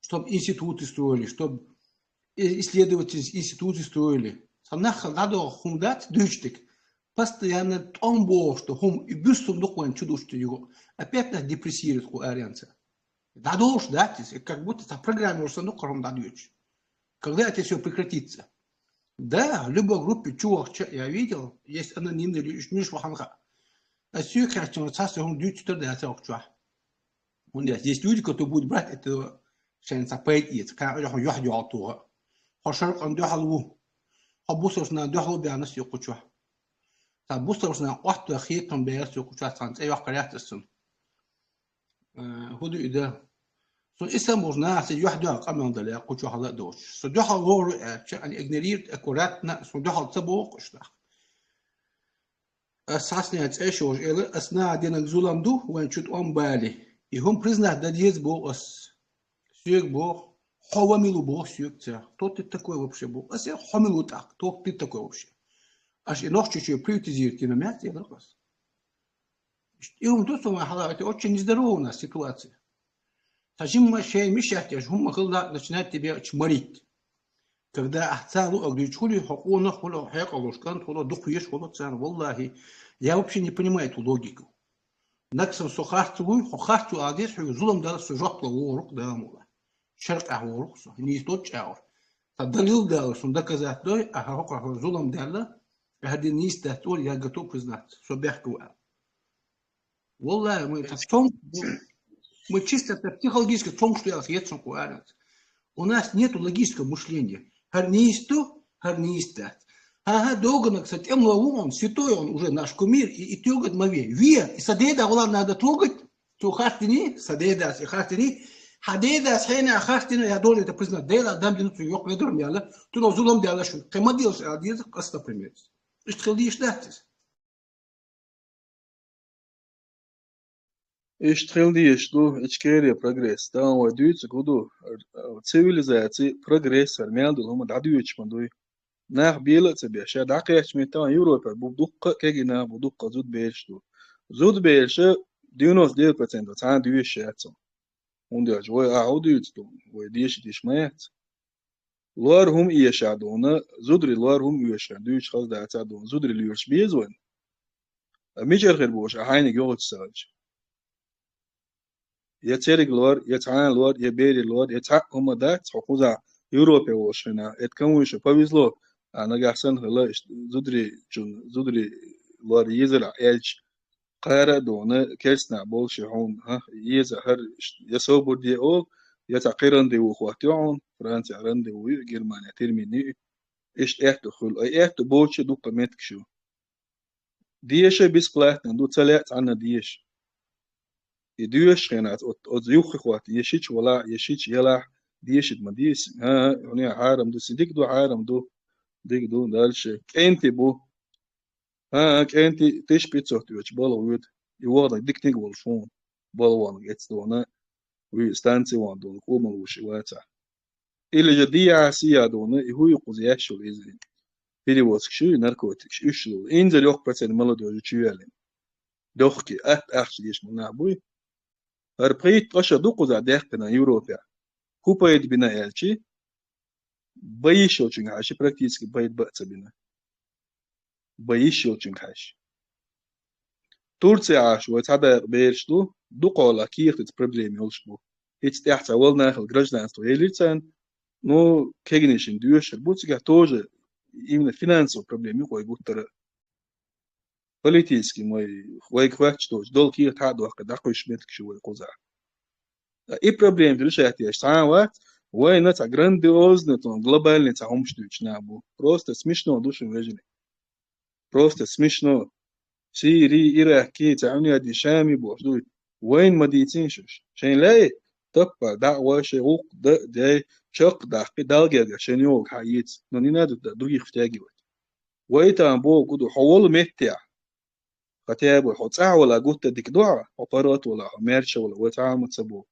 Чтобы институты строили, чтобы исследовательские институты строили. Нахал надо хумдать дючтик. Постоянно томбо, что хум и бюстом духовен чудушто его. Опять нас депрессирует у арианца. Надо уж дать, как будто это программа уже ну кором дадёшь. Когда это все прекратится? Да, в любой группе чувак, я видел, есть анонимный лишь ваханха. А все, конечно, он дють тогда это окча. Есть люди, которые будут брать это шанс опять, когда он яхдю алтуга. Хошар он дохалу. Хабусос на дохалу бианас йокуча. Табусос на ахту ахитом бианас йокуча санс. Эй вахкарятсон. Худу ида. So إسا можно أسي يحدو أقام يندل يقوشو حلا دوش. So دخل هو يعني إجنريت أكوراتنا. So دخل تبوق إشتاق. أساسني أتعيشوش إلا أثناء دينك زولام دو وين شوت أم بالي. يهم признах да диез бо ас. Сюк бо. Ховамилу бо сюк ца. Кто ты такой вообще бо? Ас я хомилу так. Кто ты такой вообще? Аж и ног чуть-чуть приватизирует киномят и раз. И он тут самое халава. Это очень нездоровая у нас ситуация. Тажим шей мишахтяж, хум махалла начинает тебя чморить. Когда ахцалу агричули, хакуна хула хайкалушкан, хула духуеш, хула цан, валлахи. Я вообще не понимаю эту логику. Наксам сухарту, хохарту адис, зулам дала сужатла ворук дамула. Шарк ахворук, не истот чаур. Тадалил дала, сум доказать, дой, ахарука зулам дала, один не истатор, я готов признать, что бяхку. Валлахи, мы это в том, мы чисто психологически в том, что я ответствен куарят. У нас нет логического мышления. Харнисту, харнистат. Ага, долго, кстати, он святой, он уже наш кумир, и трогать мове. Вия, и садеда, надо трогать, то хартини, садеда, хартини, хадеда, схена, хартини, я должен это признать. Дела, дам дину, йок, ледорм, яла, то на зулом дела, что командился, а дед, коста пример. Что ты ждать? Иштрилдиш ду ичкерия прогресс. Там waduyts gudu цивилизации прогресс армянду лома дадуич мандуй. Нах биела цебя ша дакяч метан Европа будукка кегина будукка зуд бешту. زود بيش 99% تعال دويش شاتو ونديش وي أعوديت دون ويديش مات لوار هم يشادونا زودري لوار هم يشادوش خلاص ده تعدون زودري ليوش بيزون ميجر غير بوش أحيانا جوت ساج يتسرق لوار يتعان لوار يبيري لوار يتع هم دات حقوقا يوروبا وش هنا يتكونش بابيزلو أنا جاهزن هلا زودري زودري لوار يزرع إلش قارة دونا كيسنا بولش هون ها يزهر يسوبر دي أول يتعقيرن دي وخواتيون فرنسا عرن دي وجرمانيا ترميني إيش دخل أي بولش دو قمتك شو ديش بيسقلات ندو تلات عنا ديش يديش خينات أو يوخ خوات يشيش ولا يشيش يلا ديش ما ديس ها هنا عارم دو سيدك دو عارم دو ديك دو دالش كنتي بو ها كنتي تيش بيتزو تيوش بالو ويد يوضع ديك نيك والفون بالو وان جيتس دونا ويستانسي وان دون كوما وش واتا إلا جدية عسيا دونا هو يقضيش الإذن بيدي واسك شو ناركوتكش إيشلو إنزل يوك بتسن ملودو جوالين دوخكي أحش ديش منا بوي هربقيت قشا دوقو زا ديخنا يوروبيا كوبا يد بنا إلشي بايشو چنگ هاشي براكتيسكي بايد بأتا بنا بايشو چنگ هاش تورسيا عاش ويتعدا بيرشدو دوقولا كيختت проблеми يولشبو هيتس تحت أولنا خل гражданство يليرتان но кегнешин дюшер бутига тоже именно финансовые проблемы кой гуттер политический мой кой хвач тоже дол кир таду когда кой шметк шо коза и проблем решать я сам وين это грандиозно то глобальный цаум штуч набу просто смешно души вежни просто смешно سيري إراكي تعوني هادي شامي بوحدوي وين ما ديتينشش شين لاي تبقى دعوة شغوق دا شق داقي دالجا عشان يوق حييت نوني نادو دوغي ختاجي ويتا بو قدو حول مهتع ختابو حوصع ولا قوت ديك دعوة وقرات ولا ميرش ولا وتعامل سبو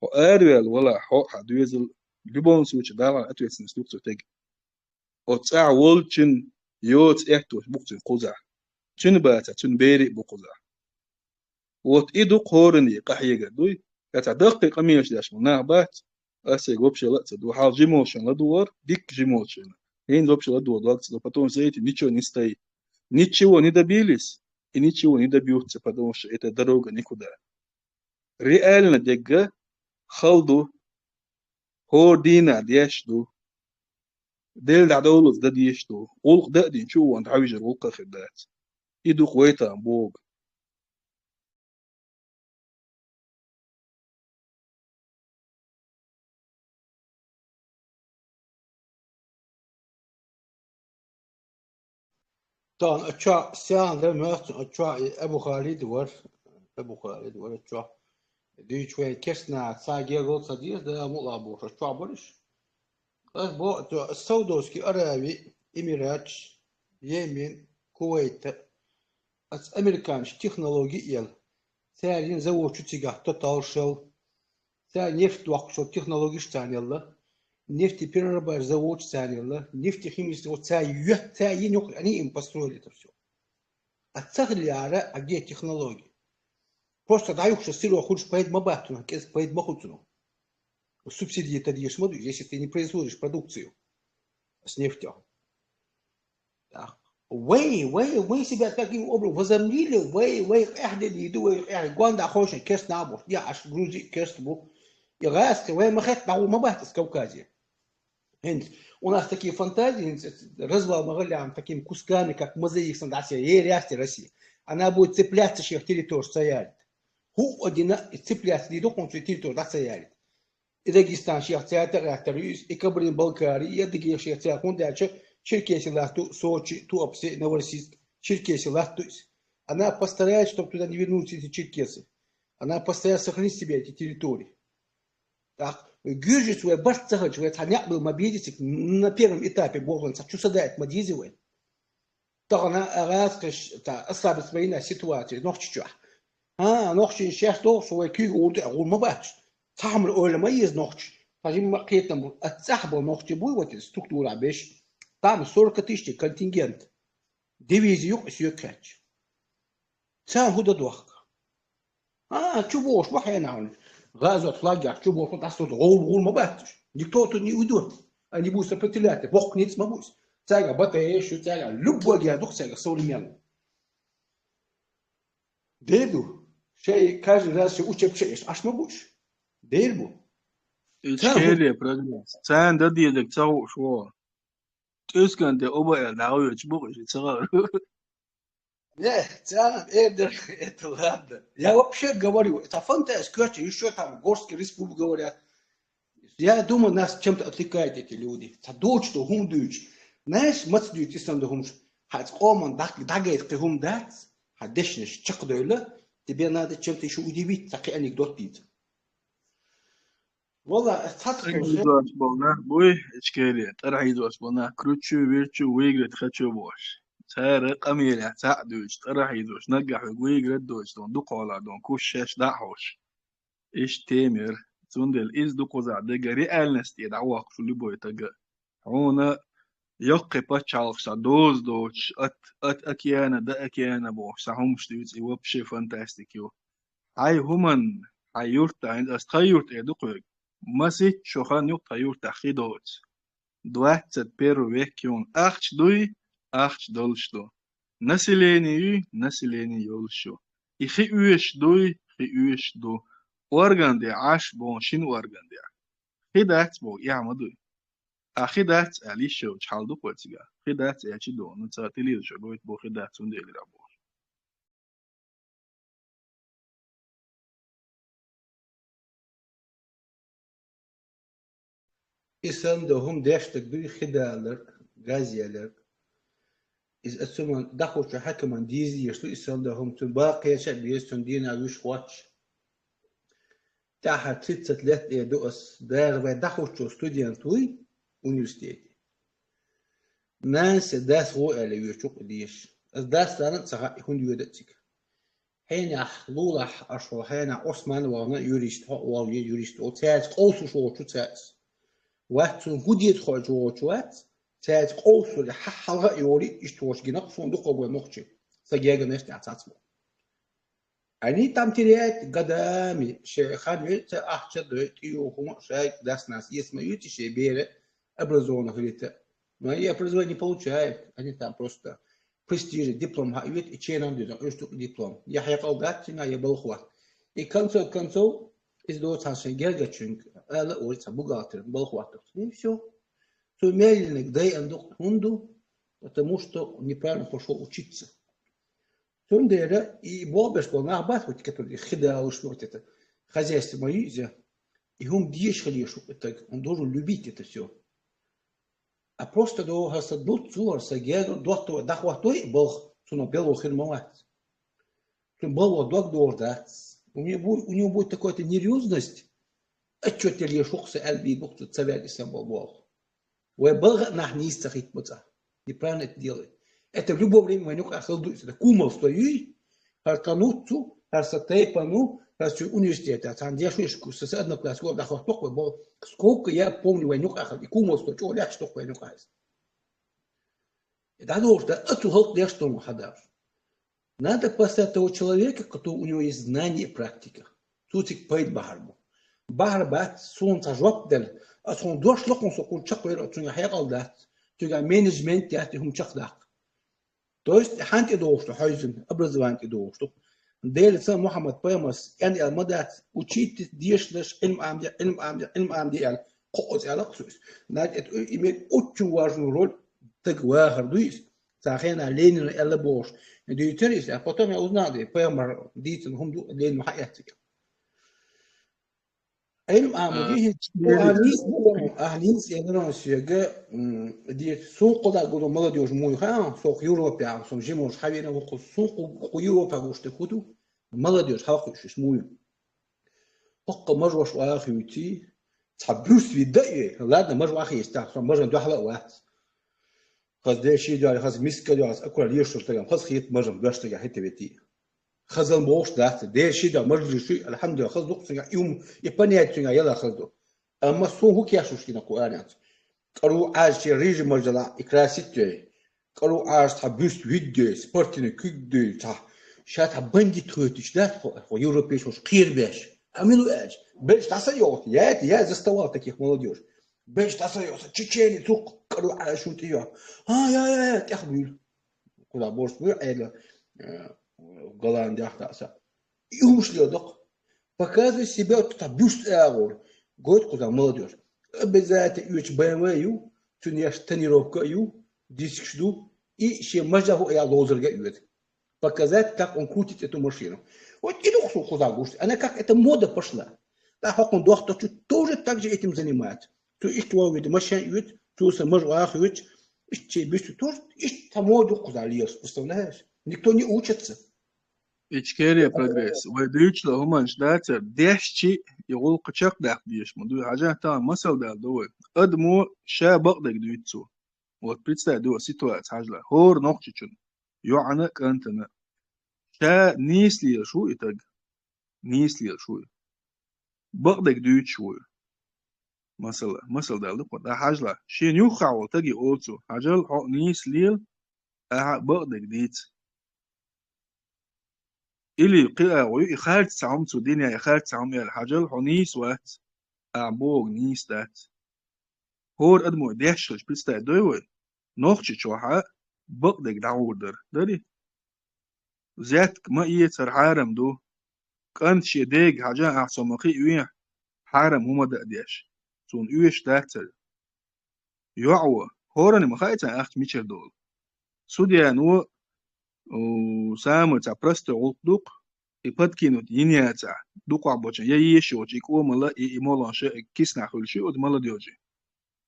وآرويل ولا حق حدويزل جبون سويتش دالا أتويس نسلوك تيجي وتصع ولچن يوت إحتوش بوكتن قوزع چن باتا چن بيري بقوزع وت إدو قورني قحيقة دوي يتعدقي قميش داش مناه بات أسي قوبش لأت دو حال جيموشن لدوار ديك جيموشن هين زوبش لدوار دوارت دو باتون زيتي نيچو نستي نيچو ندبيلس نيچو ندبيوت باتونش إتا دروغ نيكودا ريالنا ديگا خلدو هو دينا ديش دو ديل دعدولز دا ديش دو قولق دا دي نشو وانت حويجر قولق خدات إدو خويتا بوغ طبعا اتشا سيان ده مات اتشا ابو خالد ور اتشا دي شوي كسنا تساجي غول صديق ده مو ابو اتشا برش بو السودوسكي اراوي اميرات يمين كويت اس امريكانش تكنولوجي ال ساين زوجو تيغا توتال شل سا نефть وقشو تكنولوجي штанелла нефти перерабатывать завод станила, нефтехимический вот они им построили это все. А цахляра, а где технологии? Просто даю, что сыру хочешь поедь мабату, кес поедь махуцуну. Субсидии ты даешь моду, если ты не производишь продукцию с нефтью. Так. Вы себя таким образом возомнили, вы эхдели иду, гонда хочешь кес набор, я аж грузи кес бу. И раз, вы махет на мабату с Кавказе. У нас такие фантазии, развал Магалям такими кусками, как мозаик стандарте, и реакция России. Она будет цепляться, что их территория стоят. Ху один цепляться, не докон, что территория стоят. И Дагестан, что их театр, и Кабрин, Балкария, и Адыгея, что их театр, он дальше, Черкесия, Лахту, Сочи, Туапсе, Новороссийск, Черкесия, Лахтусь. Она постарается, чтобы туда не вернуться эти черкесы. Она постарается сохранить себе эти территории. Так. Гюржи свой баш цагач, вы таняк был мобилистик на первом этапе Богдан, что садает мадизивы. То она раскаш, та ослабит свои на ситуации, нохчича. Нохчи сейчас то, что вы кюг он мабач. Самый оля маиз нохч. Пожим макетам отсахбал нохчи буй вот структура беш. Там 40 тысяч контингент. Дивизию сюкач. سام هو دوخ تشوفوش وحين عون غازو تلاقي تشوفوش تصوت غول ما باتش دكتور ني ودون اني بوس بتلات بوق نيتس ما بوس تاعا بطيش تاعا لبوا يا دوخ تاعا سوليان ديدو شيء كاج راس وچب شيء اش ما بوش ديربو إشكالية برجلس سان ده دي دك تسوق شو تسكن ده أبا الدعوة يجبوك يشتغل لا تاع اقدر اتلهد يا وبشي قوري تفنت اسكوتش يشو تام غورسكي ريسبوب قوري يا دوما ناس چمت اتليكايت تلودي تدوچ تو هم دوچ ناس متصدي تستند همش هات قومن داغيت قهم دات هدشنش تشق دوله تبي نادي چمت شو دي بيت تقي انكدوت بيت والله تحقق يدوس بونا بوي إشكالية ترى يدوس بونا كروتشو بيرتشو ويجرت خدشو بوش سعر قميلة تعدوش ترى يدوس نجح ويجرت دوش دون دقولا دون كوشش دعوش إيش تامر تندل إز دقوزع دقري ألنست يدعوك في اللي بوي تجا هنا يقي باتشالفسا دوز دوش ات أكيانا دا أكيانا بوش ساهمش دوش إيوبشي فانتاستيكيو هاي همان هايورتا عند أستخيورت إدقوك مسيت شوخان يوك هايورتا خيدوت دواتت بيرو ويكيون أخش دوي أخش دولشدو نسليني يولشو إخي أوش دوي خي أوش دو أورغان دي عاش بون شين أورغان دي خيدات بو يعمدوي خيدات أليشو تشحال دو قوتيغا خيدات يأتي دو نتاتيلي شو بويت بو خيدات سندي اللي رابو İslam da hum deştek bir khidalar gaziyalar iz asman dakhul hakaman dizi yaslu İslam da hum tun baqiya şabiyestun dina yush watch taha 30 let dos dar ve dakhul studentui universiteti ناس داس هو اللي يشوق ديش داس لنا صح يكون يودتك حين حلول أشوا حين عثمان وانا يوريست هو يوريست أو تاج قوس شو تاج وقت هديت خارج وقت تاج قوس اللي حلقة يوري يشتوش جناق صندوق أبو نقطة سجاجة نفس تعتصم أني تمتلئت قدامي شيخان يت أحشد يوهم شايك داس ناس يسمع يتشي بيره أبرزونه في но я образование не получаю, они там просто престиж, диплом, и чейнан дюзан, диплом. Я хайкал гатчина, я был хват. И концов из того царства гергачунг, але улица бухгалтер, был хват. И все. Сумеренный, дай андук хунду, потому что неправильно пошел учиться. Тундера и болбеш был нахбат, который хидал, что вот это хозяйство мое, и он диешь халишу, он должен любить это все. А просто до хасадут цуар сагер дохто дахвахтой бог суно бело хирмоват. Тем было дог дордат. У него будет такая нервозность. А что ты лишился альби бог тут цавяли сам бог. Ой бог нахни истахит муца. Неправильно это делает. Это в любое время войну ахалду. Это кумал стоит. Харкануцу, харсатейпану, харсу университет. А там дешешку с одного класса дахвахток был. Сколько я помню войну ахал. И кумал стоит. Чего ляч что войну ахал. Это нужно, это вот для что хадаш. Надо поставить того человека, который у него есть знания и практика. Тут их поет бахарбу. Бахарбат, сон тажвап дел, а сон дош локон сокун чакуэр, а сон хайгал дат, туга менеджмент яти хум чакдак. То есть, ханти дошту, хайзен, образование дошту. Дел сам Мухаммад Паймас, яни алмадат, учить дешлеш, илм амди, قوت على قصوص. نادي إيميل أوتشو важную роль تجواه دويس. تاخينا لين اللي بوش. دي تريس. потом я узнал, и поймар дитин هم دو لين محياتك. علم عمودي أهلين سيدنا سيجا دي سوق ده قولوا ملاديوش موي خان سوق يوروبيا سوم جيموش حبينا وقول سوق يوروبيا وش تكودو ملاديوش حاقش اسمه. بقى مجوش واخيوتي تحبروس في الدقيقة لادنا مجو أخي يستعصر مجو دو حلق واحد خاص ده شيء ده خاص مسكة ده خاص أكل ليش تلقى خاص خيط مجو باش تلقى حتى بيتي خاص الموش ده شيء ده مجو شيء الحمد لله خاص دوق تلقى يوم يبني تلقى يلا خاص دو أما سو هو كياشوش كنا قوانات قالوا عاش شيء ريج مجلا إكراسيت قالوا عاش تحبوس فيديو سبورتين كيك ده تح شاتها بندي تروتش ده هو يوروبيش وش قير باش عملوا ايش باش تعصيوت يا زستواتك يا молодежь باش تعصيوت تشيني توق قالوا على شو تيا يا تاخذوا كل بورس بيع голландия ахтаса يوش ليدق показывай себя тут бюст агор год куда молодежь обязательно юч бмю тунеш тренировка ю дискшду и ще мажаху я лозерга юет показать, как он крутит эту машину. Вот и дух куда густ. Она как эта мода пошла. Да, как он доктор тоже так же этим занимается. То есть что видит машина юет, то есть мажах юет, и че бюст тоже, и там моду куда лез, представляешь? Никто не учится. إشكالية progress ويدريش له هم شداتر دهشي يقول قشق ده ديش مدو حاجة تا مسل ده دوه أدمو شا بقدك دويتسو وتبيتسا دو سيتوات حاجة هور نقشتشن يعنى كنتنا شا نيسلي شو إتاج نيسلي شو بقدك دويت شو مسل ده لقوا ده حاجة شي نيوخا وتجي أوتسو حاجة حق نيسلي بقدك ديت إلي قيا ويو إخارج سعوم سودينيا إخارج سعوم الحاجة حنيس وات أعبوغ نيس دات هور أدمو ديشش بيستا دوي نوخش شوحا بقدك دعودر داري زياتك ما إيه تر حارم دو كانت شي ديك حاجة أحسومقي إيه حارم هما دقديش سون إيش داتر يعوى هوراني مخايتا أخت ميشر دول سوديا نو وسامو تا برستو غلطوق إبادكينو ينيا تا دوقع بوچن يشو جيكو ملا إيمولانش كيسنا خلشي ود ملا ديوجي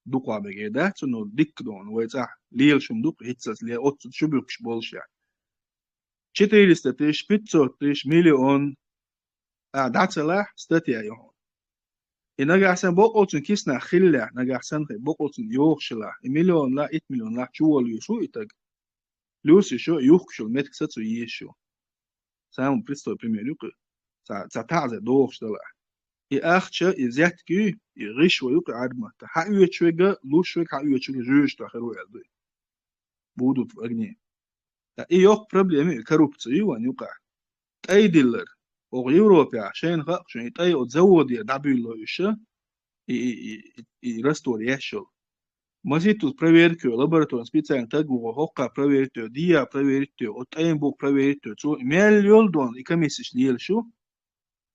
دوقع بجيدا تنو ديك دون ويتا ليل شمدوق هيتساس ليا أوت شبوكش بولشا 400 مليون داتسلاح ستاتيا يهون إنك أحسن بقولتن كيسنا خلا نك أحسن بقولتن يوخشلا مليون لا 8 مليون لا شوال يشو إتاج لوسي شو يوخشل متك ستو يشو سامو بريستو بريمير تعزة دوخش دلا أختشا إزياتكي يغش ويوقع عدمة تحقيق شوية لوش شوية حقيق شوية جوش تأخروا يلدي بودو تفقني يوق بروبليمي كروبتي وان يوقع أي ديلر أو يوروبي عشان خاق شو يتأي أتزود يدعبي الله يشا يرستور يشل مازيتو проверки лаборатория специально так وهوقع проверки ديا проверки أتأين بوك проверки تو مليون دون إكميسش ليل شو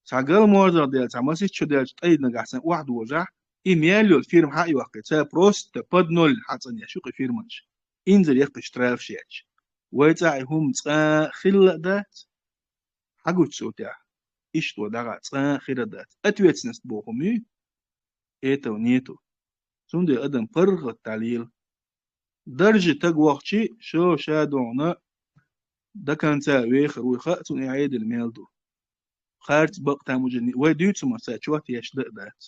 ساقل موزر ديال تعمسيش شو ديال أي نجاحسن واحد وجع مليون فيرم حقي وقت تا بروست باد نول حسن يشوق فيرمنش إنزل يخبش تراف شيء ويتاعي هم خل دات حقو تسوتيا إشتو دعا خير دات أتويتس بوهمي إيتو نيتو سندي أدم فرغ التعليل درجة تقوغشي شو شادونا دا كان تاوي خروي خاطن إعيد الميلدو خارج بقتا مجني ويديوتو مسات شوات يشدق دات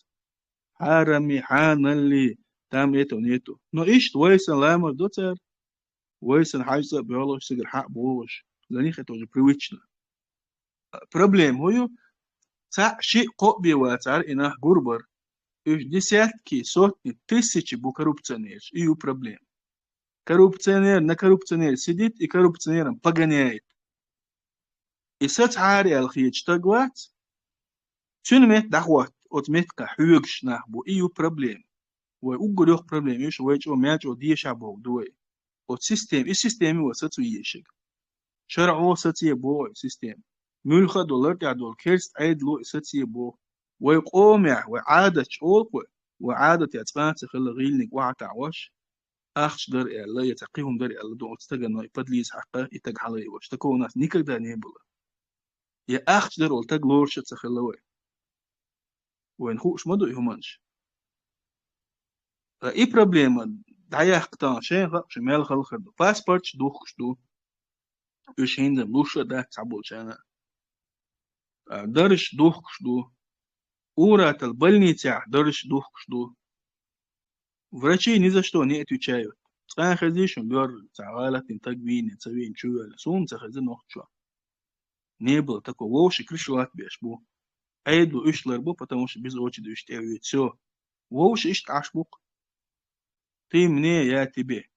حارمي حان اللي تام إيتو نيتو نو إشت ويسن لامر دوتر ويسن حاجة بيولوش سيجر حق بولوش لانيخة توجه بريويتشنا بروبليم هو تا شيء قوبي واتار إنه قربر إيش ديسياتكي صوتني تسيتش بو كروبتانير إيو بروبليم كروبتانير نكروبتانير سيديت إي كروبتانير بغانيايت إسات عاري الخيج تقوات تنميت دعوات أوتميتك حيوغش نحبو إيو بروبليم ويوغو دوخ بروبليم إيش ويج أو مياج أو ديش عبوك دوي أو سيستيم إي سيستيمي وساتو يشيك شرعو ساتي بو سيستيم ملخة دولار تعدول كيرست عيد لو ساتي بو ويقومع وعادة شوق وعادة يتفان تخلى غيلنك وعتعوش أخش در إلا يتقيهم در إلا دون تستغنى يبدليز حقا يتق حالي وش تكون ناس نيكك دا نيبلا يا أخش در ولتق لورش تخلى وي وين خوش مدو يهمانش إي بروبليم دعيا حقتان شين غاق شمال خلخر دو باسبورتش دوخش دو يش هندم لوشة دا تعبول شانا درش دوخش دو أورات البلنيتع درش دوخش دو врачи ни за что не отвечают. Цан хазишем бер цагалат интагвин цавин чуял сум цахазин охчо. Не было такого вовши крышлат беш бу. Айду ишлар бу, потому что без очереди иштевит все. Вовши ишт ашбук. Ты мне, я тебе.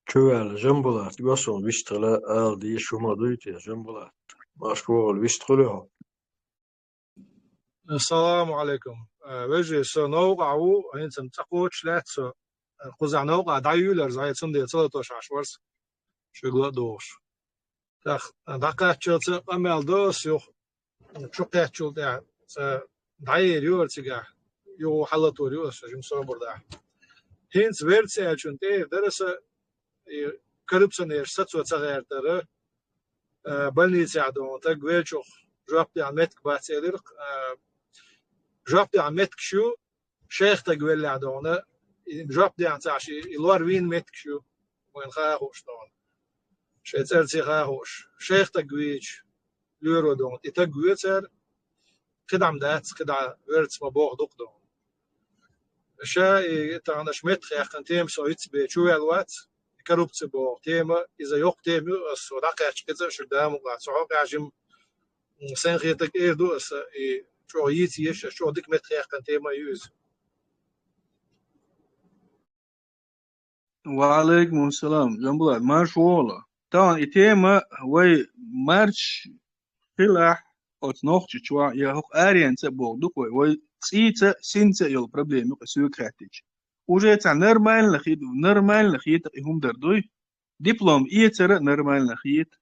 Что كوال جنبلات يوصل بيشتغل دي شو ما ضيت يا جنبلات مشغول بيشتغلوا السلام عليكم. وجه سنوغ عو هنسم تقوت شلات قزع نوغ دايولر زي سندي 13 شورس شغل دوش داخ دقات شلت امل دوس يو شقات شلت داير يورتيغا يو حلتور يوس جم صبر هنس ويرتس اچون تي درس كربسن يرسات وتغير تر بلنيتس عدو تغويچو جوابتي عمتك باتيلر جوابتي عمتك شو شيخ تقول عدونا جوابتي عن تعشي الوار وين متك شو وين خاهوش دون شيتر خاهوش شيخ تقويش لورو دون تقويتر خدعم دات خدع ورت مبوغ دوق دون شا تانا شمت خيخن تيم سويت بشو الوقت كروبت بو تيما اذا يوق تيم الصداقه كذا شو دام وقع صعوق عجم سين خيتك ايه دو شو يتي شو ديك مت خيخن تيما يوز وعليكم السلام جنبلات ما شو والله طبعا إتيما وي مارش خلاح أتنوخش شوا يهوك آريان تبوغ دوك وي سيتا سينتا يل بروبليم يقسيو كاتج وجيتا نرمال لخيت هم دردوي دبلوم إيتر نرمال لخيت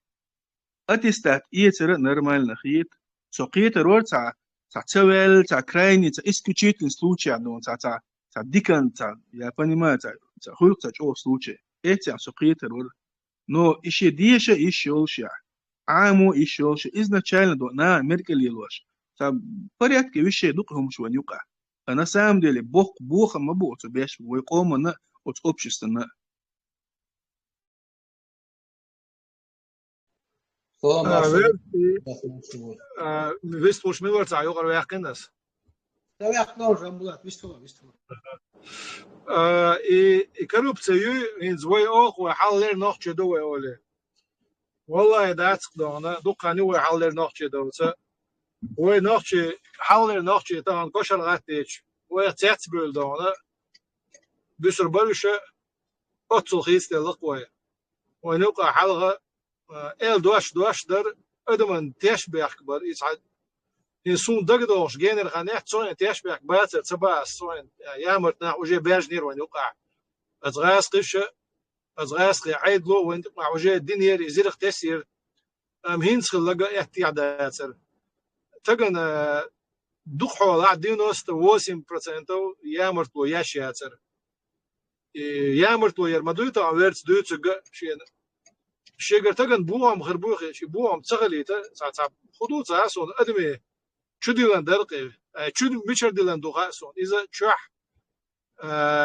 أتستات إيتر نرمال لخيت سوقيت رور تا تسويل تا كرايني تا إسكوشيت سلوشي عدون تا ديكان تا ياباني ما تا خلق تا جو سلوشي إيتا سوقيت رور نو إشي ديشا إشيولشا عامو إشيولشا إذن تشايلن دو نا ميركل يلوش تا بريات كي وشي دوقهم شوان يوقع أنا سام ديلي بوخ ما بوغتو بيش ويقوم أنا أتوبشستنا Wist mos mir za yogar werken das. Da werkt nou Jambulات بيشتغل I korruptie in zwei ook we haller nog je doen ole. Wallahi dat gedaan, doe kan nu we haller nog je doen. We nog je haller nog je dan koshal gaat we zet bul doen. Dus er balsche otsel gistelig we. We nu ka halga el dosh der ادمن تشبيح كبر يسعد يسون دقدوش جينر خانيت سوين تشبيح باتر تباس سوين يامرتنا وجي بيرجنير وين يوقع ازغاس عيد لو وين تقع وجي الدنيا يزرق تسير هينس خلقا احتياجاتر تقن دخول عدينوست 8% يامرت لو ياشياتر يامرت لو يرمدويتا عويرت دوتو شين شيغر تاغن بوام غربوخ شي بوام تغليتا صاصا خدود صاصون ادمي شديلان درقي شد ميشر ديلان دوغاسون اذا شح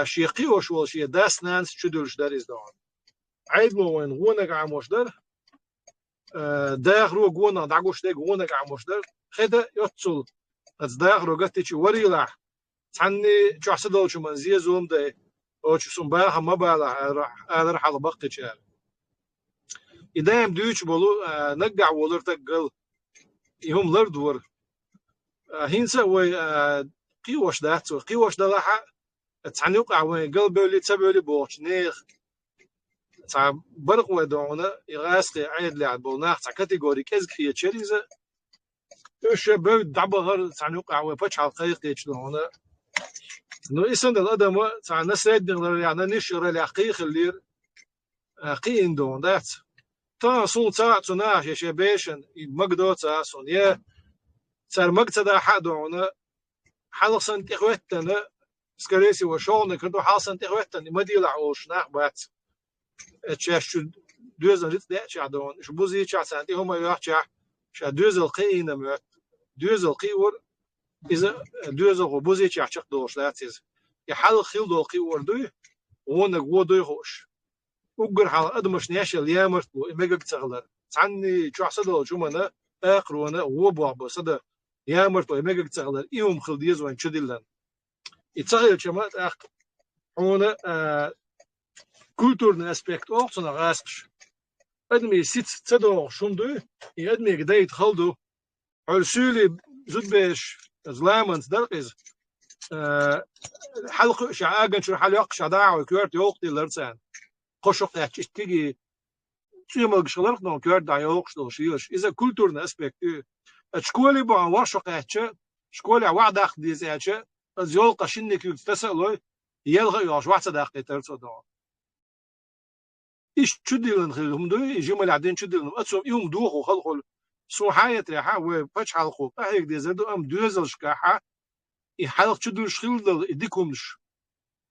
شيقي وشول شي داسنانس شدولش داريز دون عيد مو وين غونك عموش در داخرو غونا داغوش ديك غونك عموش در خدا يوتسل از داخرو غتيچ وريلا ثاني جحسدول شو منزي زوم ده او شسون با ما بالا ادر حال بقتي إدام دوش بلو نقع ولر تقل يهم لردور هينسا وي قيوش داتو قيوش دلاحة تعنيق وين قلب اللي تبولي بوش نيخ تع برق ودونا يغاسقي عيد لعب بولناخ تع كاتيجوري كزك هي تشريزة إيش بود دعبغر تعنيق وين بتش على القيق يشلونه نو إسند الأدم تع نسيد نقدر يعني نشر الحقيقة اللي قين دون دات تا صون تا تناش يا شبيشن مقدو تا صون يا صار مقتدا حدونا حلصن تخوتنا سكريسي وشون كنتو حلصن تخوتنا ما دي لعوش ناخبات تشاش دوزن ريت داش عدون شو بوزي تشا سانتي هما يحشا شا دوزل قينا مت دوزل قيور اذا دوزل بوزي تشا تشق دوش لاتيز يحل خيل دو قيور دو ونق ودو خوش وقر حال أدمش نياشة اليامرت بو إمجاك تغلر تعني شو حصدل شو منا أقرونا وبوا بصدا يامرت بو إمجاك تغلر إيهم خلديز وين شديلن يتغير شمات أخ هنا كولتورن أسبكت أوصنا غاسش أدمي سيت تدو شندو أدمي قدايت خلدو عرسولي زود بيش زلامنت درقز حلق شعاقن شو حلق شداع وكورت يوقتي لرسان خوشق تيجي تيجي مشغلك نو كير دايوق شلو شيش إذا كولتورنا أسبكت شكولي بو واشق شكولي واحد أخ ديز زيول قشنك تسألوا يلغى ياش واحد صدق ترصد إيش تدلن خلهم دوي جمل عدين تدلن أتصوم يوم دوخو خلقول سو حياة ريحة وبتش حلقو هيك دي زادو أم دوزل شكاحة يحلق تدل شخيل يديكمش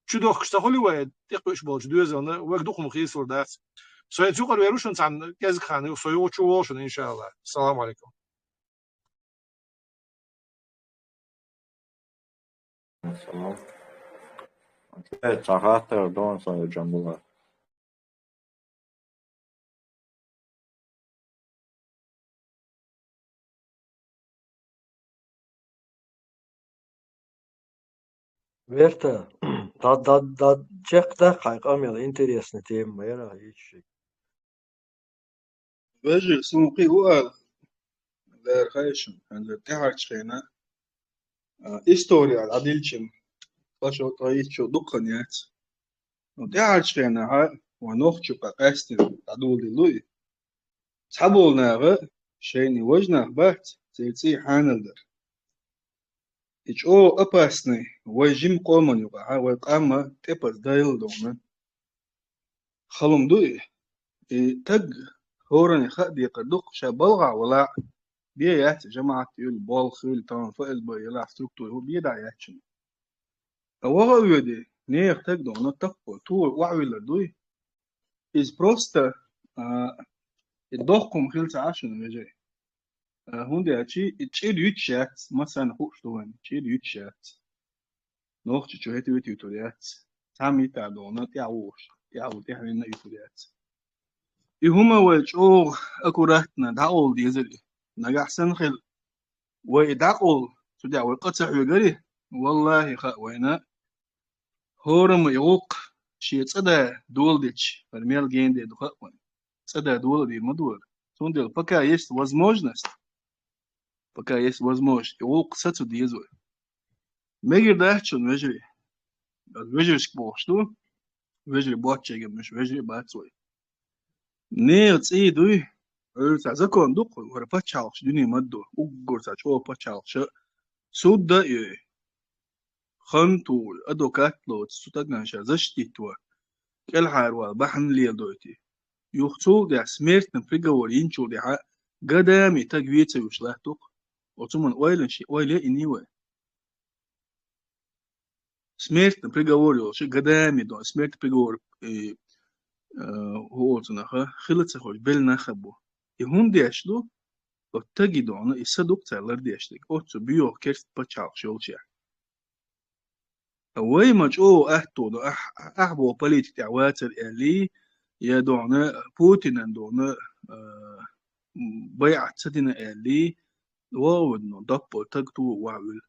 تدوخ كشتخولي واحد تقوش بالش دوزل وقدوخ مخيس وردات سو تقول ويروشن عن كذا خانة وسوي وشوشن إن شاء الله. السلام عليكم. السلام. تعاطر دون صار جنبه. Верта, да, чек да, хайкам яла интересная тема, я ищи. وجه سوقي هو دار خايشن عند تحرك شينا إستوريا العديلشن فشو طريق شو دقنيات تحرك شينا ها ونوخشو قاستن تعدول لوي تحبولنا غا شيني وجنا بات تيتي حانلدر إيش أو أباسني وجيم قومن يقع ويقام تبس دايل دومن خلم دوي تج هورني خدي قدق شبلغع ولا بيات جماعة يقول بول خيل تان فقل بيلا ستركتور هو بيدع ياتشن أوغا يودي نير تج دونا تقو طول وعويل دوي إز بروستا الدوخكم خيل تعاشن وجاي هوندي أشي تشيل يتشات مثلا خوش دوان تشيل يتشات نوخ تشوهت يوتيوتوريات تامي تعدونا تعوش تعو تحمينا يوتيوتوريات يهما وجو أكوراتنا دعول ديزلي نجح سنخل ويدعول تدع وقطع وجري والله وينا هورم يوق شيء صدى دول ديش فرميل جين دي دخل صدى دول دي مدور توندل пока есть возможность يوق ستو ديزو ميجر داحشون وجري وجريش بوشتو وجري بوتشيج مش وجري باتسوي نيرت اي دوي زكون دوق ورفتشالش دنيا مدو وقرت شو باتشالش سود دا خنتو ادوكات لو تستغنشا زشتيتوا كل حاروا بحن لي دوتي يختو دا سميرت نفريغور ينشو دا قدامي تقويتي وشلاحتوك وتمن ويلن شي ويلي انيوه سميرت نفريغور يوشي قدامي دو سميرت نفريغور هو تنخا خلت سخوش بل نخبو يهون ديشلو وتجي دونا يصدق تلر ديشلك أوتو بيو كيرت بتشاق شولشيا أوي مجو أهتو دو أحبو بوليتيك تعواتر اللي يا دونا بوتين دونا بيع تدينا اللي واودنو دبو تجتو وعول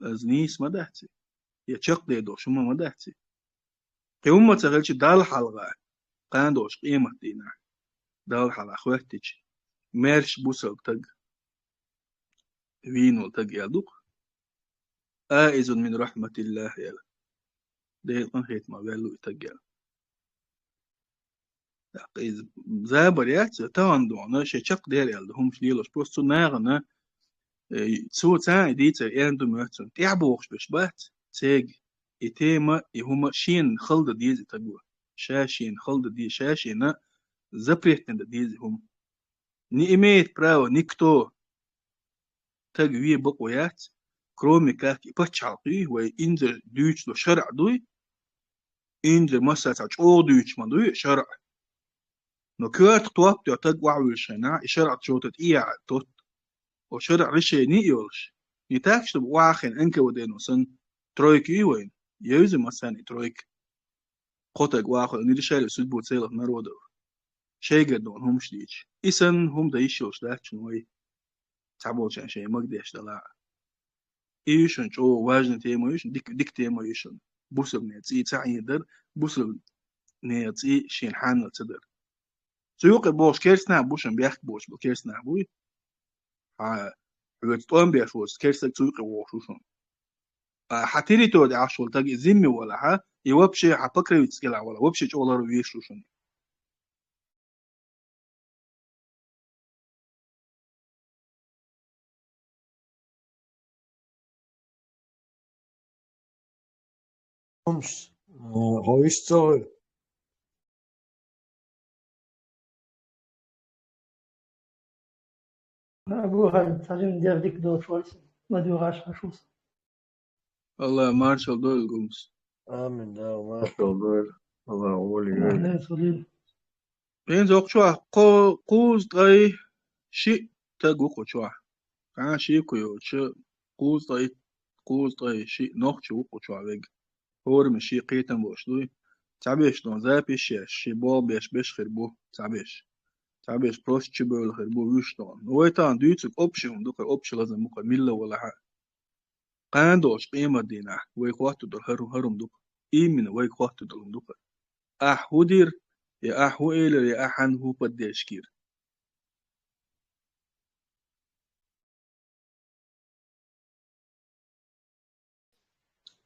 أزنيس مدحتي يا شق دي دو شما مدحتي يوم تغلش دال حلقة قاندوش قيمة دينا دال حلقة خواتيش مارش بوسل تج وينو تج يالدوق آئز من رحمة الله يلا ده قنخيت ما قالوا تج يلا إذا زابر يات تاندونا شيء شق دير يلا هم شليلوش بوستو ناغنا سو تاعي ديتا ياندو ماتون تعبوش بشبات تيج يتيما يهما شين خلد ديزي تجوا شاشين خلد دي شاشينا زبريتن ديزي هم نيميت براو نيكتو تجوي بقويات كرومي كاكي بتشعقي وإنزل دوش لو شرع دوي إنزل مسا تعو دوش ما دوي شرع نو كوات طواب تيوتاج وعوي شنا شرع تشوتت إيا توت وشرع رشي نيولش نتاكش تب واخن انك ودينو سن ترويك إيوين يوزي مساني ترويك قوتك واخن نيرشالي سودبو تسيلف نرودو شيء قدون هم شديش إسن هم دايشوش داكشن وي تعبوش عن شيء مقديش دلاع إيشن شو واجن تيمو إيشن ديك تيمو إيشن بوسب نيتي تعين در بوسب نيتي شين حانل تدر سيوق بوش كيرسنا بوشن بيحك بوش بكيرسنا بوي وتطوم بيشوز كيرسك سيوق بوشوشن حتيري تود عشول تاجي زمي ولا ها И вообще покрыть скилла вала. Вообще чолар вешушен. Mums hoisto أبوها تعلم دير ديك دو شويس ما دوغاش هشوس الله مارشال دول قمص. آمن دا ما شغل الله أولي أهلا سليم بين زوق شو قوز طي شيء تقوق شو كان شيء كيو شو قوز طي شيء نوخ شو شو عبيق هور مشي قيتن بوشلوي تعبيش دون زابيش شي بول بيش خربو تعبيش بروش تشبول خربو ويش دون ويتان دويتك اوبشن دوك اوبشن لازم مقا ميلا ولا حاجة قاندوش قيمة دينا ويقواتو دول هرم دوك إيمين ويقواتو دول دوك هودير يا هو إيلر يا حن هو بديش كير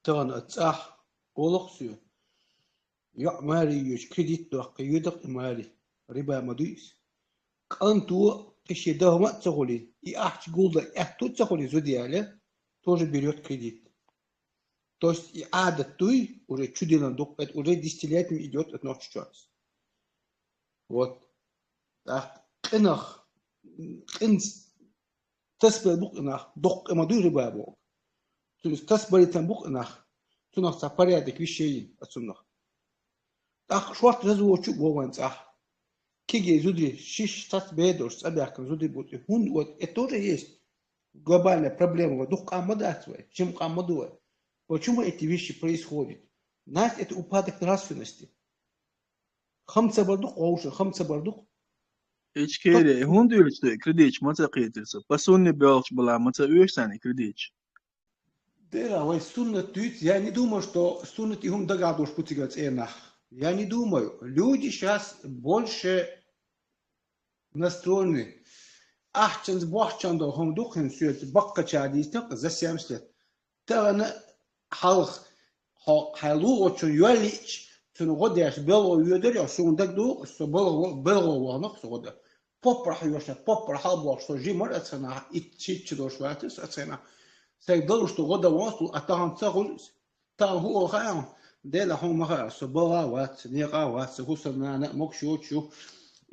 تغن أتساح قولقسيو ماري يوش كريديت دوق يودق ماري ربا مدويس كانتو تشيده ما تقولي أحش قولda أحتو تقولي زوديالة тоже берет кредит. То есть и ада туй уже чудилан дук, это уже десятилетиями идет от ночи час. Вот. Так, инах, инс, тасбер бук инах, дук эмадуй рыба бук. То есть тасбер там бук инах, тунах за порядок вещей отсунах. Так, шорт разуочу бованц ах. Киги зудри шиш тас бедорс, абякам зудри бути. Хун вот, это тоже есть глобальная проблема. Вот дух амадатвая, чем амадуя. Почему эти вещи происходят? Нас это упадок нравственности. Хамца бардук оуша, хамца бардук. إيش هون ديرش ده كريديتش ما تقيترس بسوني بيلش بلا ما تقيش ثاني كريديتش Да, вот суннат тюц, я не думаю, что суннат и хум догадываешь путигать энах. Я не думаю. Люди сейчас больше настроены. Ахчанс бахчан до хум духен сюет бакка чадисток за 70 лет. Тагана халх халу очень юалич, тун годяш бело юдер, сундак ду, что бело ванах сода. Попрах юша, попрах халбо, что жимар отсана и чичдо шватис отсана. سيقدروا غدا واصلوا أتاهم تقول تاهم هو خيام ديلا هم خيام سبوا وات نيقا وات سهوسنا أنا مكشوت شو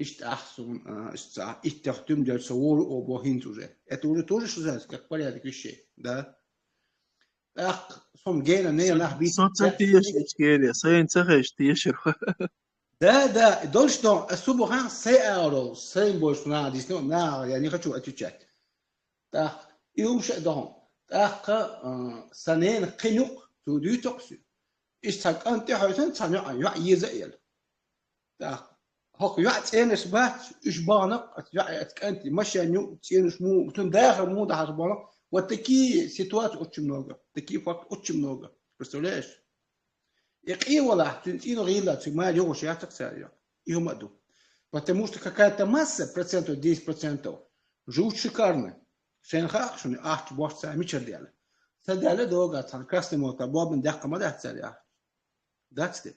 إشت أحسن إستخدم جل سوور أو بوهين توجه أتولي توجه شو زاز كقبل هذا كل شيء ده صوم جينا نيا نح بيت صوت تيش إشكالية سين تخش تيشر ده دولش دون السبوا خيام €6 سين بوش ناديس نا يعني خشوا أتوجه ده يوم شدهم سنين قنوق تودي تقصي إستاك أنت حيثن سنع يزعل هاك يعتنس بات إشبانك أنت ماشي نيو تينش مو تنداخل مو ده حسبانك وتكي سيتوات أتشم نوجا تكي فقط أتشم نوجا بستوليش يقي ولا تنتين غيلا تما يوش يعتق سريع يوم أدو потому что какая-то масса процентов 10% живут шикарно. شنخاخ شنو أحد بوقت سامي شردياله سدياله دوغا تان كاستم وتابوب من دقة ما ده سريع that's it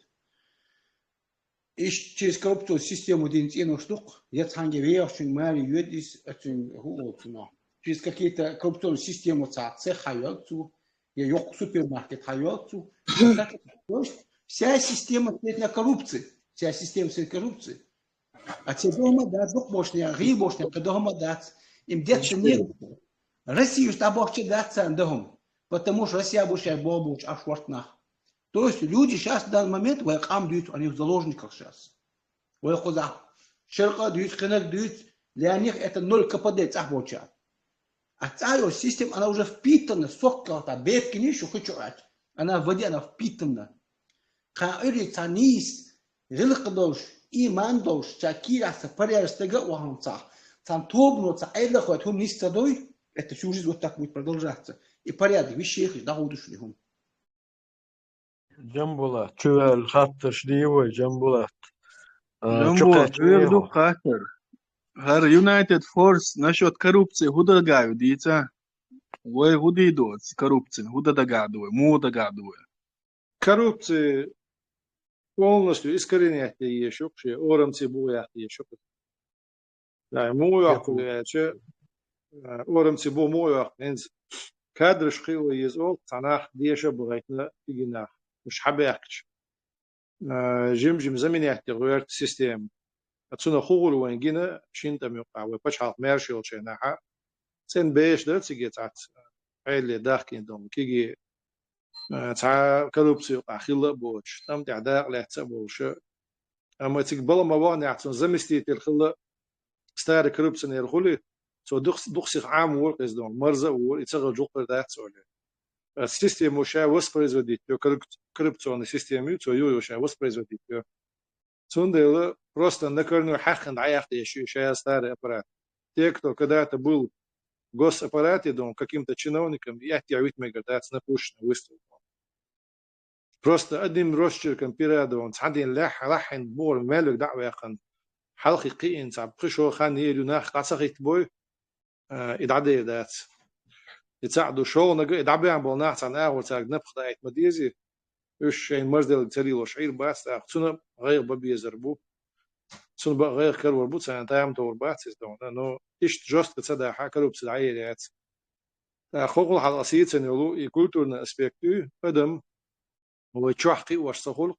إيش через коррупцию систему динтину штук я цанги веяшин мари юдис этим хуотно через какие-то коррупционные системы цаце хайотцу я yok супермаркет хайотцу вся система стоит на коррупции вся система стоит на коррупции а тебе дома да дух бошня рибошня дома да им детство нет. Россию что обохче даться андахом, потому что Россия больше бобуч ашвартна. То есть люди сейчас в данный момент воякам дают, они в заложниках сейчас. Воякуда. Шерка дают, кенек дают, для них это 0 КПД цахбоча. А царь система, она уже впитана, сокка, та бедки не еще хочу ать. Она в воде, она впитана. Каири цанис, рилкадош, имандош, чакира, сапария, стега, уаханца. Там тобнуться, айда хоть хум не стадой, это всю жизнь вот так будет продолжаться. И порядок вещей их дауduш ли хум. جنبولات شو الخط شديوي جنبولات جنبولات ويردو خاطر هر يونايتد فورس насчет коррупции худа гаю дийца ой худи доц коррупции худа догадываю му догадываю коррупции полностью искоренять еще, что орамцы буя еще. Да, муя хуяче, орамцы бу муя, инз кадр шхила изол, танах деше бугайтна игинах. مش حبيحكش جيم زمينيات تغير السيستم اتسونا خوغل وين جينا شين تم يقع وباش حق مارشال شيناها سن بيش ده تيجي تاعت عيل داخكين دوم كيجي تاع كلوبسي يقع خيلا بوش تم تعداق لا تسبوش اما تقبل ما وانا احسن زمستي الخلا ستار كلوبسن يرخلي سو دخسي عام ورقز دوم مرزه ور يتغل جوقر داخ سولي السيستم وشا воспроизводить коррупционный систем يو وشا воспроизводить Цундела просто на корню хахан аяхта еще старый аппарат. Те, кто когда-то был в госаппарате, думал, каким-то чиновником, я тебя витмегадать напущено выставил. Просто одним росчерком переда он цадин лахин бор мелек дa'вяхан حلقي قيئن صعب خشوا خان يلو ناخ قصقيت بوي إدعدي دات يتساعدوا شو نجا إدعبي عم بالناس عن أول ساق نبخ دايت مديزي إيش شيء مجدل تريلو شعير بس أخصنا غير ببي زربو سون بقى غير كرور بوت سنة تايم تور باتس دون إنه إيش جوست كتصدق حكروا بسدعيات خوغل على أسيت سنيلو يكولتورنا أسبيكتو قدم هو تشحقي واشتغل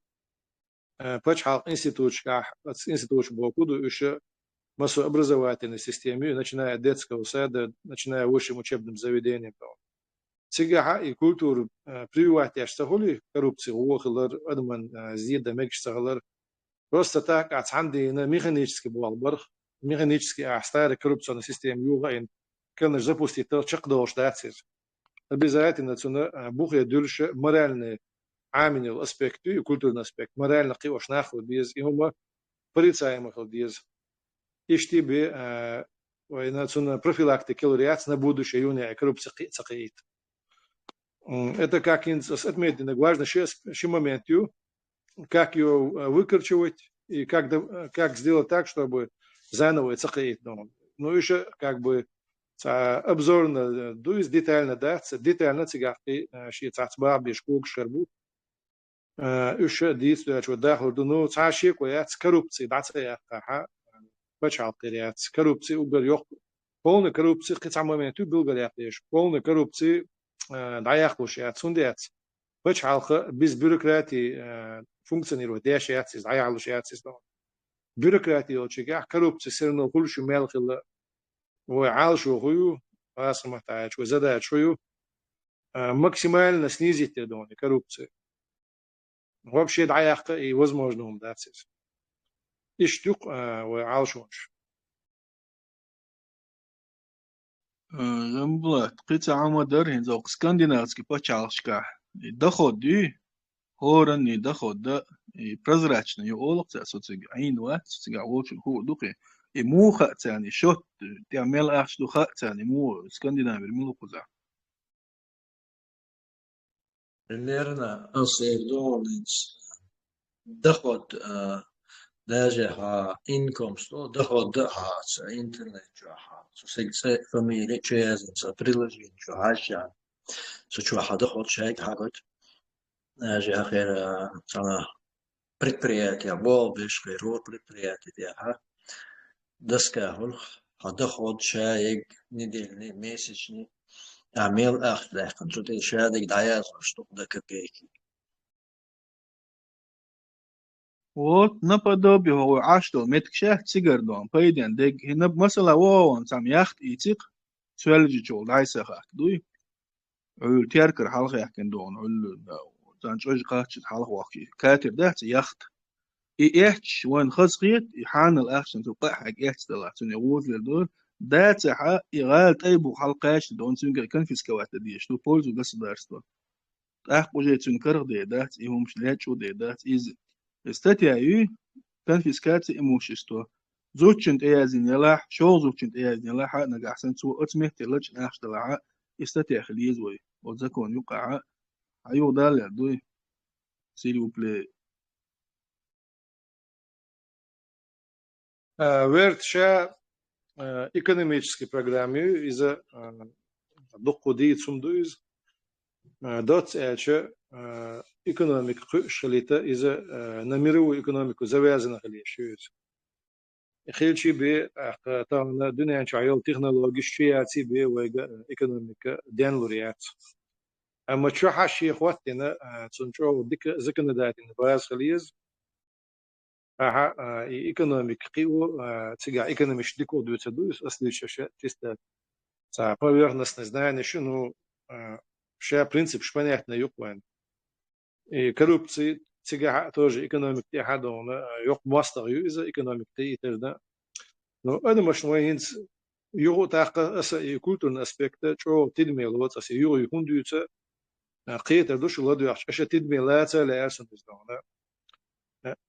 باش حق институт كح институт بوكودو إيش مسوا образовательной системе начиная от детского сада начиная высшим учебным заведением سيجا и культур прививать يشتغلي коррупции وخلر أدمن زيادة مكشتغلر просто так от عندي механический بالبرخ механический старый коррупционный систем юга ин كان запустить то чек должен дать обязательно цена бухе дольше моральный عامل аспект и культурный аспект морально قيوش ناخذ без и هم порицаемых без ишти бе وإن цена профилактики лауреат на будущее юная коррупция цакит это как отметить важно еще момент как ее выкорчевать и как сделать так, чтобы заново цахаить. Ну еще как бы обзорно, детально, да, детально цигахи, ши цацба бешкук шербу. Еще действует, что дахло, ну цаши кояц коррупции, да цаяха, почал коряц коррупции угорёх, полная коррупция, в каком моменте был горят, полная коррупция, да яхлуши отсундец, почал без бюрократии функционирует, дешевец, аярлушец, бюрократия очень, коррупция все равно больше мелкила, وعالشو هو راسمه تاعش وزادات شويو максимально снизить донни коррупцию. Вообще даяхта и возможно датсис. И штук وعالشوش. Замблат, قيت عمدر هنزوق اسكندنافسكي باتشالشكا. دخود دي هورن دخود ده прозрачно يقولك تأسوتك عين وات تسجع وش هو دقي مو خاتاني شوت تعمل أخش دو خاتاني مو اسكندنافي مو قزع примерно أصيدونس دخود داجها инкомсто доход ها интернет جاها سو فاميلي чезен со приложение جاها سو чуха доход شيء حاجات داجها خير سنة предприятие бол биш خيرور предприятие ديها دسكاهل هدخود شيء недельный месячный عمل أخذ كنت تشادك دعيات رشتق دك بيكي وات نبض هو عاشتو متكشه سيجر دون بايدين دق هنا بمثلا وان سام يخت إيتيق سوالجي جول دايسة خاك دوي عول تيركر حلقة يحكن دون عول زانجوج قاتش حلقة واقعي كاتر دهت يخت إيحش وان خزقيت يحان الأخشن تبقى حق إيحش دلاتون يغوث للدول دات حق إغال تايبو حلقاش دون سنجر كان في سكوات ديش تو بولز وقص دارستو أحقو جيتون كرغ دي دات إيهم شلاتشو دي دات إيزي استاتيا يو كان في سكاتي إموشستو زوجنت إيازين يلاح شو زوجنت إيازين يلاح نقع أحسن سوى أتمه تلج ناخش دلعا استاتيا خليز وي وزاكون يقع عيو دال يدوي سيلو بلاي Верт ша экономической программе из-за доходи цумдуиз دوت أشياء إقتصادية خليته إذا نمروا إقتصادية زوازن خليه شوز خيل شيء ب طبعا الدنيا شعيل تكنولوجي شيء عتي ب ويجا إقتصادية دين لوريات أما شو حشي خواتنا تنشو ديك ذكرنا داتين باز خليز إقتصادية قيو تيجا إقتصادية ديكو دوت دوس أصلي شيء تست поверхностно знание شنو شيء принцип понятно يقوان коррупции تيجا тоже экономик те حدونا يق مصدر يوزا экономик те يتردا но أنا مش وينز يو تاق أس كولتورن أسبكت شو تدمي لوت أس يو يكون دوت قيت دوش لدو أش تدمي لا تلا أرسن تزدونا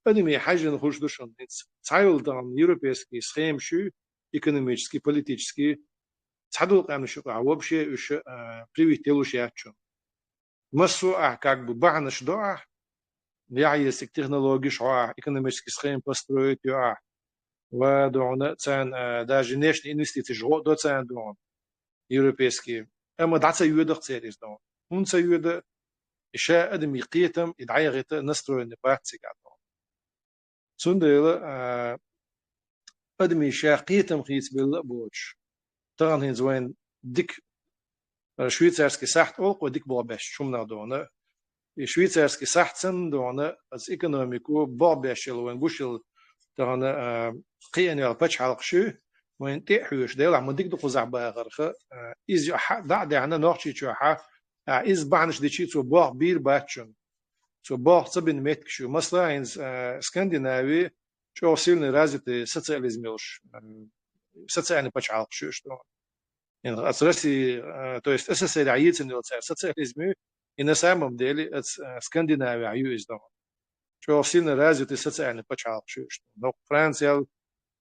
أنا مي حاجة نخش دوش نتس تعال دان يوروبيسكي سخيم شو экономический политический تعدل قام شو عوبشة وش привителуш ячо مسو как бы бахнаш доа يعيس технологии шо экономический схем построить я ودعونا تان даже внешние инвестиции жо до тан дон европейские أما دعسة يودا قصير دون هون سيودا إشاء أدم يقيتم يدعي غيتا نستروي نبات سيقاتون سندل أدم إشاء قيتم خيس بالله بوش طبعا هين زوين ديك شويتسارسكي ساحت أولق وديك بابش شمنا دونا شويتسارسكي ساحتسن دونا از إيكونوميكو بابش لوين بوشل دونا قيان يالباتش حلقشو وين تيحوش ديل عمو ديك دقو زعبا غرخة إز دعدي عنا نوحشي شوحا إز بعنش ديشي تو باق بير باتشن تو باق صبين ميتكشو مثلا عينز اسكندناوي شو سيلني رازيتي социализмилш социальный почалк что то есть СССР яйцами социализме и на самом деле это Скандинавия южно что сильно развитый социальный почалк что но Франция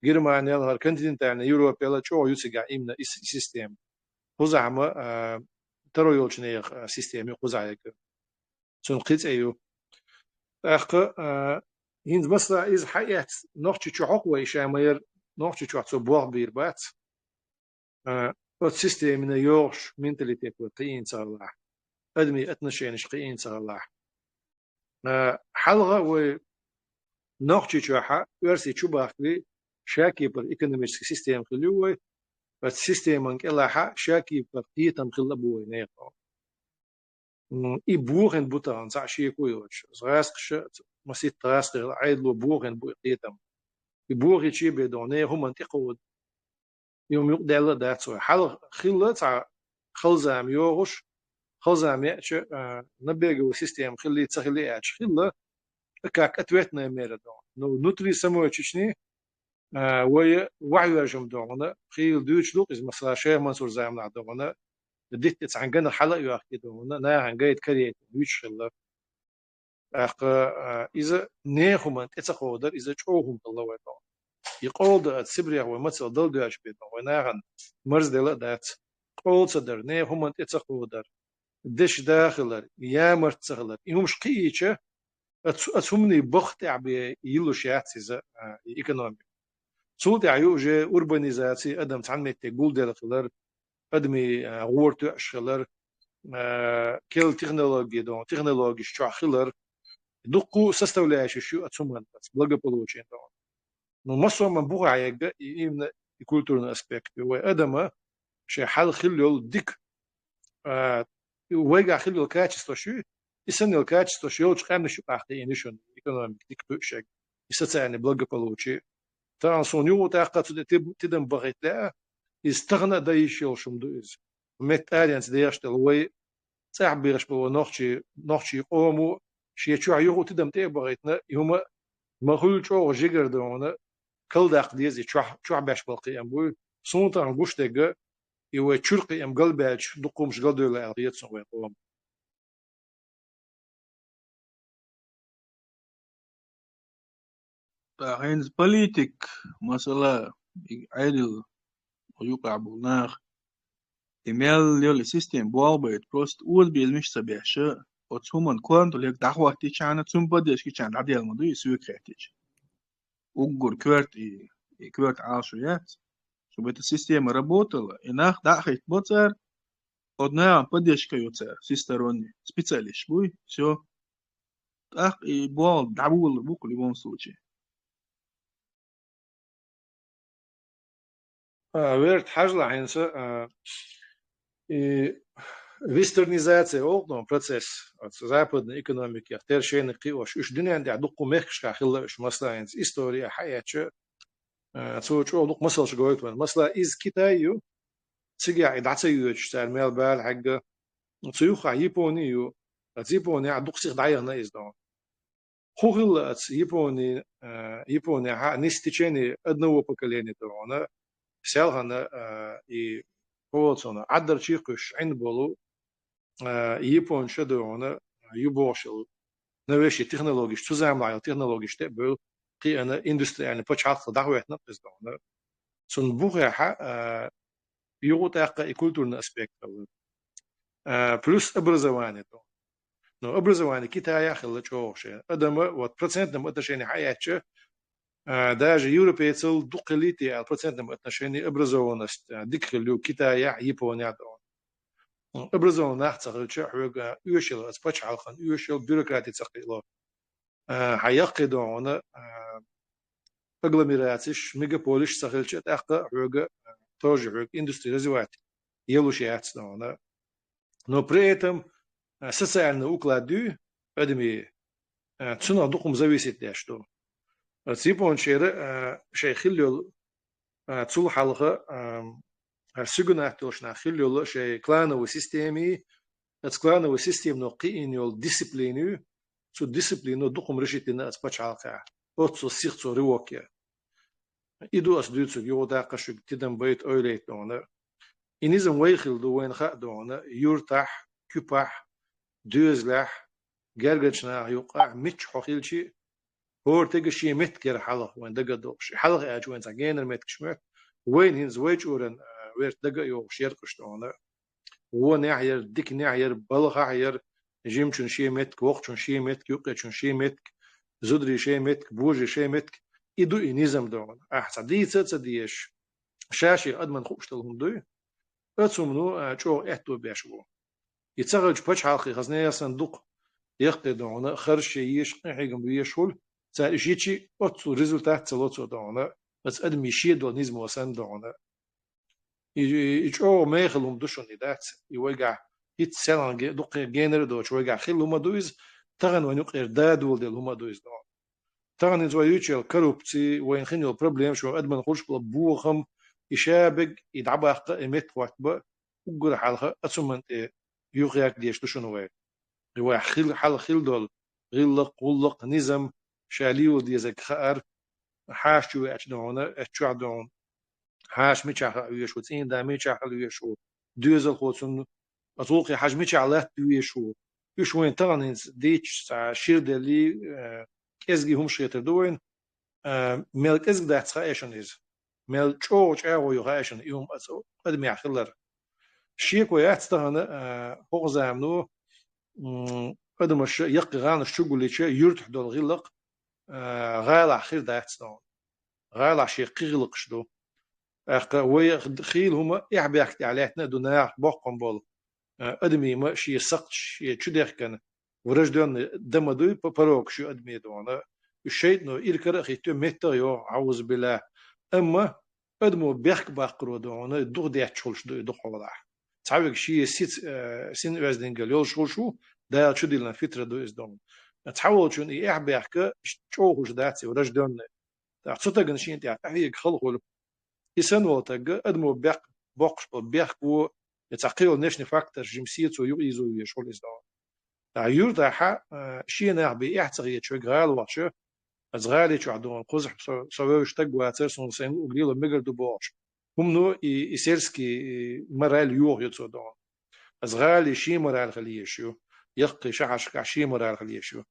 Германия континентальная Европа это что юцига именно из систем хузама троёчная система хузайка сунқит أيو أخ هند مثلا إز حياة نوع شو ويشامير نوع شو تصبح بيربات السيستم من يورش منتاليتي قيين صلاح أدمي أتنشينش قيين صلاح حلقة و نوع شو حا ورسي شو باخلي شاكي بر إيكونوميك سيستم خلوه السيستم انك إلا حا شاكي بر قيتم خلبوه نيقو إبوغن بوتان زعشي كويوش زغاسقش مسيت تغاسق عيدلو بوغن بو قيتم إبوغي شي بدوني هم انتقود يوم يقدر داتسو حال خلة خلزام يوغش خلزام يأتش نبيجو سيستم خلي تخلي يأتش خلة كاك أتوتنا ميردون نو نوتري سموه تشني ويا وعي رجم دونا خيل دوش لوق إز مثلا شيء منصور زامنا دونا ديت تعنجنا حلقة يأخذ دونا نا عنجيت كريت دوش خلة إذا نيهم تتخودر إذا شوهم الله ويتون يقول ده سبريا ومثل دل داش بيتون وناعن مرز دل دات قول صدر نيهم تتخودر دش داخلر يا مرتخلر يهمش قيتش أتهمني بخت عبي يلوشيات إذا إيكونومي سولت عيوجة أوربانيزاتي أدم تعمل تقول داخلر أدمي غورت أشخلر كل تكنولوجيا دون تكنولوجيا شو خلر دقو سستولاش شو أتسمن بس بلغ بلوشين دون نو مسوا من بوغا يجا يمنا كولتورن أسبكت وأدم شيء حال خلول ديك ويجا خلول كاتشتو شو يسن الكاتشتو شو يوش قام نشوف أحتي نشون إيكونوميك ديك توشك يستطيعني بلغ بلوشي ترانسونيو تاقة تدم بغيت لا يستغنى دايشيل شمدوز مت أليانس دياشتل وي تعبيرش بلو نوخشي قومو شيء شو عيوه تدم تبغيتنا يوم مغول شو جيجر دونا كل داق ديزي شو عباش بالقيام بو صونتا نقوش دقة يو تشرقي ام قلباش دقومش قلدو لا عريت سوي قوم هينز بوليتيك مثلا عادل ويوقع بالنار إيميل يولي سيستم بوالبيت بروست أول بيلمش سبيعشة وتسومن كوانتو ليك دعوة تيجانا تسوم بديش كيجان عديل مدو يسوي كريتيج وقر كوارت عاشويات شو بيت السيستم работало إناخ داخل بوتر одна поддержка юца, всесторонне, специалист, буй, все. Так и бал, дабул, бук в любом случае. Верт хажла хинса вестернизация огнон процесс от западной экономики тершейн قيوش إيش دنيا عندي عدقو مخش كخلا إيش مثلا история حياتش تسويش أغلق مثلا شجويت من مثلا إز كتايو تيجي يدعسيوش تاع المال بال حق تسويخ يابونيو يابوني عدق سيخ دايغنا إز دون خوغل يابوني يابوني ها نستيشيني أدنو بكليني دون سالهنا и Полцона, Аддар Чиркуш, Айнболу, Япон Шадуона, Юбошел, новейшие технологии, что заимлайл технологии, что был при индустриальной початке дохуетна пиздона. Сон бугеха югутака и культурный аспект. Плюс образование то. Но образование Китая хилла чоуше. Адама вот процентном отношении хаяче даже европейцы дукалити о процентном отношении образованность дикхилю Китая Япония дон. Образованность цахлча хуга юшил аспачалхан юшил бюрократия цахло. Хаяк дон агломерациш мегаполис цахлча тахта хуга тоже хуг индустрия развивать. Елушиац дон. Но при этом социальный уклад адми цена духом зависит от что. Япон شيء خليل تصل حلقة سجنات توشنا خليل شيء كلانو سيستمي كلانو سيستم نقي إنيول ديسيبلينو سو ديسيبلينو دقم رشيتنا أسبتش حلقة أتصل سيختو رواكيا إدو أسدوتو يودا قشق تدم بيت أوليت دونا إنيزم ويخل دوين خا دونا يرتاح كباح دوزلح جرجتنا يوقع مش حقيلشي هو تجشي متكر حلق وين دقة دوش حلق أجوين زعجين المتكشمت وين هنز ويج أورن وير دقة يوش يركشتونه هو نعير ديك نعير بلغ عير جيم شن شيء متك وقت شن شيء متك يوقع شن شيء متك زدري شيء متك بوجي شيء متك يدو إنيزم دون أحسن دي تصديش شاشي أدمن خوش لهم دوي أتصمنو شو إحتو بيشوا يتصغج بتش حلقي خزنية صندوق يقتدونه خرج يش حيجم بيشول سال جيتشي أتصل ريزولتات تلوتو دونه بس أدم يشيد دونيزم وسن دونه يجوا ما يخلهم دوشون ندات يوقع يتسلان دق جينر دوش وقع خلهم دويز تغن ونق إرداد ولد هم دويز دون تغن إذا يجوا كروبتي وين خنيو البروبلم شو أدمن خلش بلبوخم يشابق يدعبق إمت وقت بق وقر حلقة أتصمن يوقعك ديش دوشون وين يوقع خل دول غلق قلق نظام شاليو ديزك خار حاش شو أجدونه أشعدون حاش ميشا ويشو تين دا ميشا ويشو دوزل خوتون أتوقع حاج ميشا على ويشو يشوين ترى ديتش شير دلي إزجي هم شيتر دوين ملك إزج ده تسخايشن إز ملك شوش أو يخايشن يوم أسو قدم يحخلر شيء كويات تهنا فوق زامنو قدم الش يقغان الشغل شيء يرتح دول غلق غال أخير ده تسون غال شيء قغلق شدو وي خيل هما يحبيك عليتنا دنيا بقم بول أدمي ما شيء سقط شيء شو ده كان ورجدون دمدوي بروك شو أدمي دونا الشيء إنه إلكر خيتو متى يو عوز بالله أما أدمو بيحك باقرو دونا دغ ده تشولش دو دغ وضع تعرف شيء سين وزن قال شو ده شو دي لنا فترة دو إزدون تحاول شون يحبيك شو هوش داتي ورجدون تعطيك نشين انت هي خلق يسن وتج ادمو بيق بوقش بيق و يتعقيل نشني فاكتور جمسيت ويزو يشول ازدون تعيور ده شي نعبي احتغي شو غال واتش ازغالي شو عندهم قزح سويش تجوا تسون سين وقليل ميجر دو بوش هم نو يسيرسكي مرال يوغ يتصدون ازغالي شي مرال خليشو يقي شعش شي مرال خليشو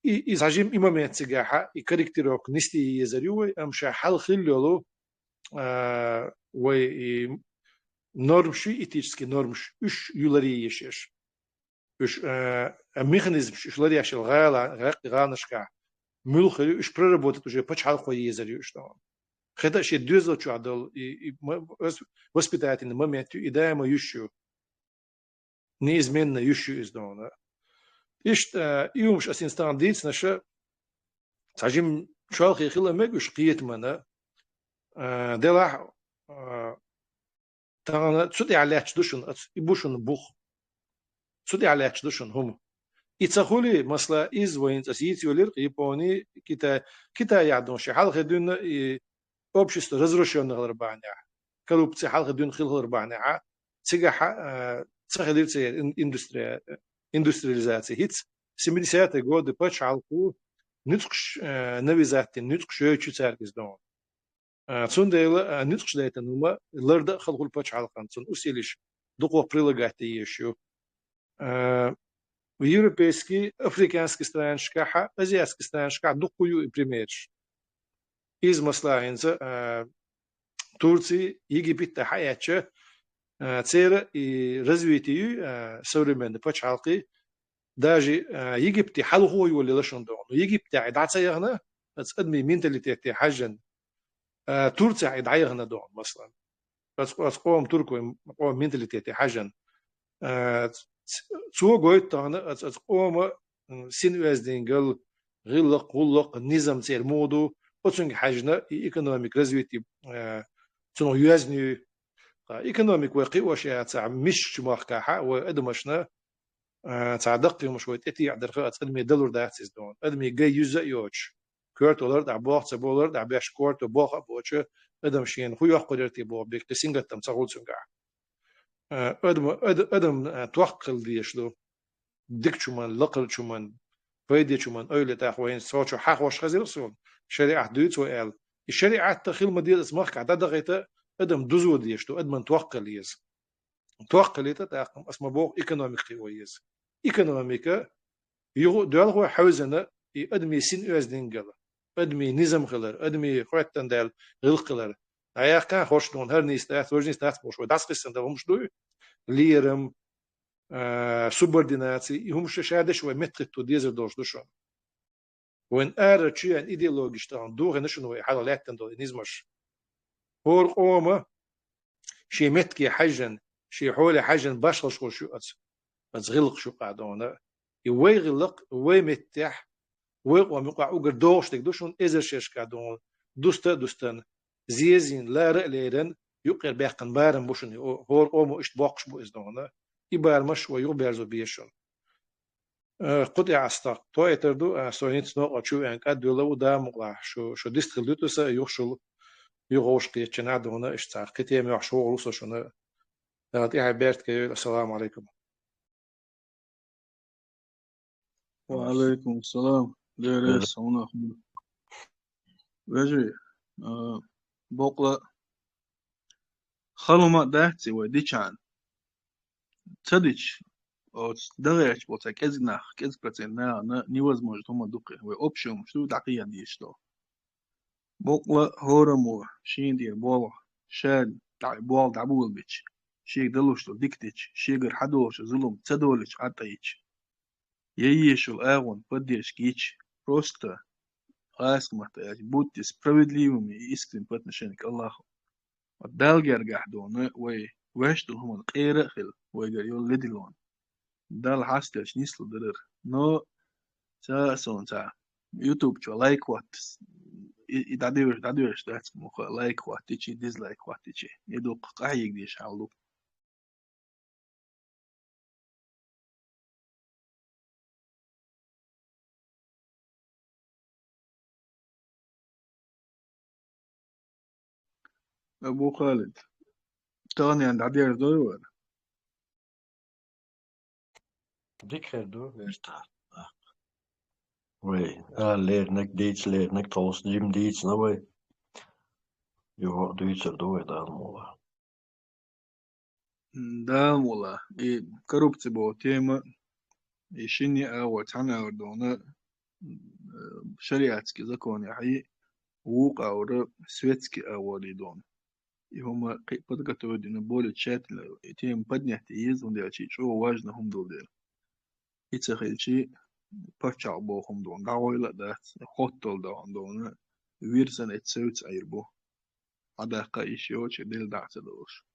إزعجم إمامات سجاحة يكاركتروك نستي يزريوه أمشى حل خللو و نورمشي إتيجسكي نورمش إيش يولاري يشيش إيش ميخانيزم إيش لاري عشان غانشكا ملخي إيش برربوت تجي بتش حل خوي يزريوه إشتون خدا شيء دوزل شو عدل وسبتات إن مامات إداية ما يشوا неизменно еще издавна. إيش يومش أسينستان ديتس نشأ تعجم شالخي خلا مجوش قيت منا دلع تانا تسودي على تشدوشن يبوشن بوخ تسودي على تشدوشن هم يتسخولي مثلا إز وين أسيت يولير يبوني كتا يعدون شيء حال خدون общество разрушенных рабаня كلوب تسي حال خدون خيل ربانا تيجا تسخدير تسي индустриализация هيت 70-е годы почалку نتقش نويزاتين نتقش يوتشو تاركز دون تسونديلا نتقش دايتا نوما لرد خلقو البочалкан تسون усилиш доколо прилагати еще в европейский африканский страншка азиатский страншка докую и примерш из маслаинца Турции Египет хаяча цера и развитию современной почалки даже Египте حلو يولي لشون دون Египте عيد عصيغنا أتقدمي مينتاليتي حاجن تورتي عيد عيغنا دون مثلا بس قوم تركو قوم مينتاليتي حاجن سو قويت تانا قوم سين وازدينجل غلق نظام سير مودو وتسنج حاجنا ايكونوميك رزويتي تنو يوازني ايكونوميك وقي وشيا تاع مش ماركاحا وادمشنا تعدقتي مشويت اتي عدر خاطر ادمي دولار داتس دون ادمي جاي يوزا يوتش كورت دولار دع بوخ بولار دع باش كورت بوخ بوتش ادم شين خو يقدرتي بو بيك تسينغ تم تقول سنغا ادم توقل ديشلو ديك شومان لقل شومان فايدي شومان اولي تاخوين صوتو حق واش خزيرسون شريعه دوت وال الشريعه تخيل مدير اسمك عدد غيتا ادم دوزو ديشتو ادم توقل يز توقلت تاقم اسمه بوق ايكونوميك قويز ايكونوميكا يغو دوال هو حوزنا ادمي سين ازدينغل ادمي نظام خلر ادمي خوتن دال غلقلر ايا كان خوش دون هر نيستات ورجنيستات بوش وداس قسن ده همش دو ليرم سوبرديناتي همش شاده شوي متر تو ديزر دوش دوشون وين ارتشي ان ايديولوجي شتان دوغ نشنو حاله لاتن دو نيزمش هور قومه شي متكي حجن شي حول حجن باشل شو أتغلق شو قاعدونا يغلق ويمتح ومقع أوجر دوش تقدوشون إذا شيش قاعدون دوستن زيزين لا رأليرن يقر بيقن بارن بوشن هور أومو إشتباقش بو إزدونا يبار مش ويغبرزو بيشون قطع استاق تو يتردو سونيت نو أشوف أنك أدولا ودا مقع شو ديستخلتو سا يخشل يغوش قيتشنا دونا إشتاق كتير ميوحشو غلوصو شونا نعطيها بيرت كيو السلام عليكم وعليكم السلام ديريس هنا وجي بوقلا خلو ما داهتي وديشان تديش او دغيش بوتا كزناخ كزبتين نا невозможно هما دوقي وأوبشن شو دقيقة ديشتو بوقلا هورمو شين دير بولا شاد دعي بوال دعبول بيش شيك دلوشتو ديكتيش شيكر حدوش ظلم تدولش عطيش ييشو اغون بديش كيش просто асмата будьте справедливыми и искренними по отношению к Аллаху. Далгер гахдон وي واشتو هم قيرة خل ويقر يول لدلون دال حاستيش نيسلو درر نو سون يوتيوب شو لايك وات داديوش دات مخ لايك وات تيجي ديزلايك وات تيجي يدوق قايق ديش حالو أبو خالد تغني عند عدير دور ديك خير دو ويرتا وي ليرنك ديتس ليرنك توس جيم ديتس نوي يو دويتر دوي دالمولا دامولا и коррупция была тема еще не вот она ордона шариатский закон яхи وقع ور светский awolidon и هم подготовлены более тщательно тем поднять из он делать что важно هم додер и цехельчи пачал бохом дон гавойла да хоттол дон вирсан эцеуц айрбо адака еще очень дел дацелош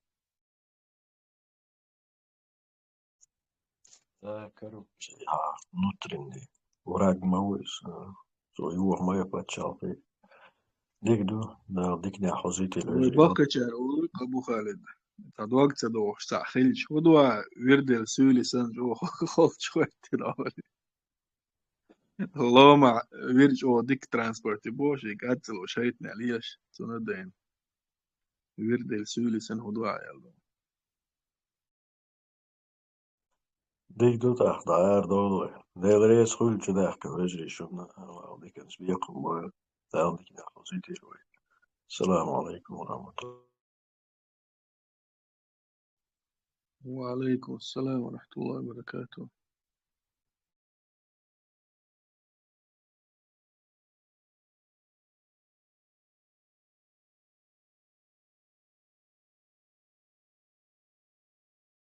ذاكروا سيها نطرني وراق موز سو يوه ما يبتشالفي ديكدو دا ديكنا حوزيتي الوجري ويبقى شارو أبو خالد تاد وقت دو ساخلش ودوا ويردل سولي سن جو خلط شوية تراولي الله مع ويرج او ديك ترانسبورت بوشي قاتل وشيتني عليش سندين ويردل سولي سن هدوا يلا ديكدو تحت عيار دولي ديل ريس خل جداك الوجري شونا ديكن سبيقهم ما دا ديكنا حوزيتي الوجري السلام عليكم ورحمة الله. وعليكم السلام ورحمة الله وبركاته.